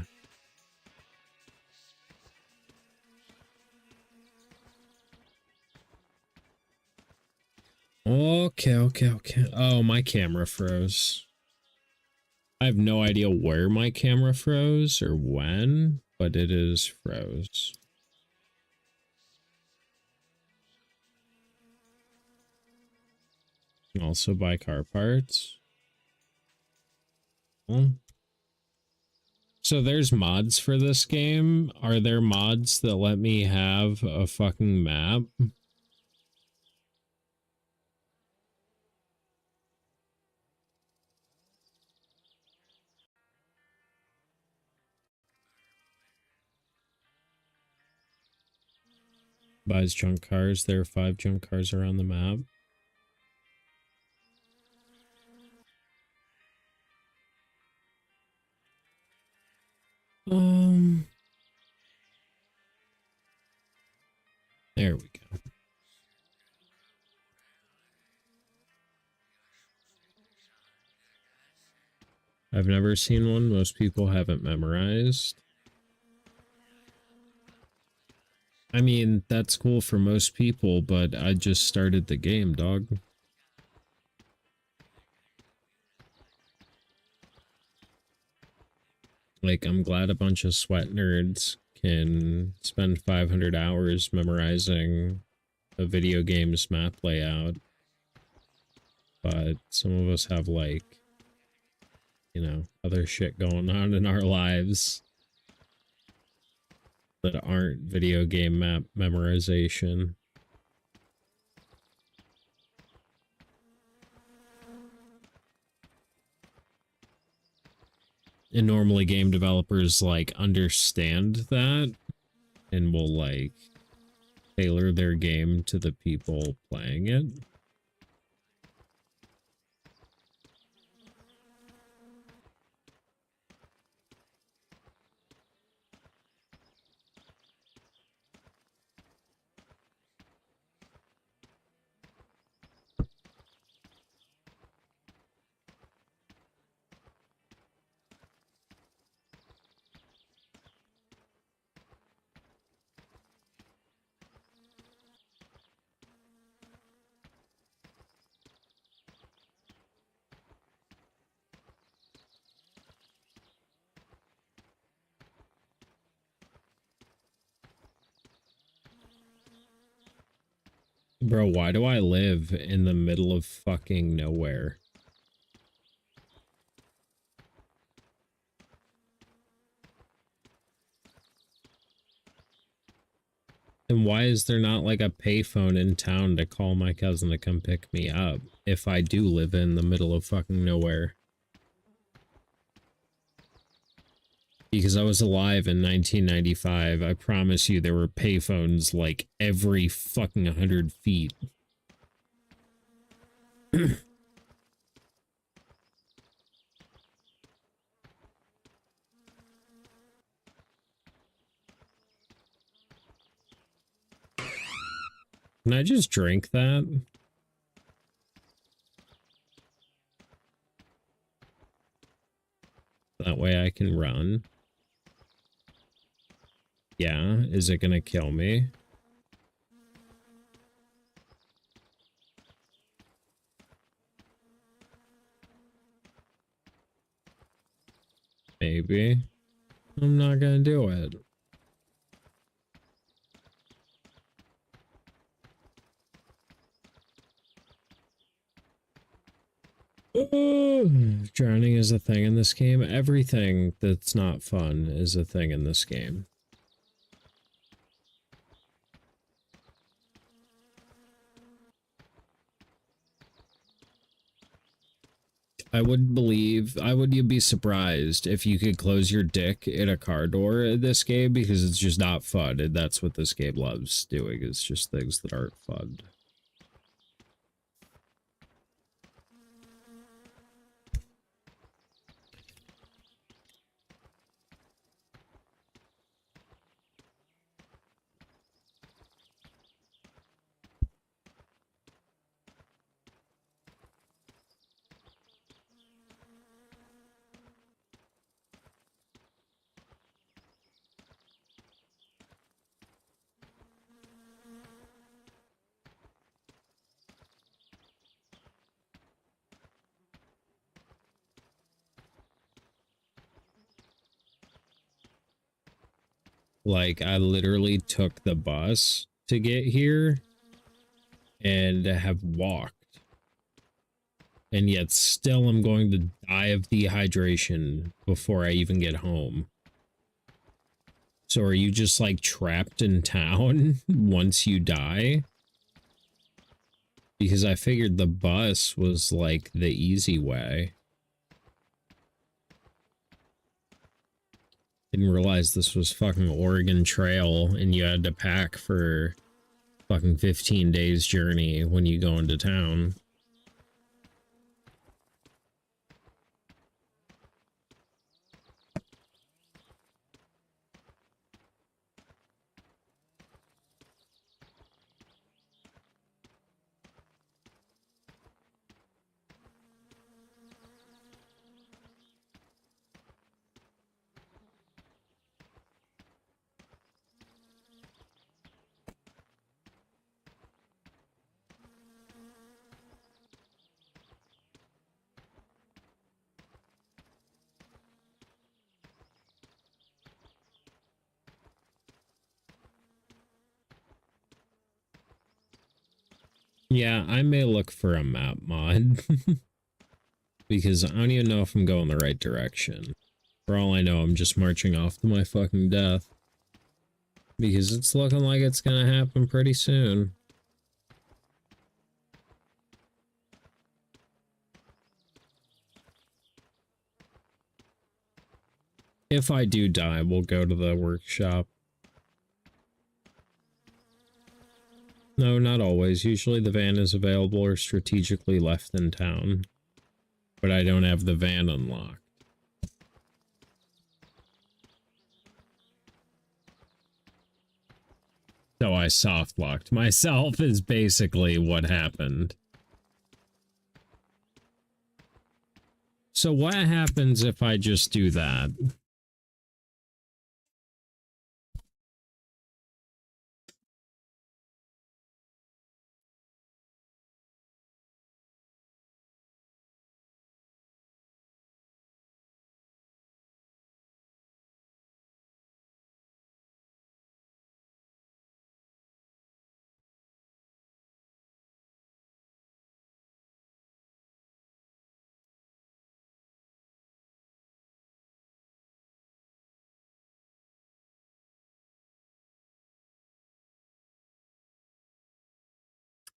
Okay. Oh, my camera froze. I have no idea where my camera froze or when, but it is froze. Also buy car parts. So there's mods for this game. Are there mods that let me have a fucking map? Buys junk cars. There are 5 junk cars around the map. There we go. I've never seen one. Most people haven't memorized. I mean, that's cool for most people, but I just started the game, dog. Like, I'm glad a bunch of sweat nerds can spend 500 hours memorizing a video game's map layout. But some of us have, like, you know, other shit going on in our lives that aren't video game map memorization. And normally game developers, like, understand that and will, like, tailor their game to the people playing it. Bro, why do I live in the middle of fucking nowhere? And why is there not like a payphone in town to call my cousin to come pick me up if I do live in the middle of fucking nowhere? Because I was alive in 1995, I promise you there were payphones like every fucking 100 feet. Can I just drink that? That way I can run. Yeah, is it gonna kill me? Maybe. I'm not gonna do it. Drowning is a thing in this game. Everything that's not fun is a thing in this game. I would you be surprised if you could close your dick in a car door in this game, because it's just not fun, and that's what this game loves doing, is just things that aren't fun. Like, I literally took the bus to get here and have walked. And yet still I'm going to die of dehydration before I even get home. So are you just like trapped in town once you die? Because I figured the bus was like the easy way. Didn't realize this was fucking Oregon Trail and you had to pack for fucking 15 days journey when you go into town. Yeah, I may look for a map mod. Because I don't even know if I'm going the right direction. For all I know, I'm just marching off to my fucking death. Because it's looking like it's gonna happen pretty soon. If I do die, we'll go to the workshop. No, not always. Usually the van is available or strategically left in town. But I don't have the van unlocked. So I soft locked myself is basically what happened. So what happens if I just do that?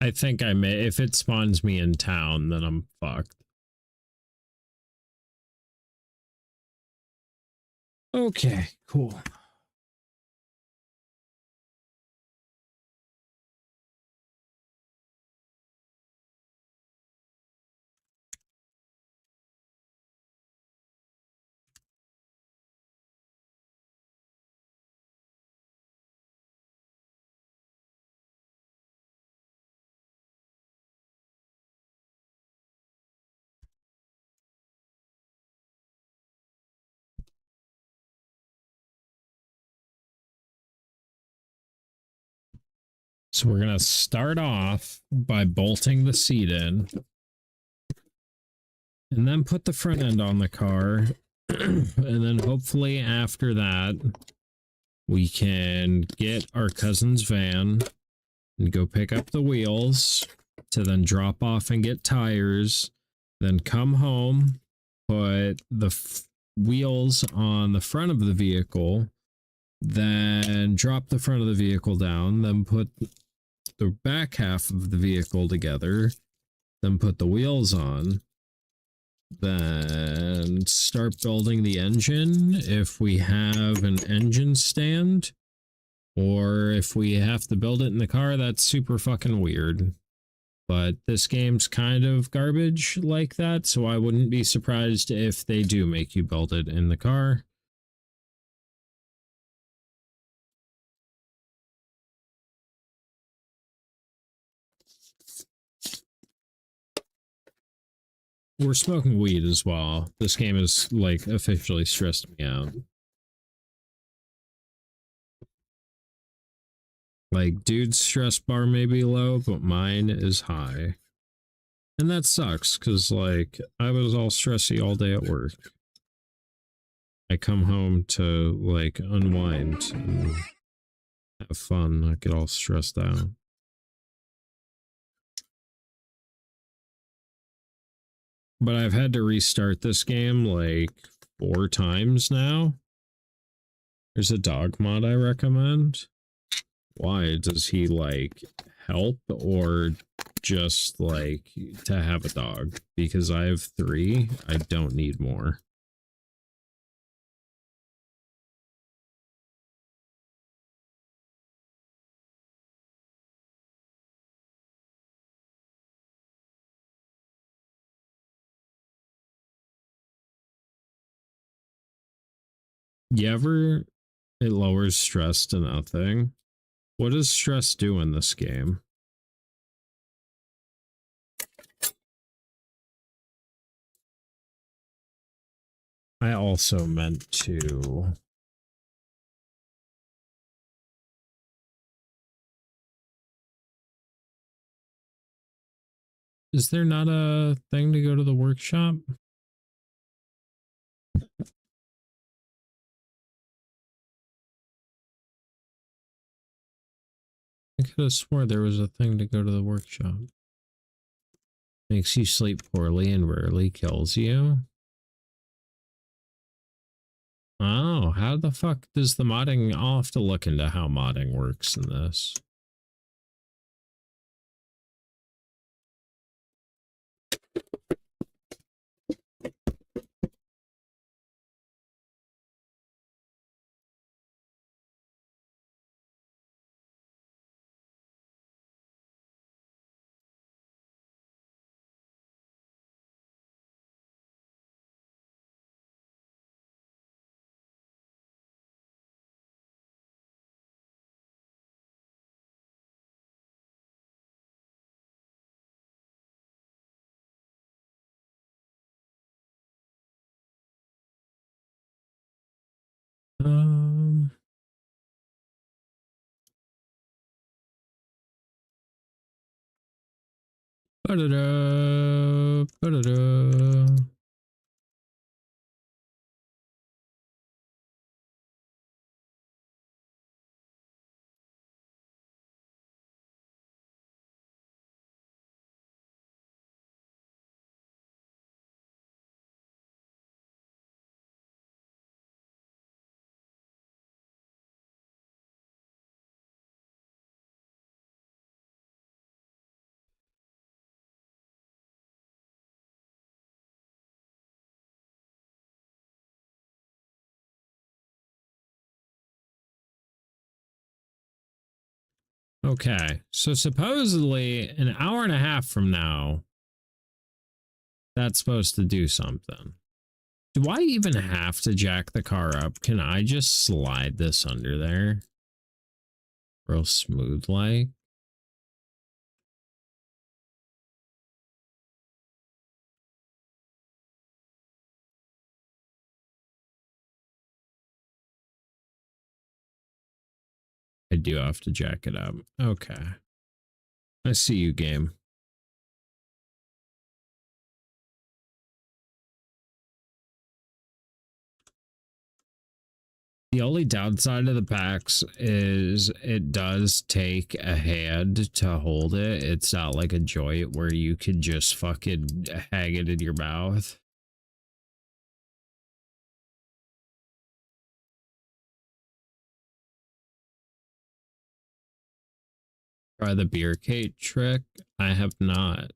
I think I may, if it spawns me in town, then I'm fucked. Okay, cool. So we're going to start off by bolting the seat in. And then put the front end on the car. And then hopefully after that, we can get our cousin's van and go pick up the wheels to then drop off and get tires. Then come home, put the wheels on the front of the vehicle, then drop the front of the vehicle down, then put the back half of the vehicle together, then put the wheels on, then start building the engine if we have an engine stand, or if we have to build it in the car. That's super fucking weird. But this game's kind of garbage like that, so I wouldn't be surprised if they do make you build it in the car. We're smoking weed as well. This game is, like, officially stressed me out. Like, dude's stress bar may be low, but mine is high. And that sucks, because, like, I was all stressy all day at work. I come home to, like, unwind and have fun, not get all stressed out. But I've had to restart this game, like, 4 times now. There's a dog mod I recommend. Why? Does he, like, help or just, like, to have a dog? Because I have 3, I don't need more. You ever, it lowers stress to nothing. What does stress do in this game? I also meant to... Is there not a thing to go to the workshop? I could have swore there was a thing to go to the workshop. Makes you sleep poorly and rarely kills you. Oh, how the fuck does the modding... I'll have to look into how modding works in this. Um... Ba-da-da, ba-da-da. Okay, so supposedly an hour and a half from now, that's supposed to do something. Do I even have to jack the car up? Can I just slide this under there? Real smooth like? I do have to jack it up. Okay. I see you, game. The only downside of the packs is it does take a hand to hold it. It's not like a joint where you can just fucking hang it in your mouth. Try the beer cake trick. I have not.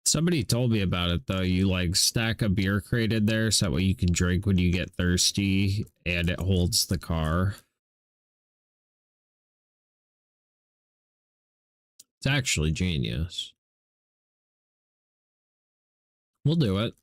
Somebody told me about it though. You like stack a beer crate in there so that way you can drink when you get thirsty and it holds the car. It's actually genius. We'll do it.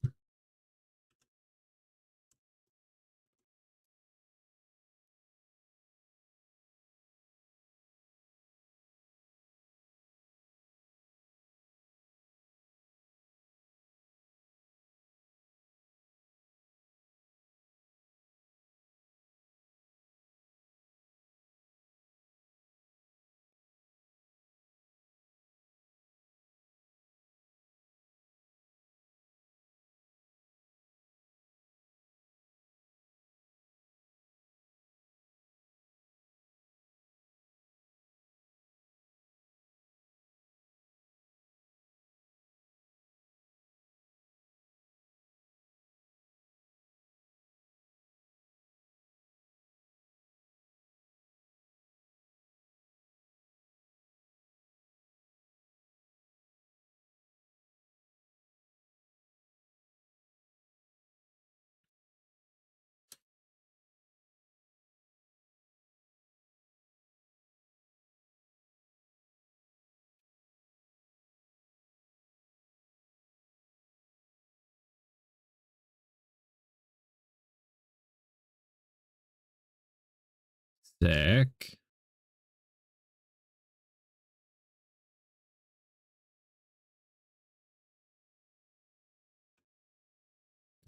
Sick.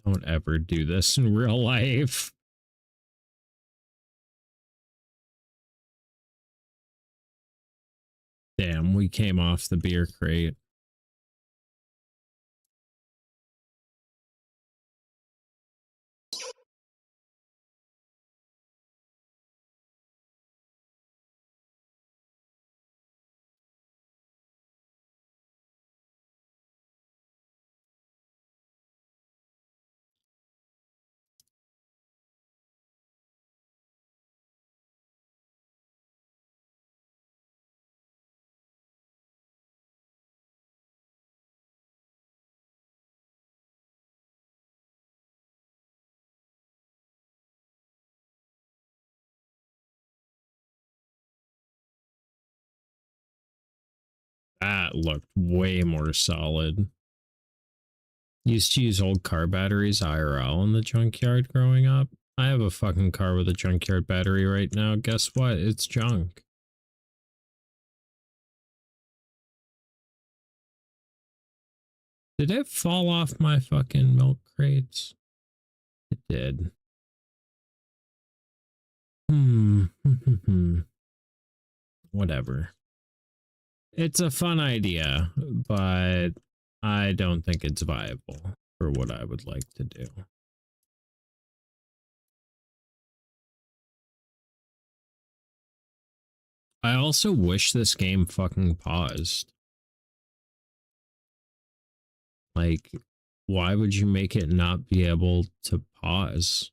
Don't ever do this in real life. Damn, we came off the beer crate. That looked way more solid. Used to use old car batteries IRL in the junkyard growing up. I have a fucking car with a junkyard battery right now. Guess what? It's junk. Did it fall off my fucking milk crates? It did. Whatever. It's a fun idea, but I don't think it's viable for what I would like to do. I also wish this game fucking paused. Like, why would you make it not be able to pause?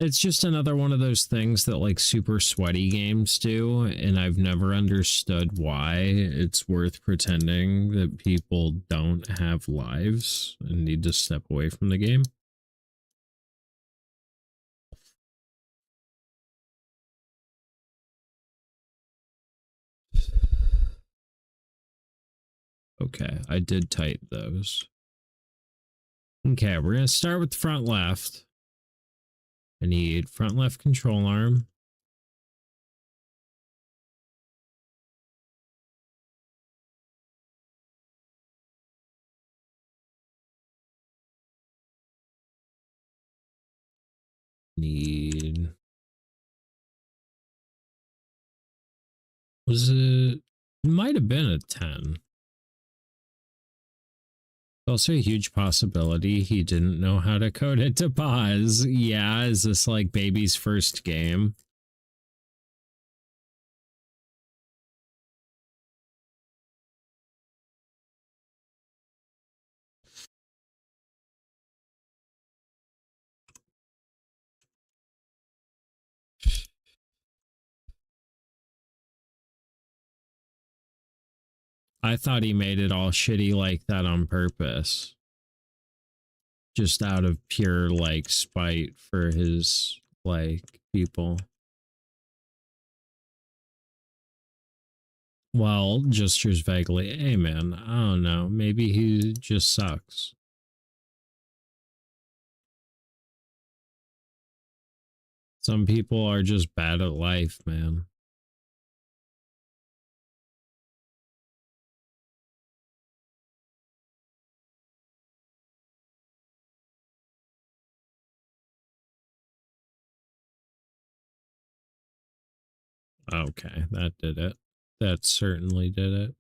It's just another one of those things that like super sweaty games do, and I've never understood why it's worth pretending that people don't have lives and need to step away from the game. Okay, I did tight those. Okay, we're going to start with the front left. I need front left control arm. Need... Was it... It might have been a 10. Also a huge possibility he didn't know how to code it to pause. Yeah, is this like baby's first game? I thought he made it all shitty like that on purpose. Just out of pure, like, spite for his, like, people. Well, gestures vaguely. Hey, man, I don't know. Maybe he just sucks. Some people are just bad at life, man. Okay, that did it. That certainly did it.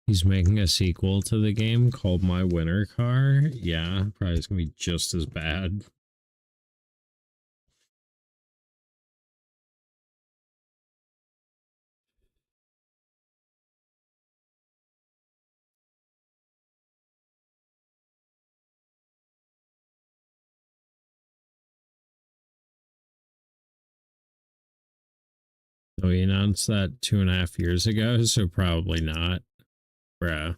He's making a sequel to the game called My Winter Car. Yeah, probably it's gonna be just as bad. So he announced that 2.5 years ago, so probably not. Bruh.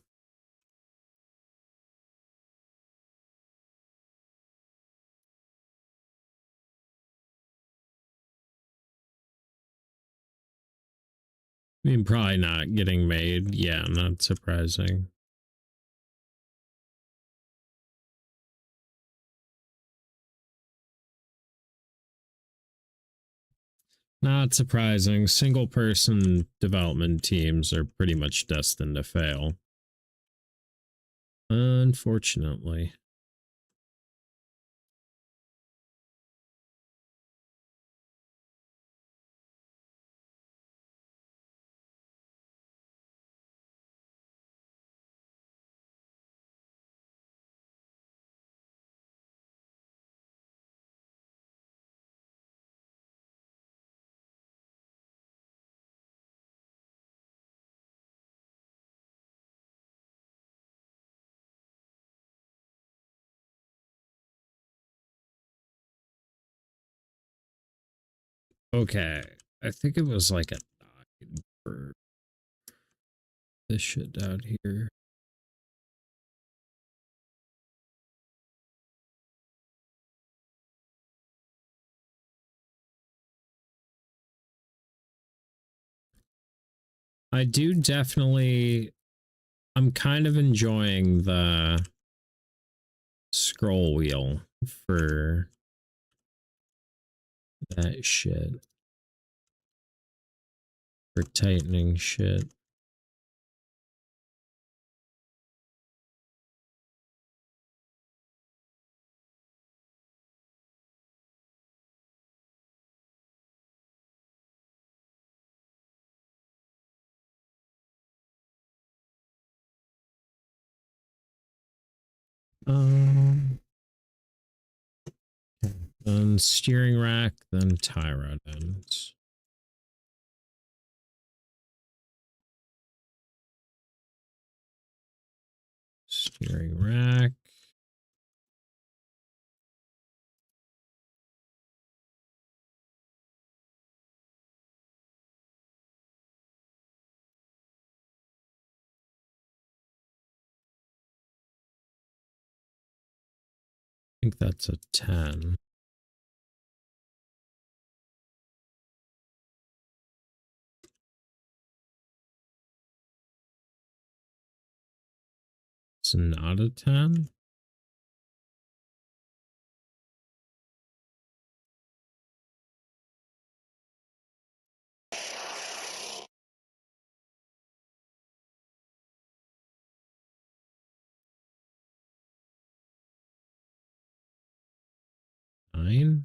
I mean, probably not getting made. Yeah, not surprising. Not surprising. Single person development teams are pretty much destined to fail. Unfortunately. Okay. I think it was like a nine for this shit down here. I do definitely. I'm kind of enjoying the scroll wheel for that shit. For tightening shit. Then steering rack, then tie rod ends. Steering rack. I think that's a 10. It's not a 10. Nine.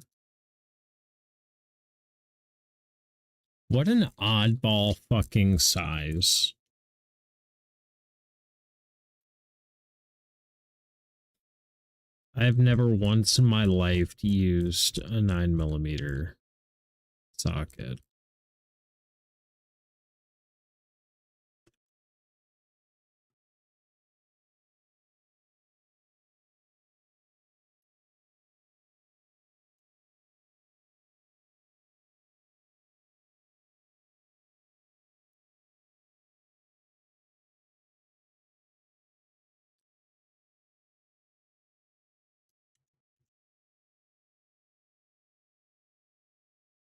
What an oddball fucking size. I have never once in my life used a 9mm socket.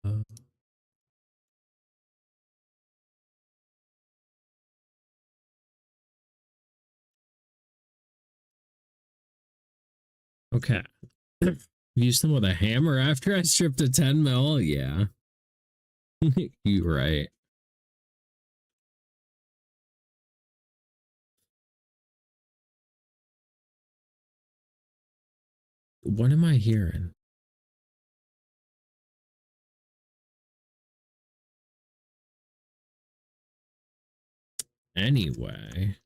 Uh, okay. Use them with a hammer after I stripped a 10 mil? Yeah. You're right. What am I hearing? Anyway.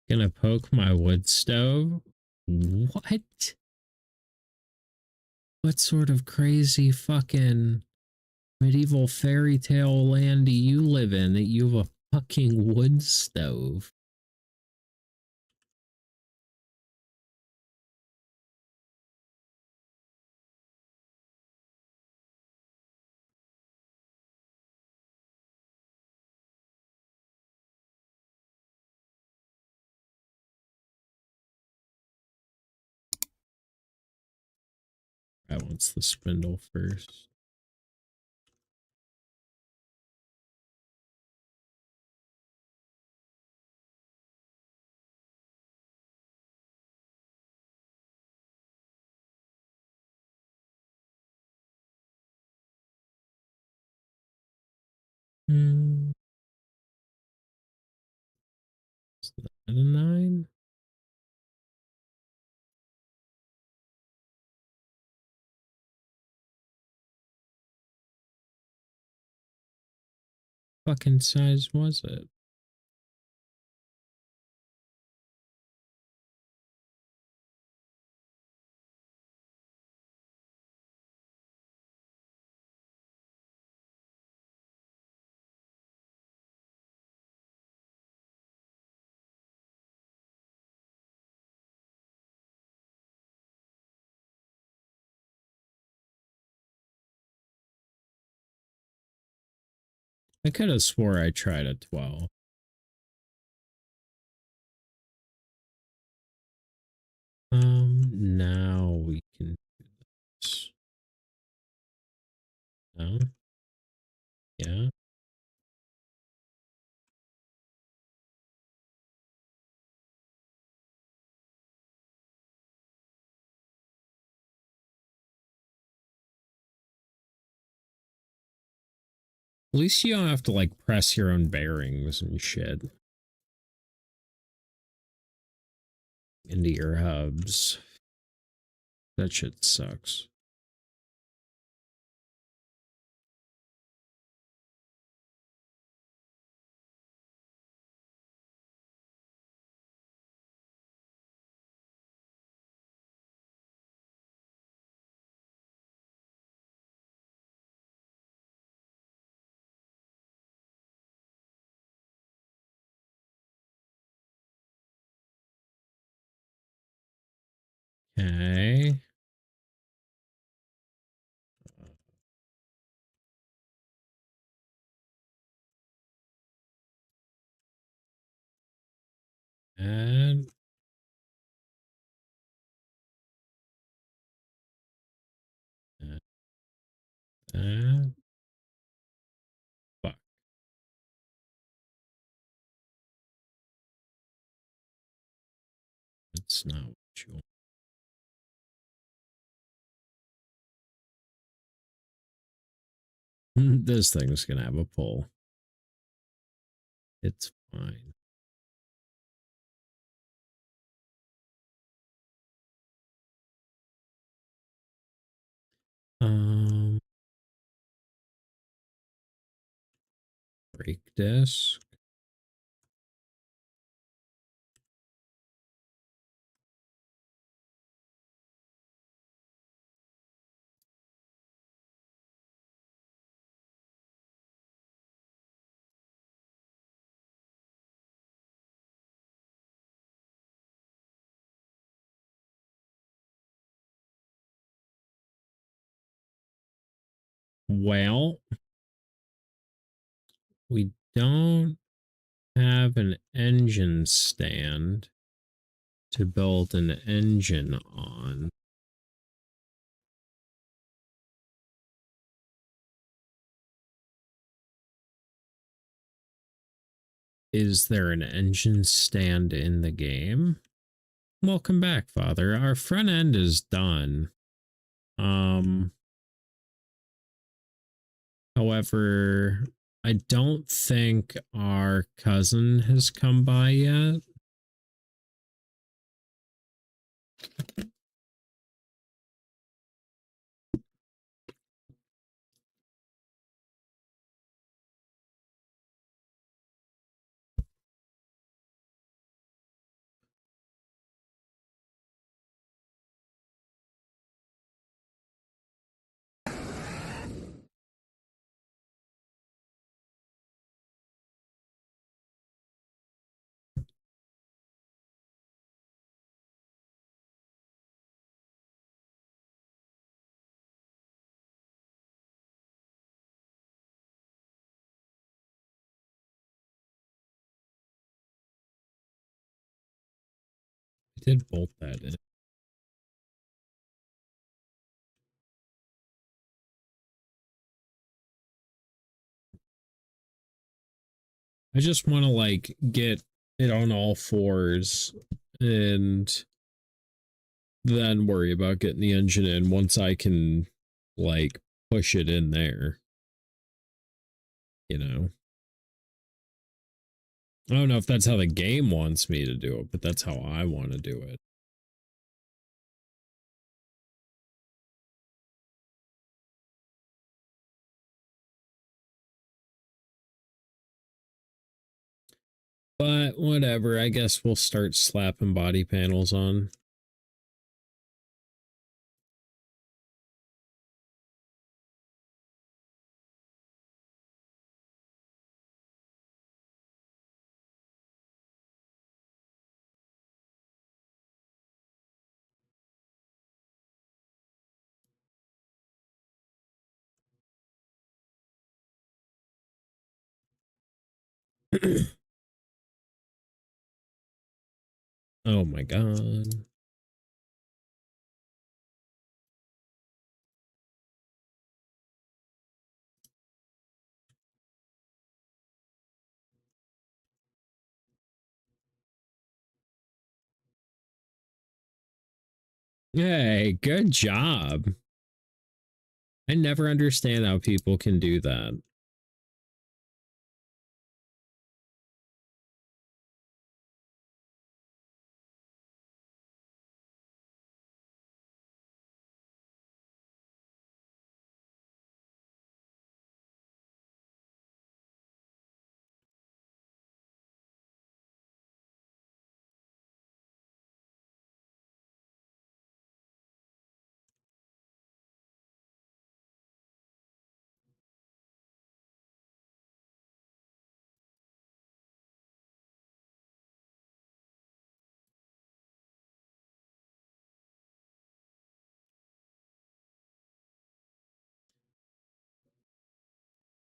Gonna poke my wood stove? What? What sort of crazy fucking medieval fairy tale land do you live in that you have a fucking wood stove? guy wants the spindle first. Is that a 9? Fucking size was it? I could have swore I tried a 12. Now we can do this. No? Yeah? At least you don't have to like press your own bearings and shit into your hubs. That shit sucks. Okay. Add. Add. Fuck. That's not what you want. This thing's gonna have a pull. It's fine. Break disk. Well, we don't have an engine stand to build an engine on. Is there an engine stand in the game? Welcome back, Father. Our front end is done. However, I don't think our cousin has come by yet. I did bolt that in. I just want to like get it on all fours and then worry about getting the engine in once I can like push it in there. You know, I don't know if that's how the game wants me to do it, but that's how I want to do it. But whatever, I guess we'll start slapping body panels on. Oh my god. Hey, good job. I never understand how people can do that.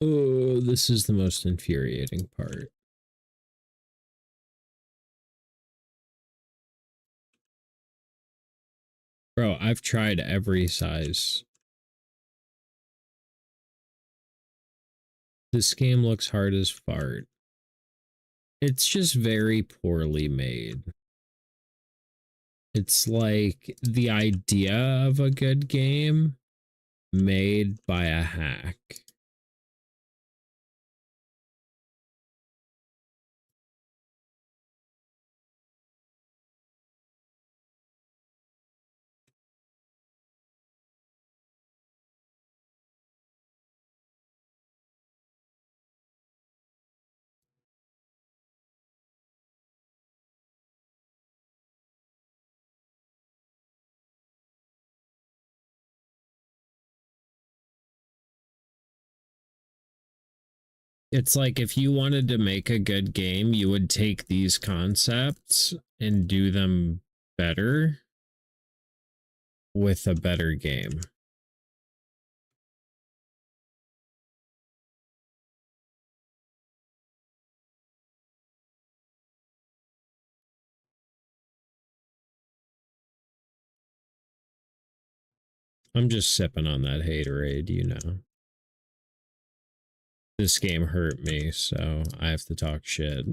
Oh, this is the most infuriating part. Bro, I've tried every size. This game looks hard as fart. It's just very poorly made. It's like the idea of a good game made by a hack. It's like if you wanted to make a good game, you would take these concepts and do them better with a better game. I'm just sipping on that haterade, you know. This game hurt me, so I have to talk shit.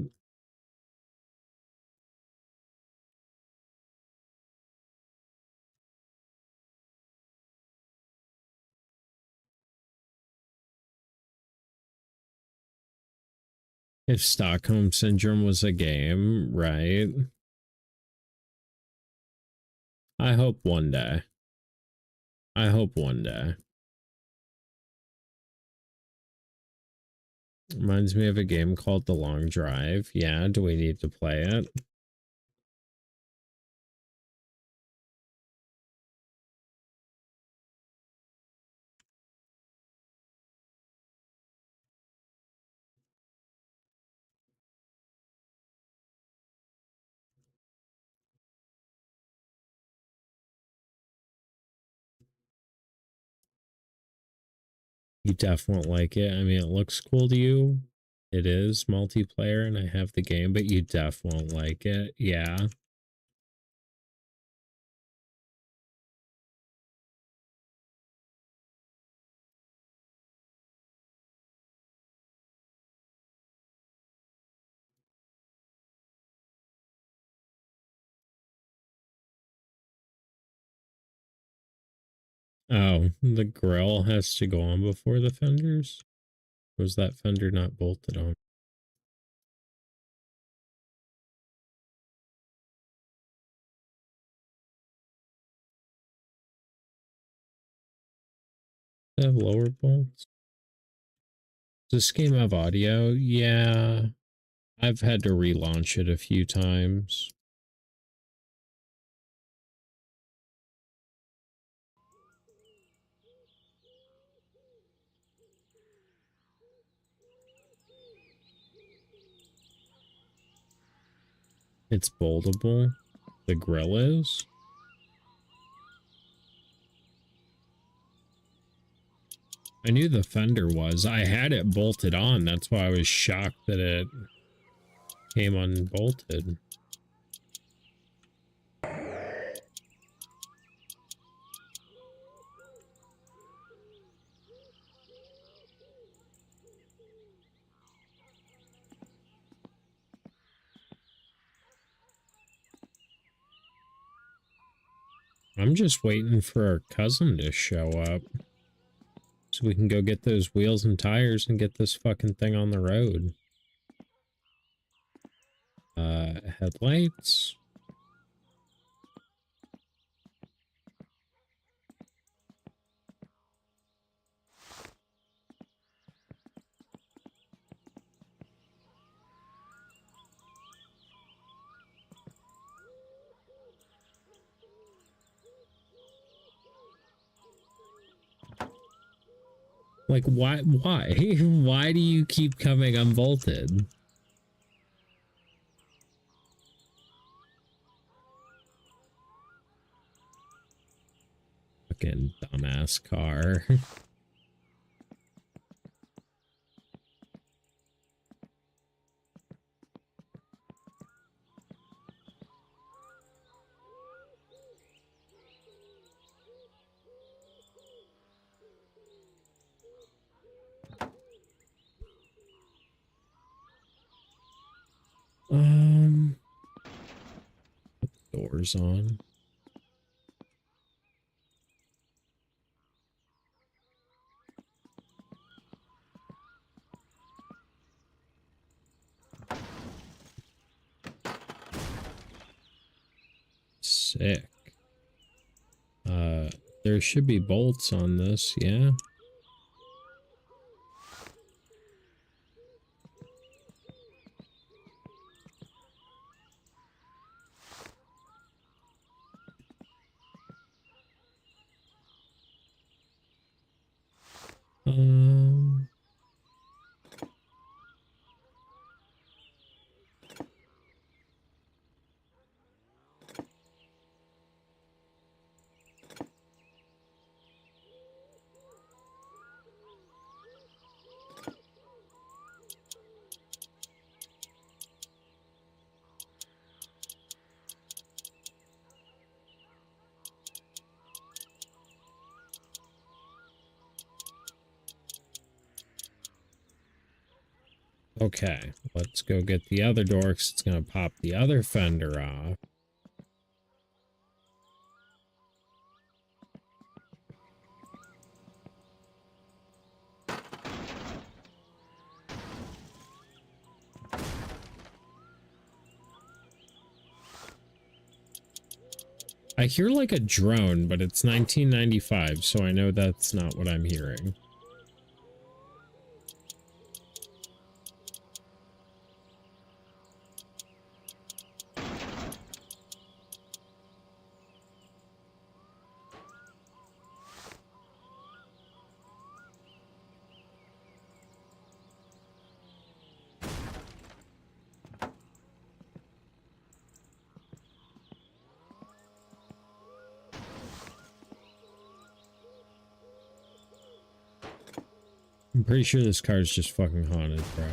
If Stockholm Syndrome was a game, right? I hope one day. I hope one day. Reminds me of a game called The Long Drive. Yeah, do we need to play it? You definitely won't like it. I mean, it looks cool to you. It is multiplayer and I have the game, but you definitely won't like it. Yeah. Oh, the grill has to go on before the fenders? Was that fender not bolted on? They have lower bolts? Does this game have audio? Yeah. I've had to relaunch it a few times. It's boltable. The grill is? I knew the fender was. I had it bolted on. That's why I was shocked that it came unbolted. I'm just waiting for our cousin to show up so we can go get those wheels and tires and get this fucking thing on the road. Headlights. Like, why? Why do you keep coming unbolted? Fucking dumbass car. Put the doors on. Sick. There should be bolts on this, yeah. Um, okay, let's go get the other door because it's going to pop the other fender off. I hear like a drone, but it's 1995, so I know that's not what I'm hearing. I'm pretty sure this car is just fucking haunted, bro.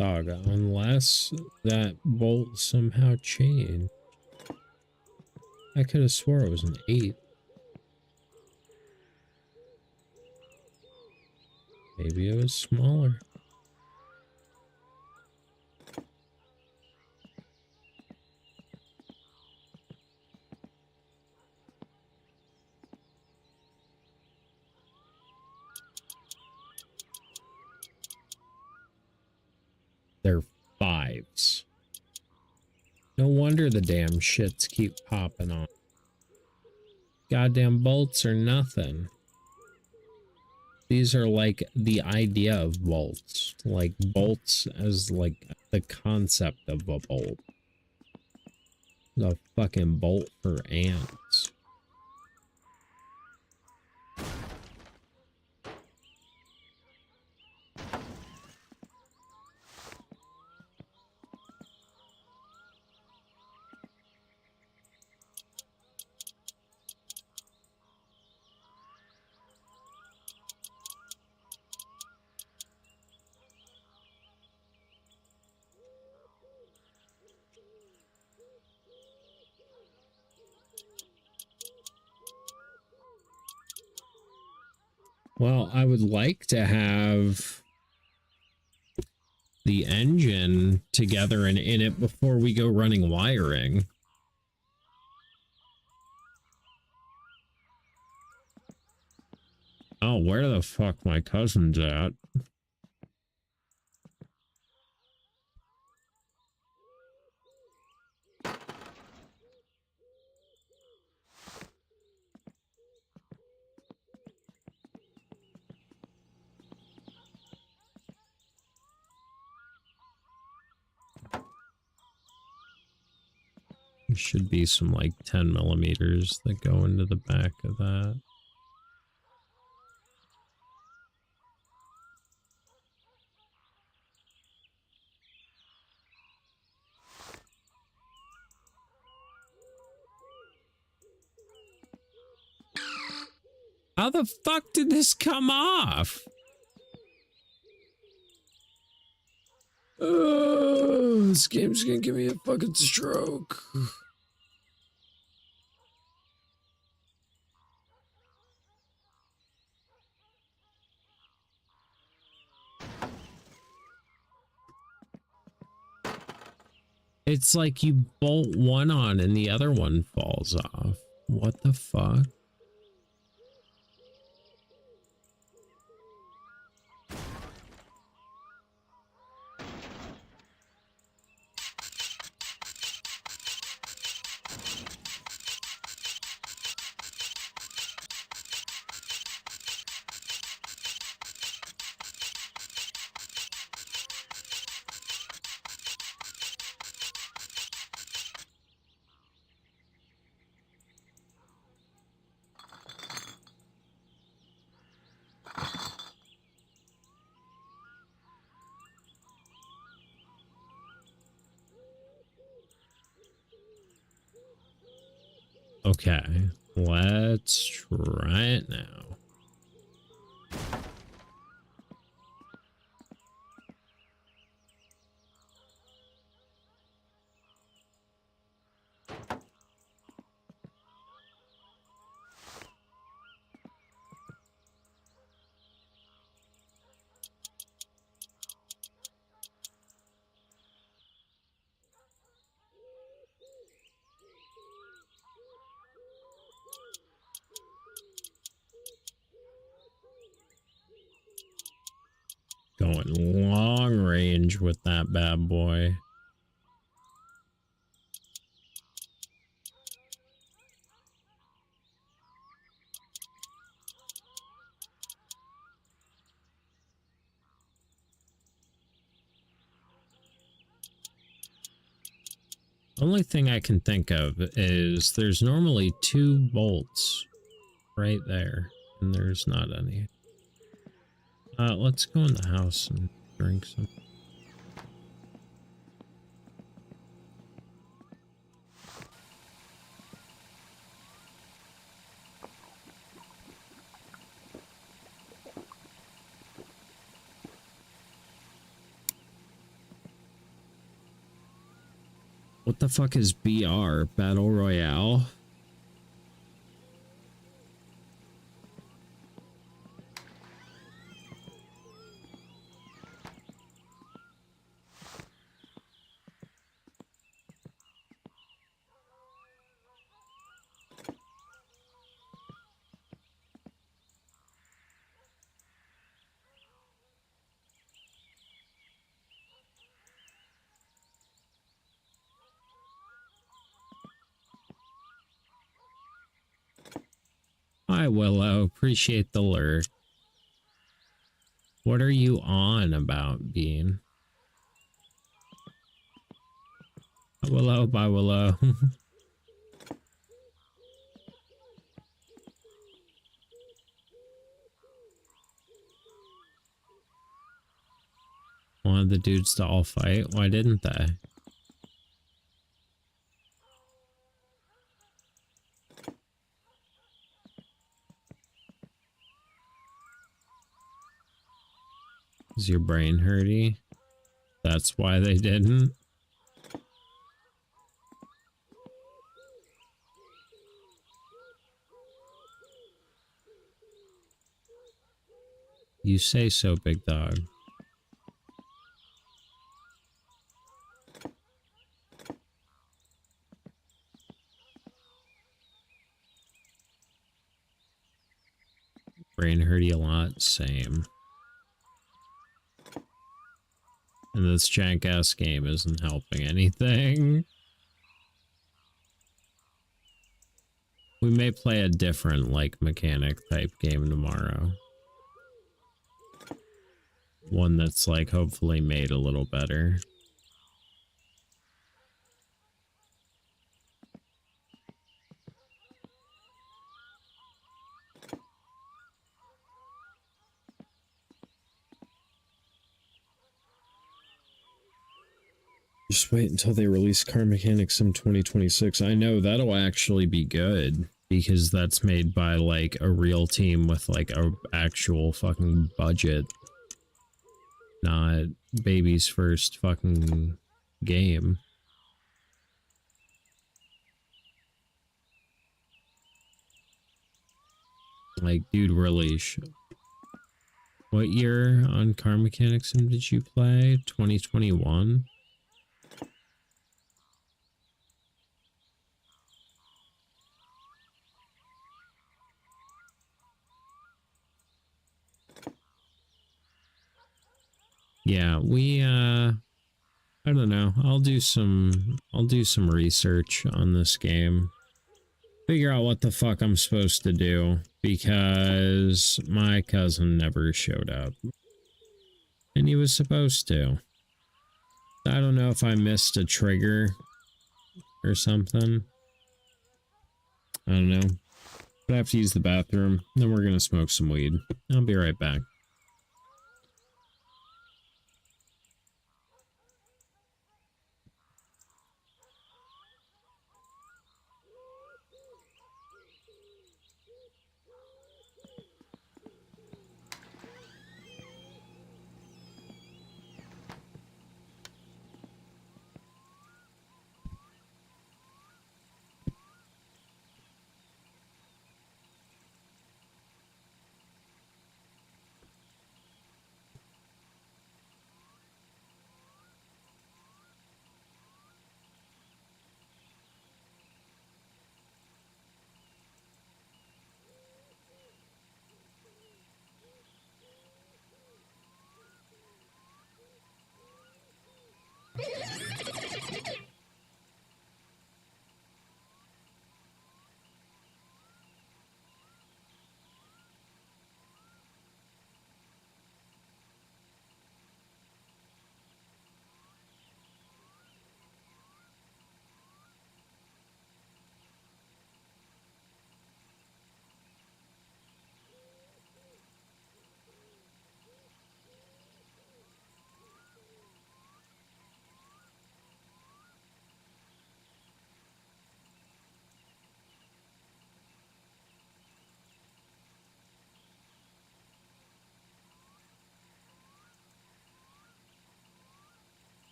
Dog, unless that bolt somehow changed. I could have swore it was an 8. Maybe it was smaller. They're 5s. No wonder the damn shits keep popping on. Goddamn bolts are nothing. These are like the idea of bolts. Like bolts as like the concept of a bolt. The fucking bolt for ants. Well, I would like to have the engine together and in it before we go running wiring. Oh, where the fuck my cousin's at? There should be some like 10 millimeters that go into the back of that. How the fuck did this come off? Oh, this game's gonna give me a fucking stroke. It's like you bolt one on and the other one falls off. What the fuck? Okay, let's try it now. Going long range with that bad boy. Only thing I can think of is there's normally 2 bolts right there, and there's not any. Let's go in the house and drink some. What the fuck is BR? Battle Royale? Hi, Willow. Appreciate the lure. What are you on about, Bean? Willow, bye, Willow. Wanted the dudes to all fight. Why didn't they? Is your brain hurty? That's why they didn't? You say so, big dog. Brain hurty a lot, same. And this jank ass game isn't helping anything. We may play a different, like, mechanic type game tomorrow. One that's, like, hopefully made a little better. Just wait until they release Car Mechanic Sim 2026. I know that'll actually be good because that's made by like a real team with like a actual fucking budget, not baby's first fucking game. Like, dude, really, what year on Car Mechanic Sim did you play? 2021? Yeah, I don't know. I'll do some research on this game. Figure out what the fuck I'm supposed to do because my cousin never showed up. And he was supposed to. I don't know if I missed a trigger or something. I don't know. But I have to use the bathroom. Then we're gonna smoke some weed. I'll be right back.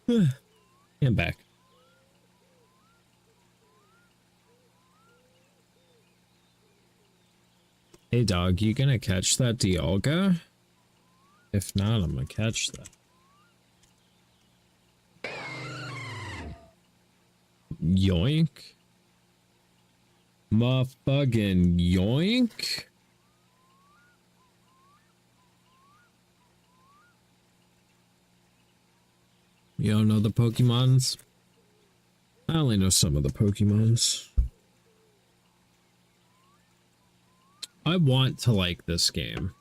I'm back. Hey dog, you gonna catch that Dialga? If not, I'm gonna catch that. Yoink. Motherfucking yoink. You don't know the Pokemons? I only know some of the Pokemons. I want to like this game.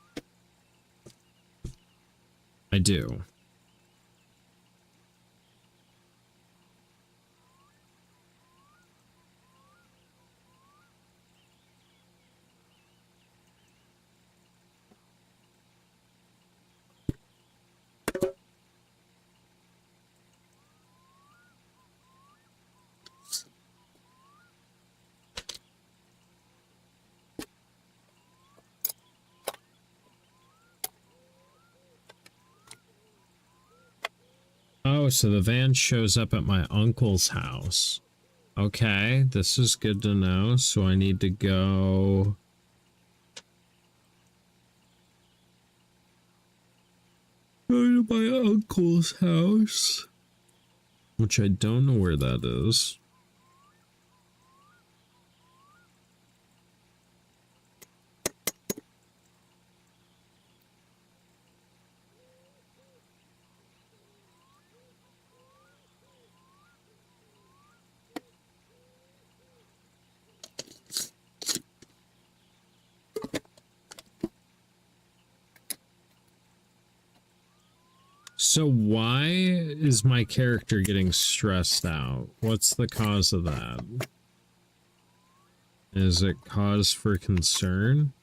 I do. Oh, so the van shows up at my uncle's house. Okay, this is good to know. So I need to go... to my uncle's house. Which I don't know where that is. So why is my character getting stressed out? What's the cause of that? Is it cause for concern?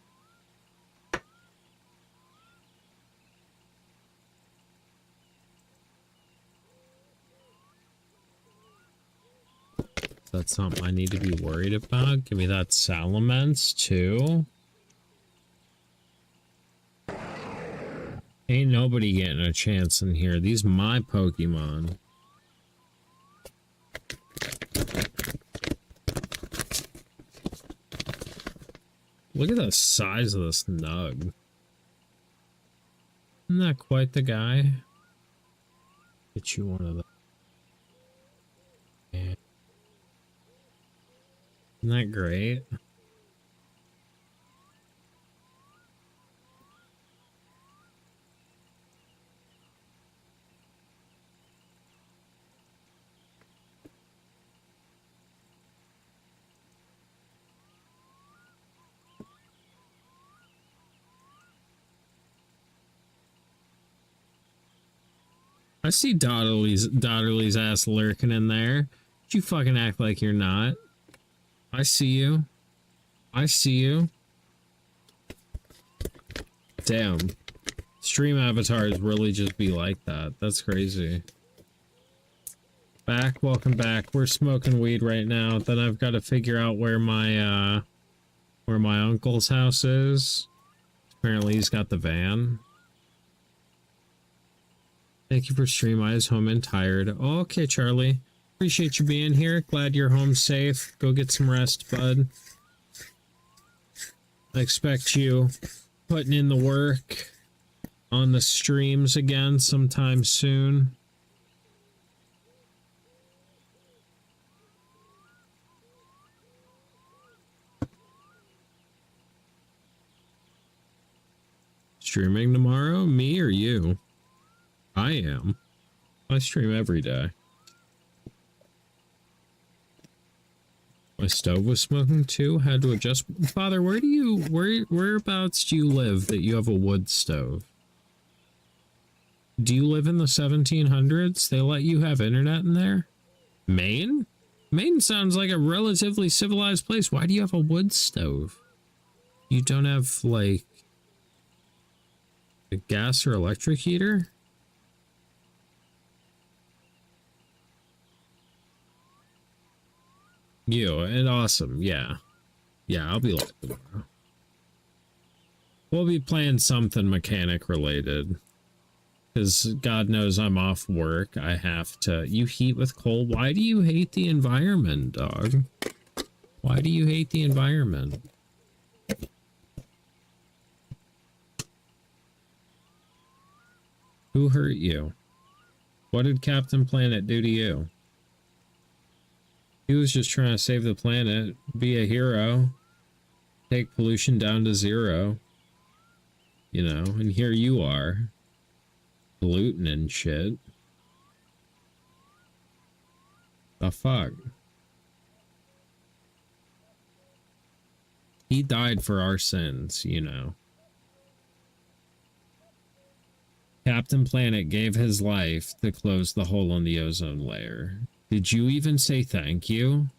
That's something I need to be worried about. Give me that Salamence too. Ain't nobody getting a chance in here. These my Pokemon. Look at the size of this nug. Isn't that quite the guy? Get you one of those. Yeah. Isn't that great? I see Dotterly's ass lurking in there. Don't you fucking act like you're not. I see you. I see you. Damn. Stream avatars really just be like that. That's crazy. Back, welcome back. We're smoking weed right now. Then I've got to figure out where my uncle's house is. Apparently he's got the van. Thank you for stream. I was home and tired. Oh, okay, Charlie. Appreciate you being here. Glad you're home safe. Go get some rest, bud. I expect you putting in the work on the streams again sometime soon. Streaming tomorrow? Me or you? I am. I stream every day. My stove was smoking too. Had to adjust. Father, whereabouts do you live that you have a wood stove? Do you live in the 1700s? They let you have internet in there? Maine? Maine sounds like a relatively civilized place. Why do you have a wood stove? You don't have, like, a gas or electric heater? You, and awesome, yeah. Yeah, I'll be live tomorrow. We'll be playing something mechanic related. because God knows I'm off work. I have to. You heat with coal. Why do you hate the environment, dog? Why do you hate the environment? Who hurt you? What did Captain Planet do to you? He was just trying to save the planet, be a hero, take pollution down to zero. You know, and here you are, polluting and shit. The fuck? He died for our sins, you know. Captain Planet gave his life to close the hole in the ozone layer. Did you even say thank you?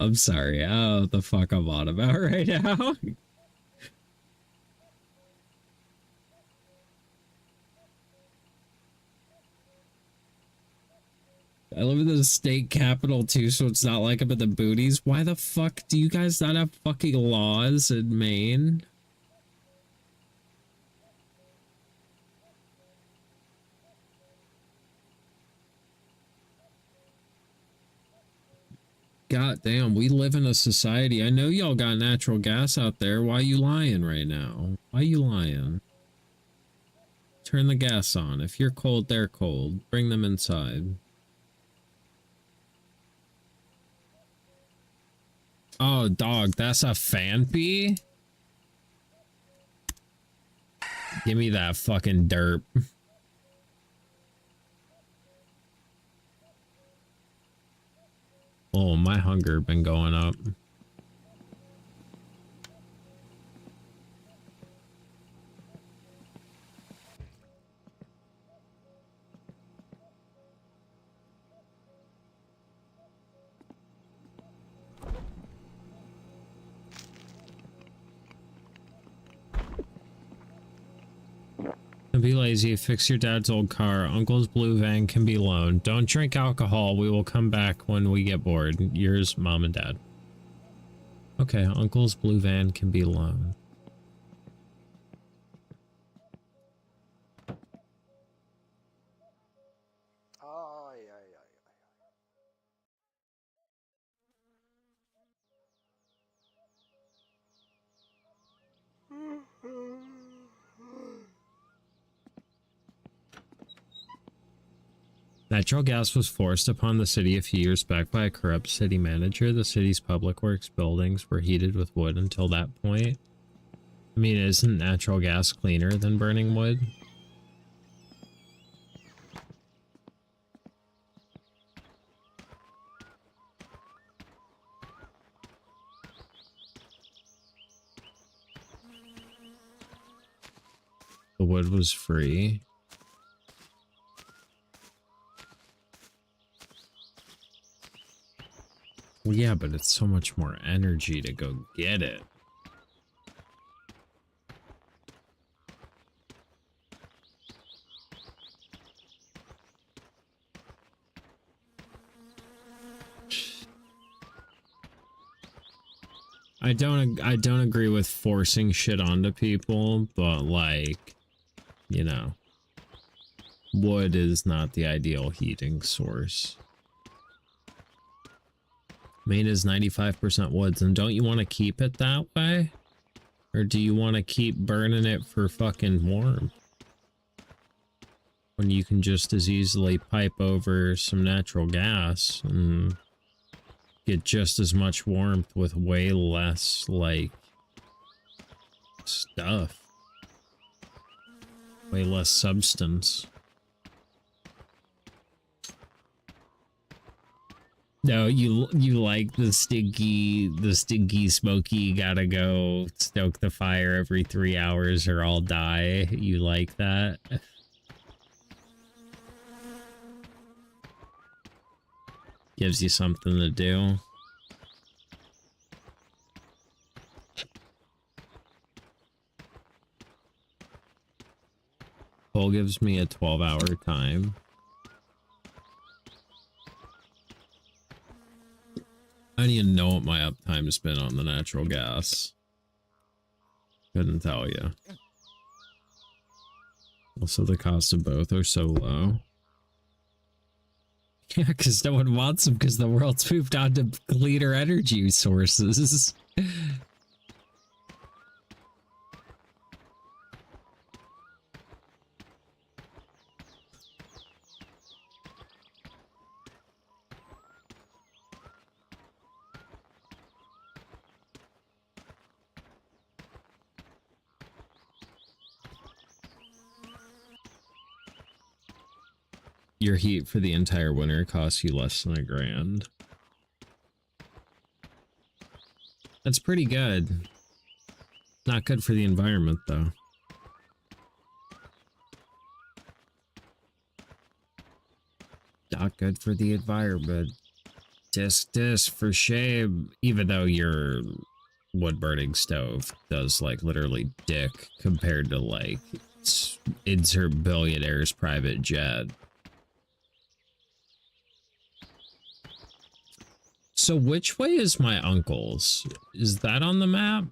I'm sorry. I don't know what the fuck I'm on about right now. I live in the state capital too, so it's not like I'm in the boonies. Why the fuck do you guys not have fucking laws in Maine? God damn, we live in a society. I know y'all got natural gas out there. Why you lying right now? Why you lying? Turn the gas on. If you're cold, they're cold. Bring them inside. Oh, dog, that's a fan pee? Give me that fucking derp. Oh, my hunger been going up. Don't be lazy. Fix your dad's old car. Uncle's blue van can be loaned. Don't drink alcohol. We will come back when we get bored. Yours, Mom and Dad. Okay, Uncle's blue van can be loaned. Natural gas was forced upon the city a few years back by a corrupt city manager. The city's public works buildings were heated with wood until that point. I mean, isn't natural gas cleaner than burning wood? The wood was free. Well, yeah, but it's so much more energy to go get it. I don't agree with forcing shit onto people, but like, you know, wood is not the ideal heating source. Maine is 95% woods, and don't you want to keep it that way? Or do you want to keep burning it for fucking warmth? When you can just as easily pipe over some natural gas and get just as much warmth with way less, like, stuff. Way less substance. No, you like the stinky, smoky, gotta go stoke the fire every 3 hours or I'll die. You like that? Gives you something to do. Coal gives me a 12-hour time. I don't even know what my uptime has been on the natural gas. Couldn't tell you. Also, the cost of both are so low. Yeah, because no one wants them because the world's moved on to cleaner energy sources. Your heat for the entire winter costs you less than $1,000. That's pretty good. Not good for the environment, though. Not good for the environment. Disc for shame. Even though your wood-burning stove does, like, literally dick compared to, like, insert billionaire's private jet. So which way is my uncle's? Is that on the map?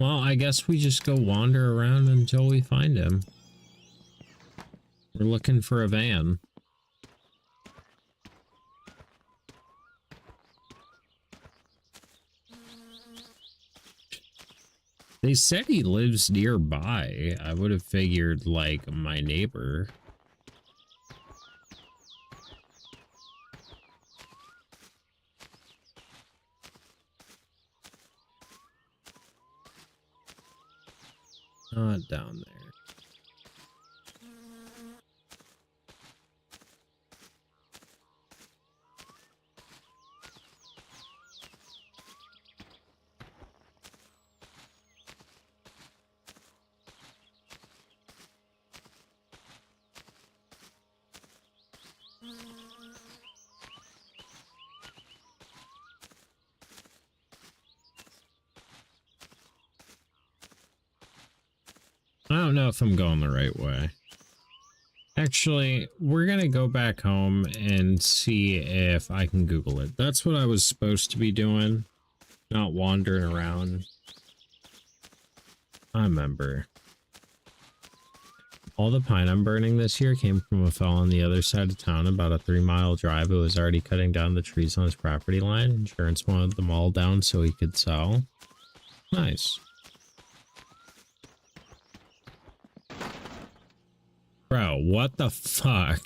Well, I guess we just go wander around until we find him. We're looking for a van. They said he lives nearby. I would have figured, like, my neighbor. Not down there. I don't know if I'm going the right way. Actually, we're gonna go back home and see if I can Google it. That's what I was supposed to be doing, not wandering around. I remember. All the pine I'm burning this year came from a fell on the other side of town, about a 3-mile drive. It was already cutting down the trees on his property line. Insurance wanted them all down so he could sell. Nice. Bro, what the fuck?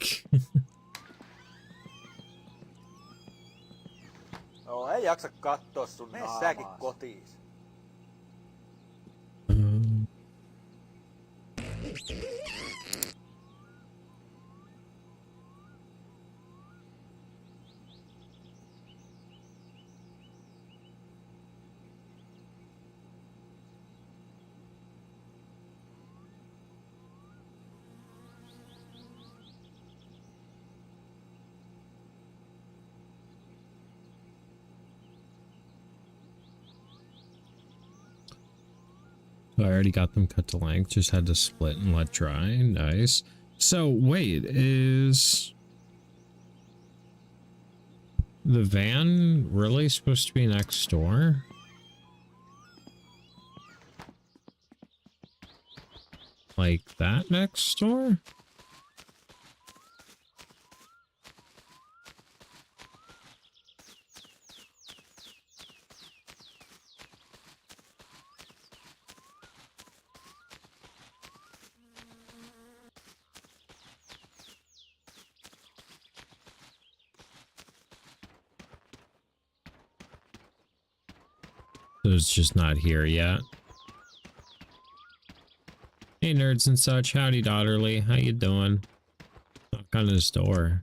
No, ei jaksa katsoa sun säkin kotiis. I already got them cut to length, just had to split and let dry. Nice. So, wait, is the van really supposed to be next door? Like that next door? So it's just not here yet. Hey nerds and such, howdy daughterly, how you doing? Knock on his door.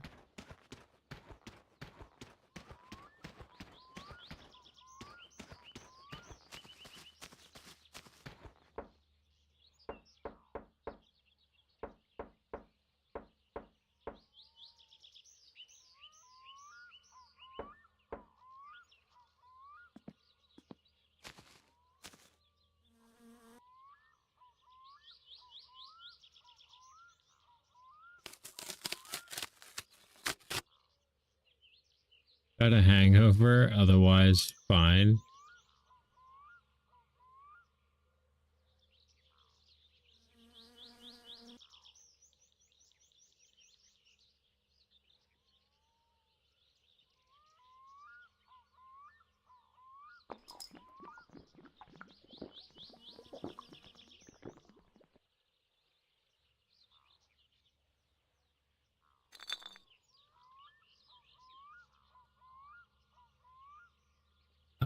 Got a hangover, otherwise fine.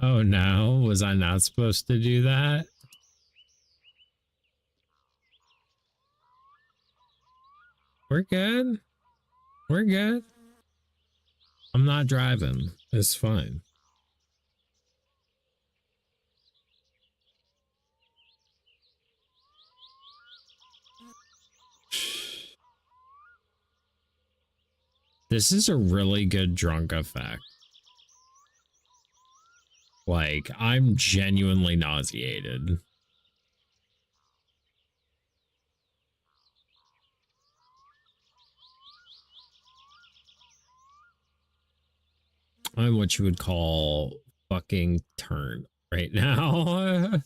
Oh no, was I not supposed to do that? We're good. We're good. I'm not driving. It's fine. This is a really good drunk effect. Like, I'm genuinely nauseated. I'm what you would call fucking turnt right now.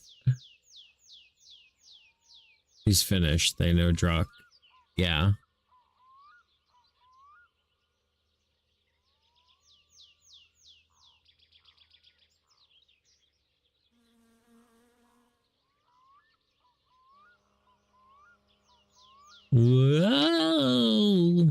He's finished. They know drunk. Yeah. Whoa.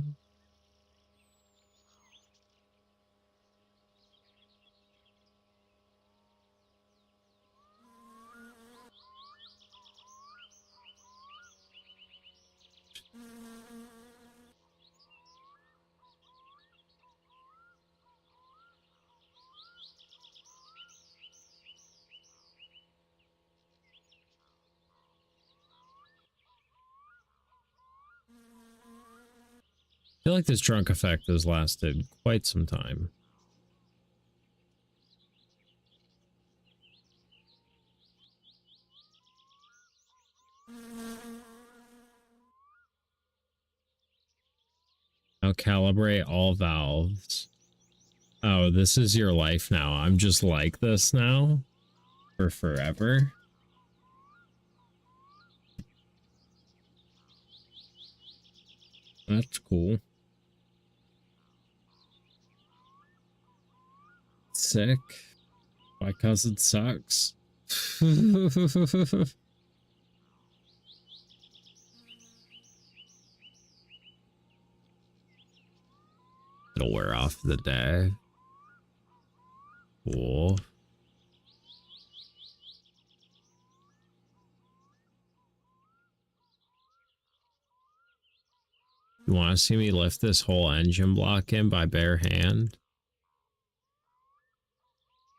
I feel like this drunk effect has lasted quite some time. Now calibrate all valves. Oh, this is your life now. I'm just like this now for forever. That's cool. Sick. My cousin sucks. It'll wear off the day. Cool. You want to see me lift this whole engine block in by bare hand?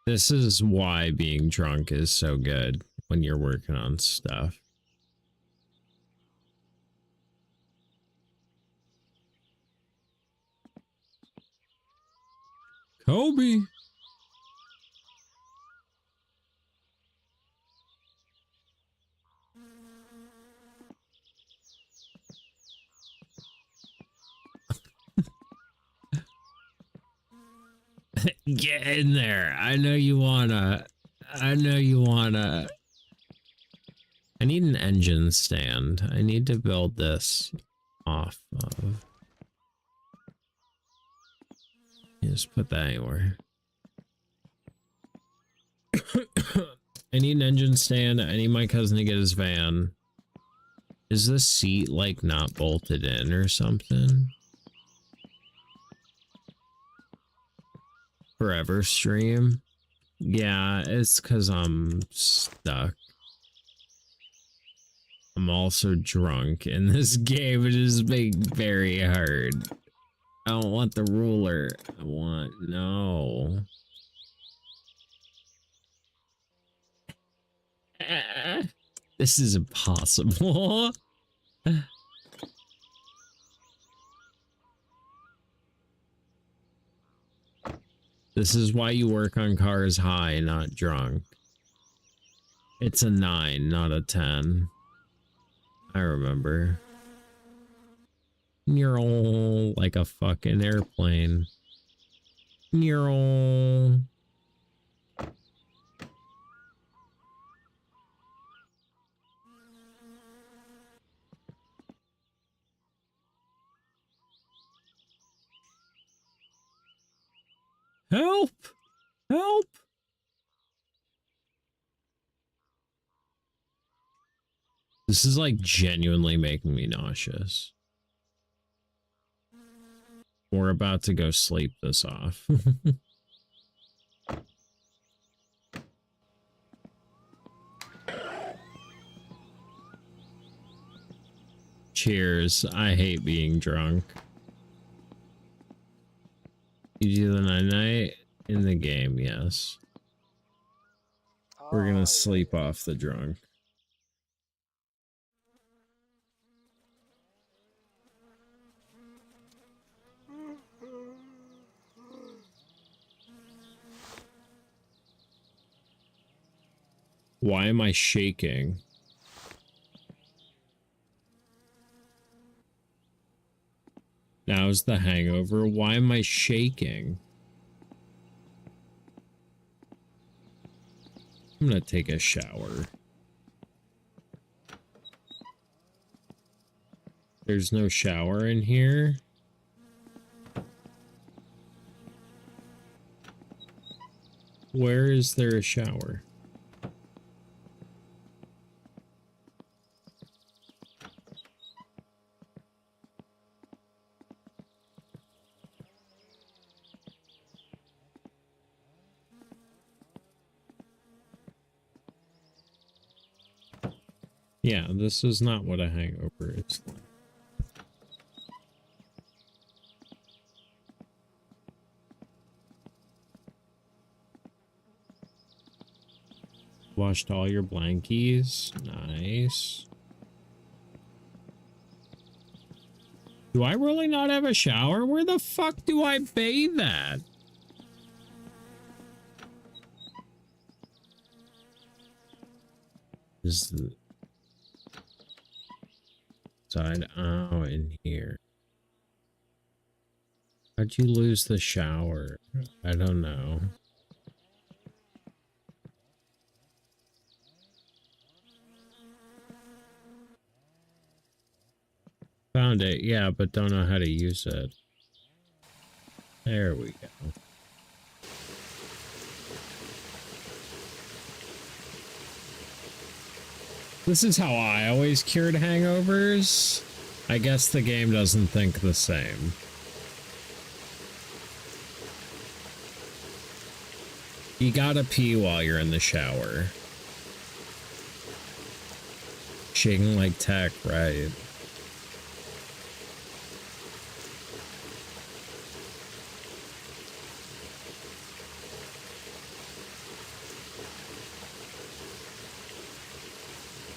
This is why being drunk is so good when you're working on stuff. Kobe. Get in there. I know you wanna. I know you wanna. I need an engine stand. I need to build this off of. Just put that anywhere. I need an engine stand. I need my cousin to get his van. Is this seat like not bolted in or something? Forever stream. Yeah, it's because I'm stuck. I'm also drunk, and this game is being very hard. I don't want the ruler. I want... No. This is impossible. This is why you work on cars high, not drunk. It's a 9, not a 10. I remember. Neural, like a fucking airplane. Neural. Help! Help! This is like genuinely making me nauseous. We're about to go sleep this off. Cheers. I hate being drunk. You do the night-night in the game, yes. We're gonna sleep off the drunk. Why am I shaking? Now's the hangover. Why am I shaking? I'm gonna take a shower. There's no shower in here. Where is there a shower? Yeah, this is not what a hangover is like. Washed all your blankies. Nice. Do I really not have a shower? Where the fuck do I bathe at? Is the side out in here? How'd you lose the shower? I don't know. Found it, yeah, but don't know how to use it. There we go. This is how I always cured hangovers. I guess the game doesn't think the same. You gotta pee while you're in the shower. Shaking like tech, right?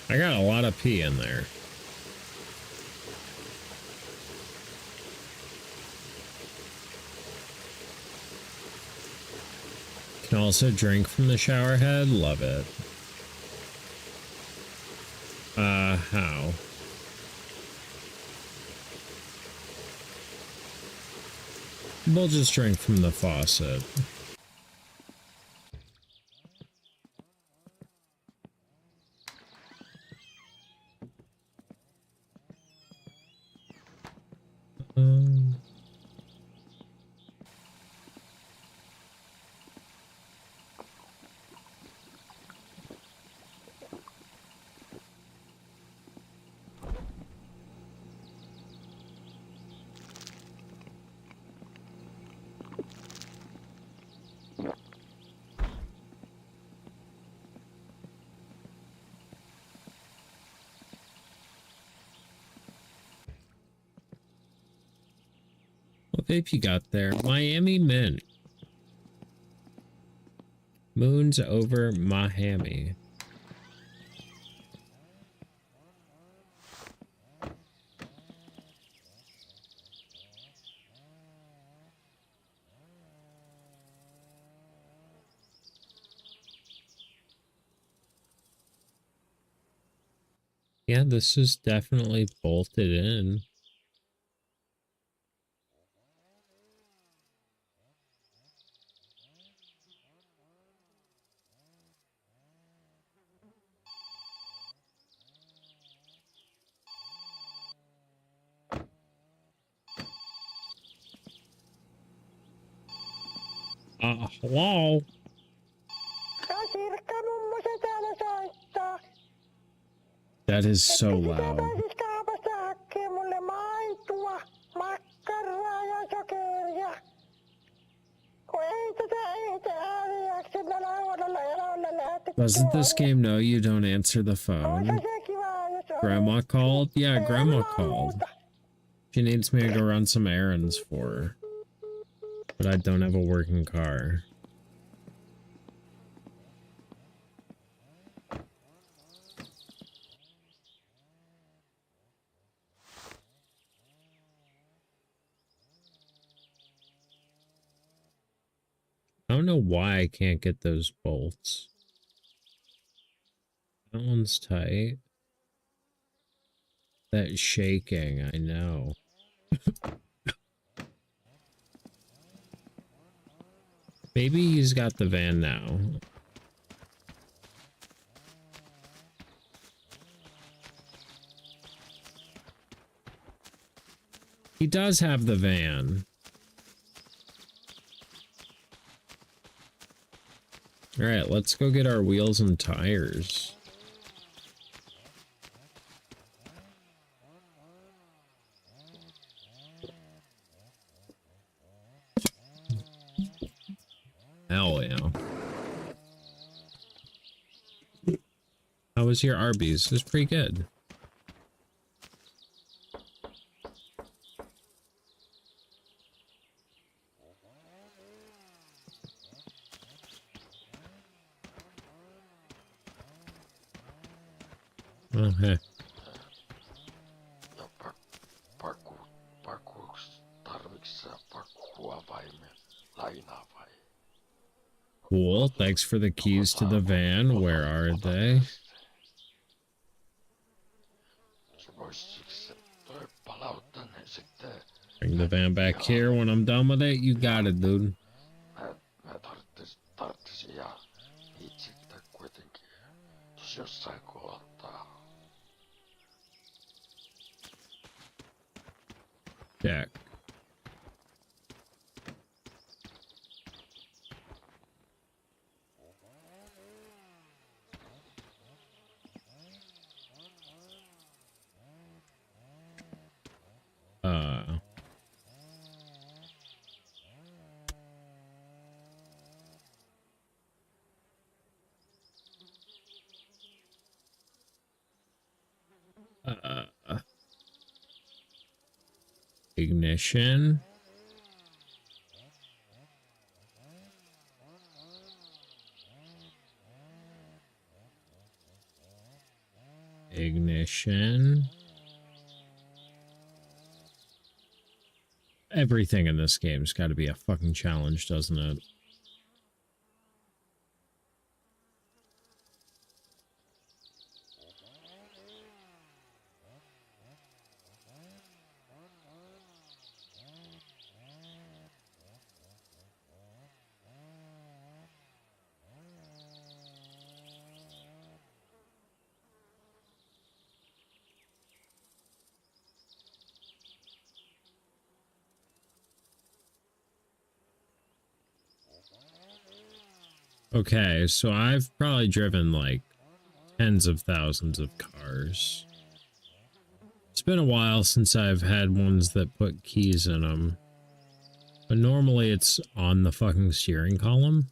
I got a lot of pee in there. Can also drink from the shower head. Love it. How? We'll just drink from the faucet. What vape you got there? Miami Mint. Moons over Miami. Yeah, this is definitely bolted in. Hello? That is so loud. Doesn't this game know you don't answer the phone? Grandma called? Yeah, Grandma called. She needs me to go run some errands for her. But I don't have a working car. I don't know why I can't get those bolts. That one's tight. That shaking, I know. Maybe he's got the van now. He does have the van. All right, let's go get our wheels and tires. Hell yeah. How was your Arby's? It was pretty good. Okay. Cool. Thanks for the keys to the van. Where are they? Bring the van back here when I'm done with it. You got it, dude. Check. Ignition. Ignition. Everything in this game's got to be a fucking challenge, doesn't it? Okay, so I've probably driven like tens of thousands of cars. It's been a while since I've had ones that put keys in them. But normally it's on the fucking steering column.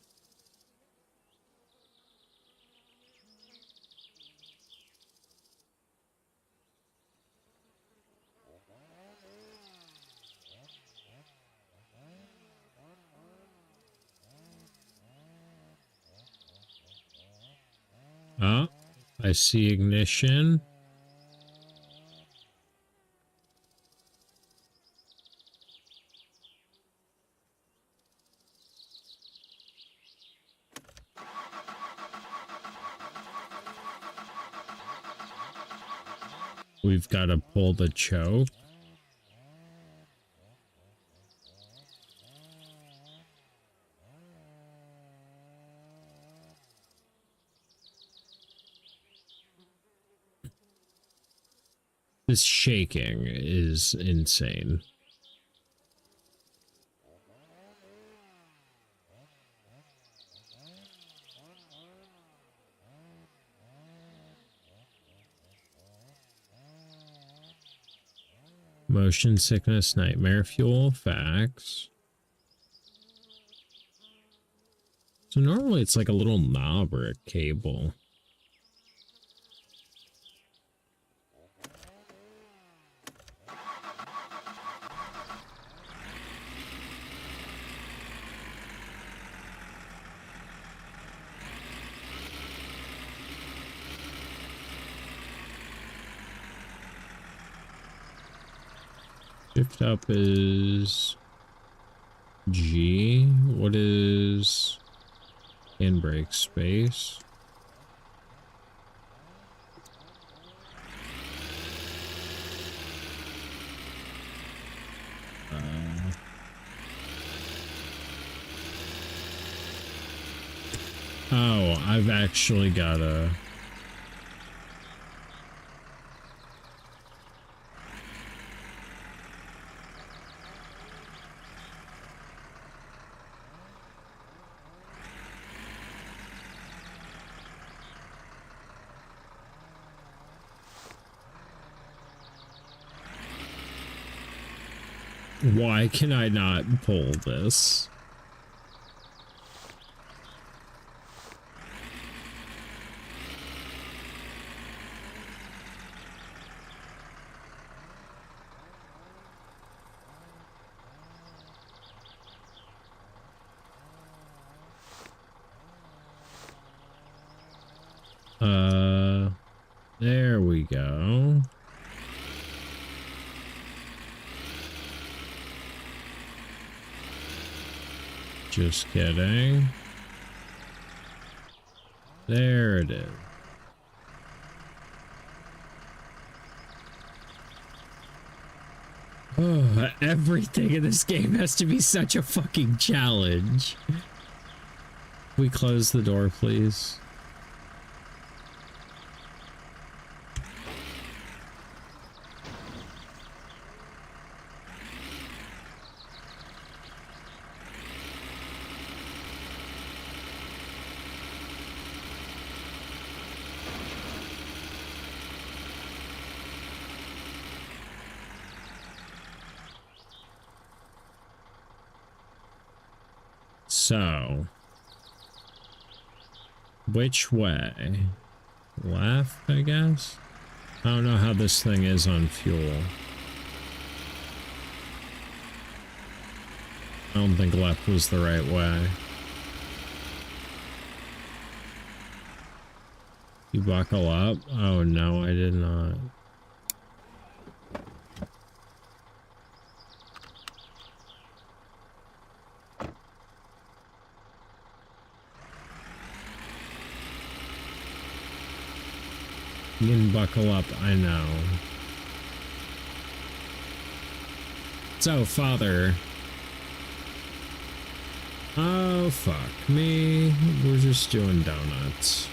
Oh, I see ignition. We've got to pull the choke. This shaking is insane. Motion sickness, nightmare fuel, facts. So normally it's like a little knob or a cable. Shift up is G. What is handbrake space? Oh, I've actually got a... Why can I not pull this? There we go. Just kidding. There it is. Oh, everything in this game has to be such a fucking challenge. We close the door, please. So, which way? Left, I guess? I don't know how this thing is on fuel. I don't think left was the right way. You buckle up? Oh no, I did not. You can buckle up, I know. So, Father. Oh, fuck me. We're just doing donuts.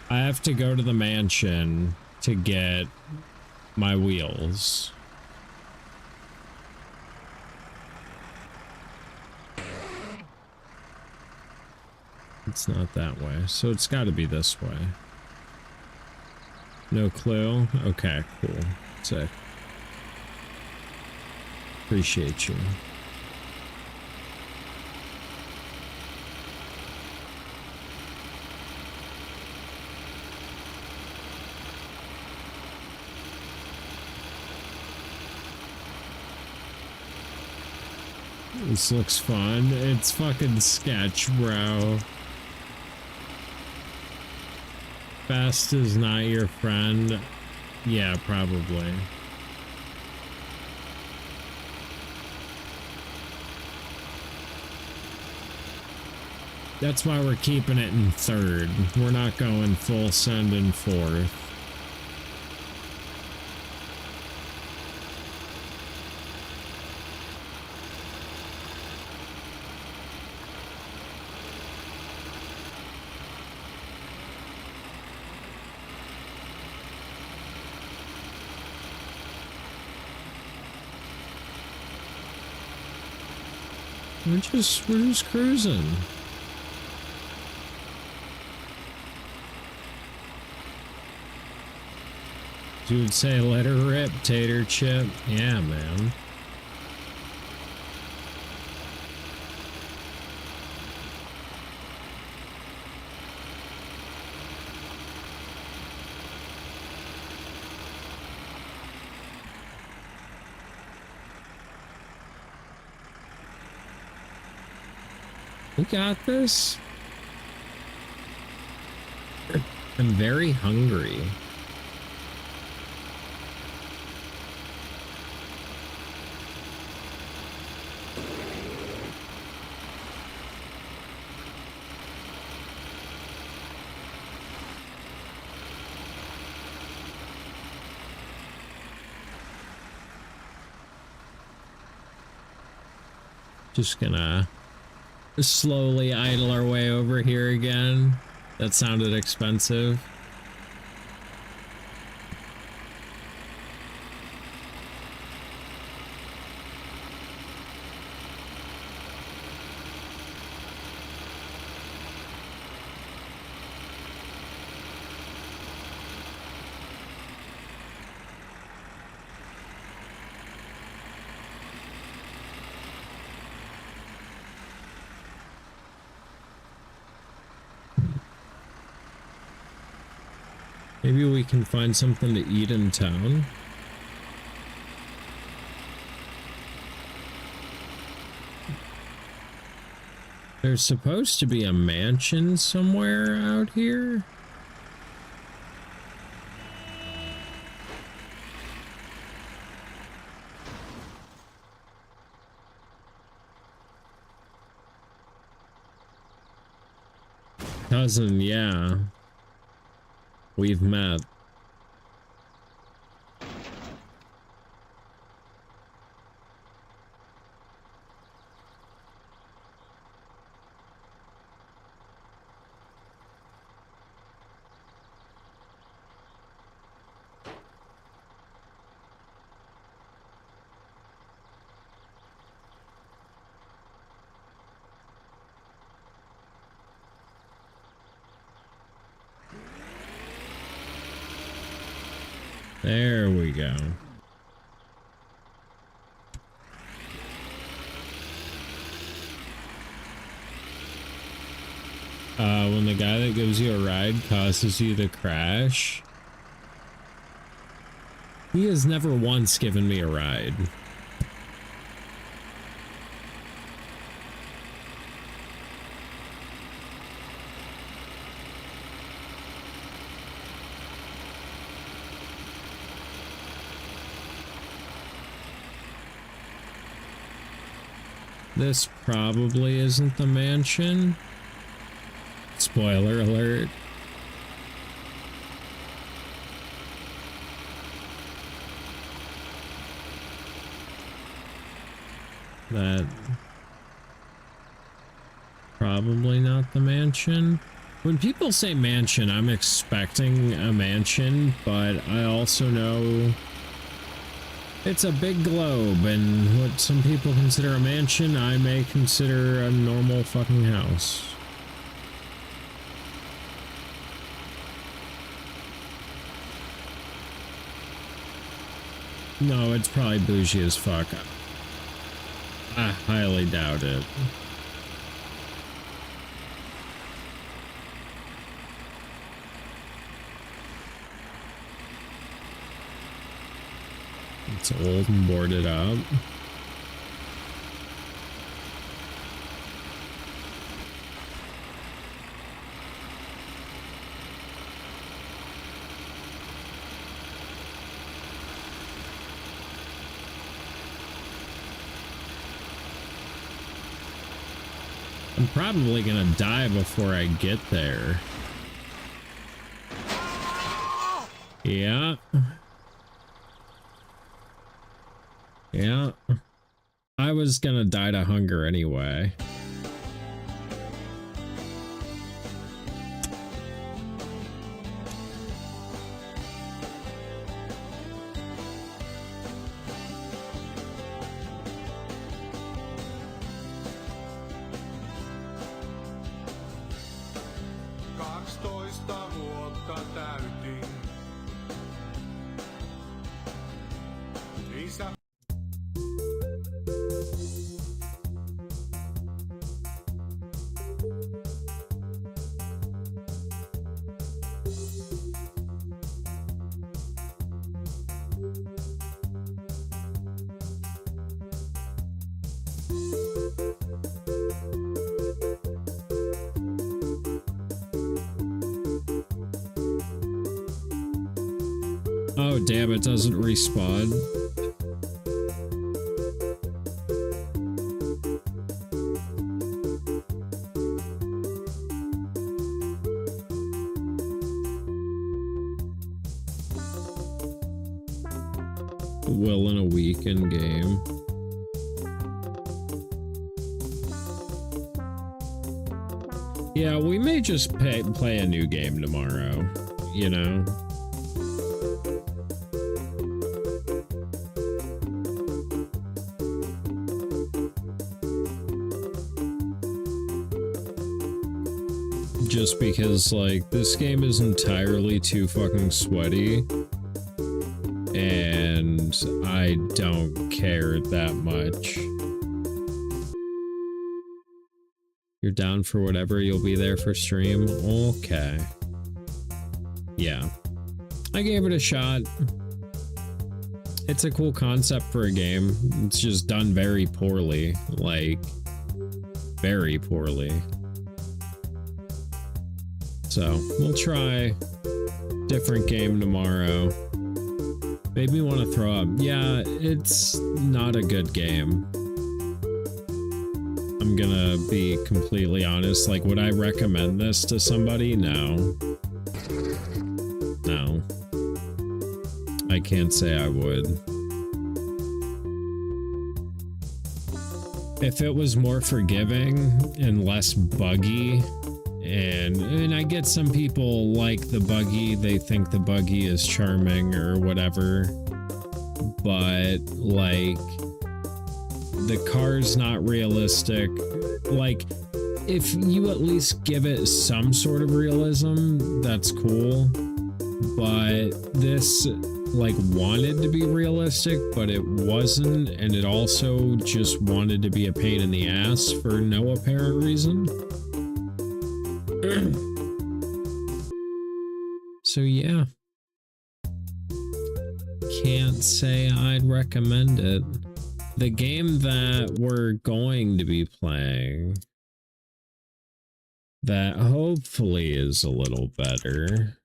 I have to go to the mansion to get my wheels. It's not that way, so it's got to be this way. No clue? Okay, cool. Sick. Appreciate you. This looks fun. It's fucking sketch, bro. Best is not your friend. Yeah, probably. That's why we're keeping it in third. We're not going full send in fourth. We're just cruising. You would say let her rip, tater chip. Yeah, man. We got this. I'm very hungry. Just gonna slowly idle our way over here again. That sounded expensive. Maybe we can find something to eat in town. There's supposed to be a mansion somewhere out here. Cousin, yeah. We've met. There we go. When the guy that gives you a ride causes you to crash, he has never once given me a ride. This probably isn't the mansion. Spoiler alert. That probably not the mansion. When people say mansion, I'm expecting a mansion, but I also know it's a big globe, and what some people consider a mansion, I may consider a normal fucking house. No, it's probably bougie as fuck. I highly doubt it. It's old and boarded up. I'm probably gonna die before I get there. Yeah. Yeah. I was gonna die to hunger anyway. Oh, damn, it doesn't respawn. Will in a week in game. Yeah, we may just play a new game tomorrow, you know? Just because, like, this game is entirely too fucking sweaty, and I don't care that much. You're down for whatever, you'll be there for stream? Okay. Yeah. I gave it a shot. It's a cool concept for a game. It's just done very poorly. Like, very poorly. So, we'll try different game tomorrow. Made me want to throw up. Yeah, it's not a good game. I'm gonna be completely honest. Like, would I recommend this to somebody? No. No. I can't say I would. If it was more forgiving and less buggy, and I get some people like the buggy, they think the buggy is charming or whatever, but like the car's not realistic. Like, if you at least give it some sort of realism, that's cool, but this like wanted to be realistic, but it wasn't, and it also just wanted to be a pain in the ass for no apparent reason. So yeah, can't say I'd recommend it. The game that we're going to be playing that hopefully is a little better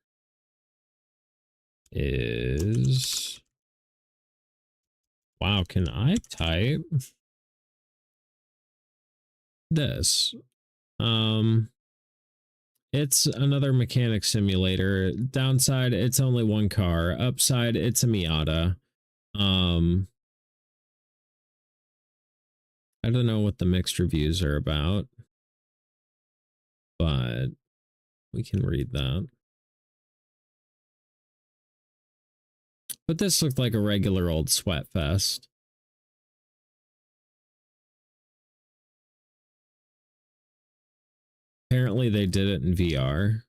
is... Wow, can I type? This. It's another mechanic simulator. Downside, it's only one car. Upside, it's a Miata. I don't know what the mixed reviews are about, but we can read that. But this looked like a regular old sweat fest. Apparently they did it in VR.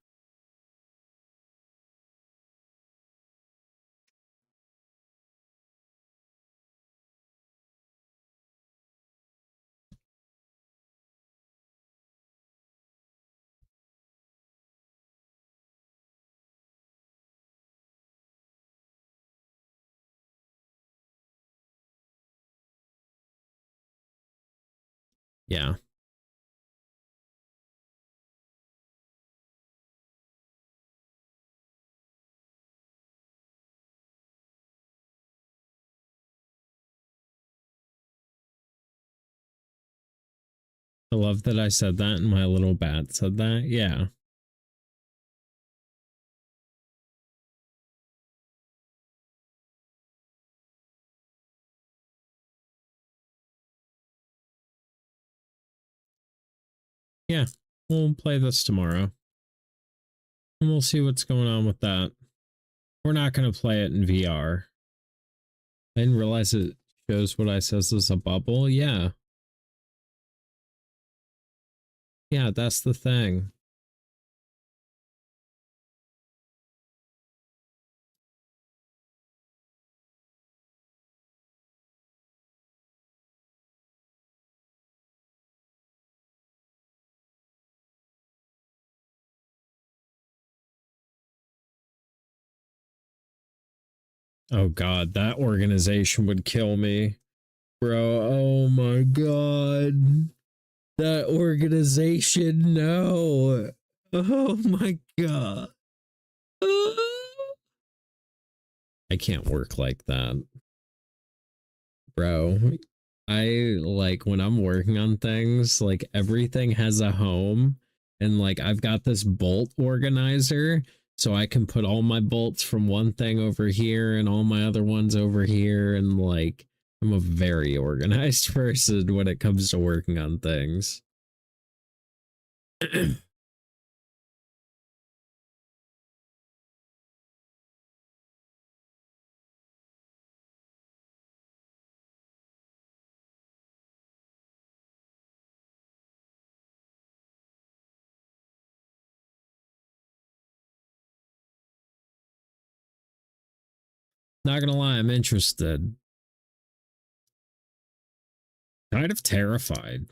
Yeah. I love that I said that and my little bat said that. Yeah. Yeah, we'll play this tomorrow. And we'll see what's going on with that. We're not going to play it in VR. I didn't realize it shows what I says is a bubble. Yeah. Yeah, that's the thing. Oh god, that organization would kill me. Bro, oh my god. That organization, no. Oh my god. I can't work like that. Bro, I like when I'm working on things, like everything has a home and like I've got this bolt organizer so I can put all my bolts from one thing over here and all my other ones over here, and like I'm a very organized person when it comes to working on things. Not gonna lie, I'm interested. Kind of terrified.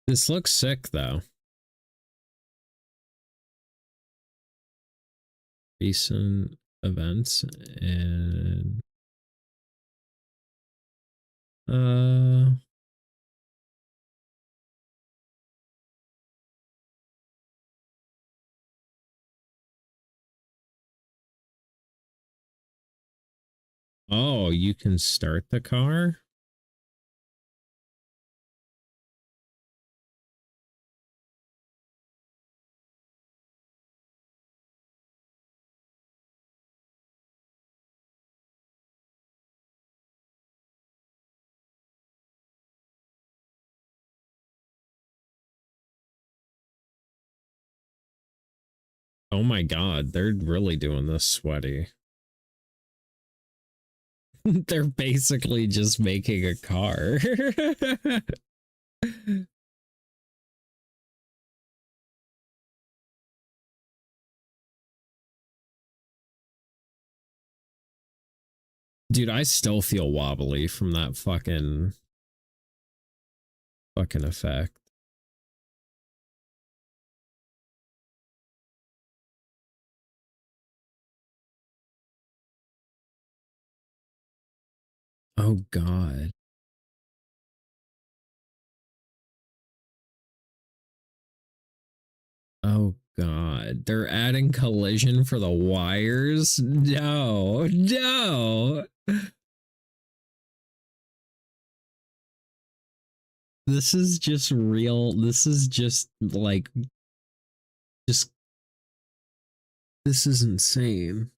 This looks sick though. Recent events and uh oh, you can start the car? Oh my god, they're really doing this sweaty. They're basically just making a car. Dude, I still feel wobbly from that fucking effect. Oh god. Oh god. They're adding collision for the wires? No. No. This is just real. This is just like just this is insane.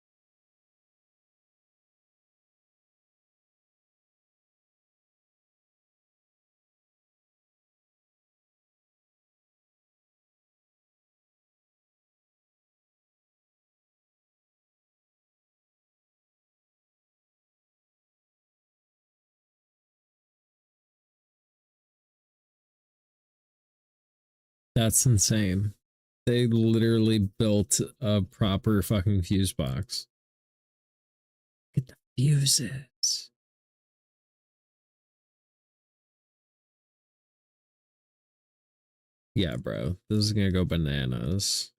That's insane. They literally built a proper fucking fuse box. Get the fuses. Yeah, bro. This is gonna go bananas.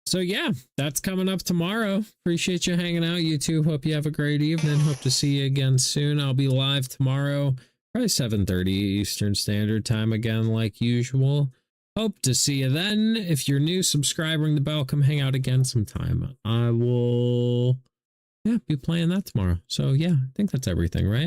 So yeah, that's coming up tomorrow. Appreciate you hanging out, you two. Hope you have a great evening. Hope to see you again soon. I'll be live tomorrow, probably 7:30 Eastern Standard Time again, like usual. Hope to see you then. If you're new, subscribe, ring the bell, come hang out again sometime. I will, be playing that tomorrow. So yeah, I think that's everything, right?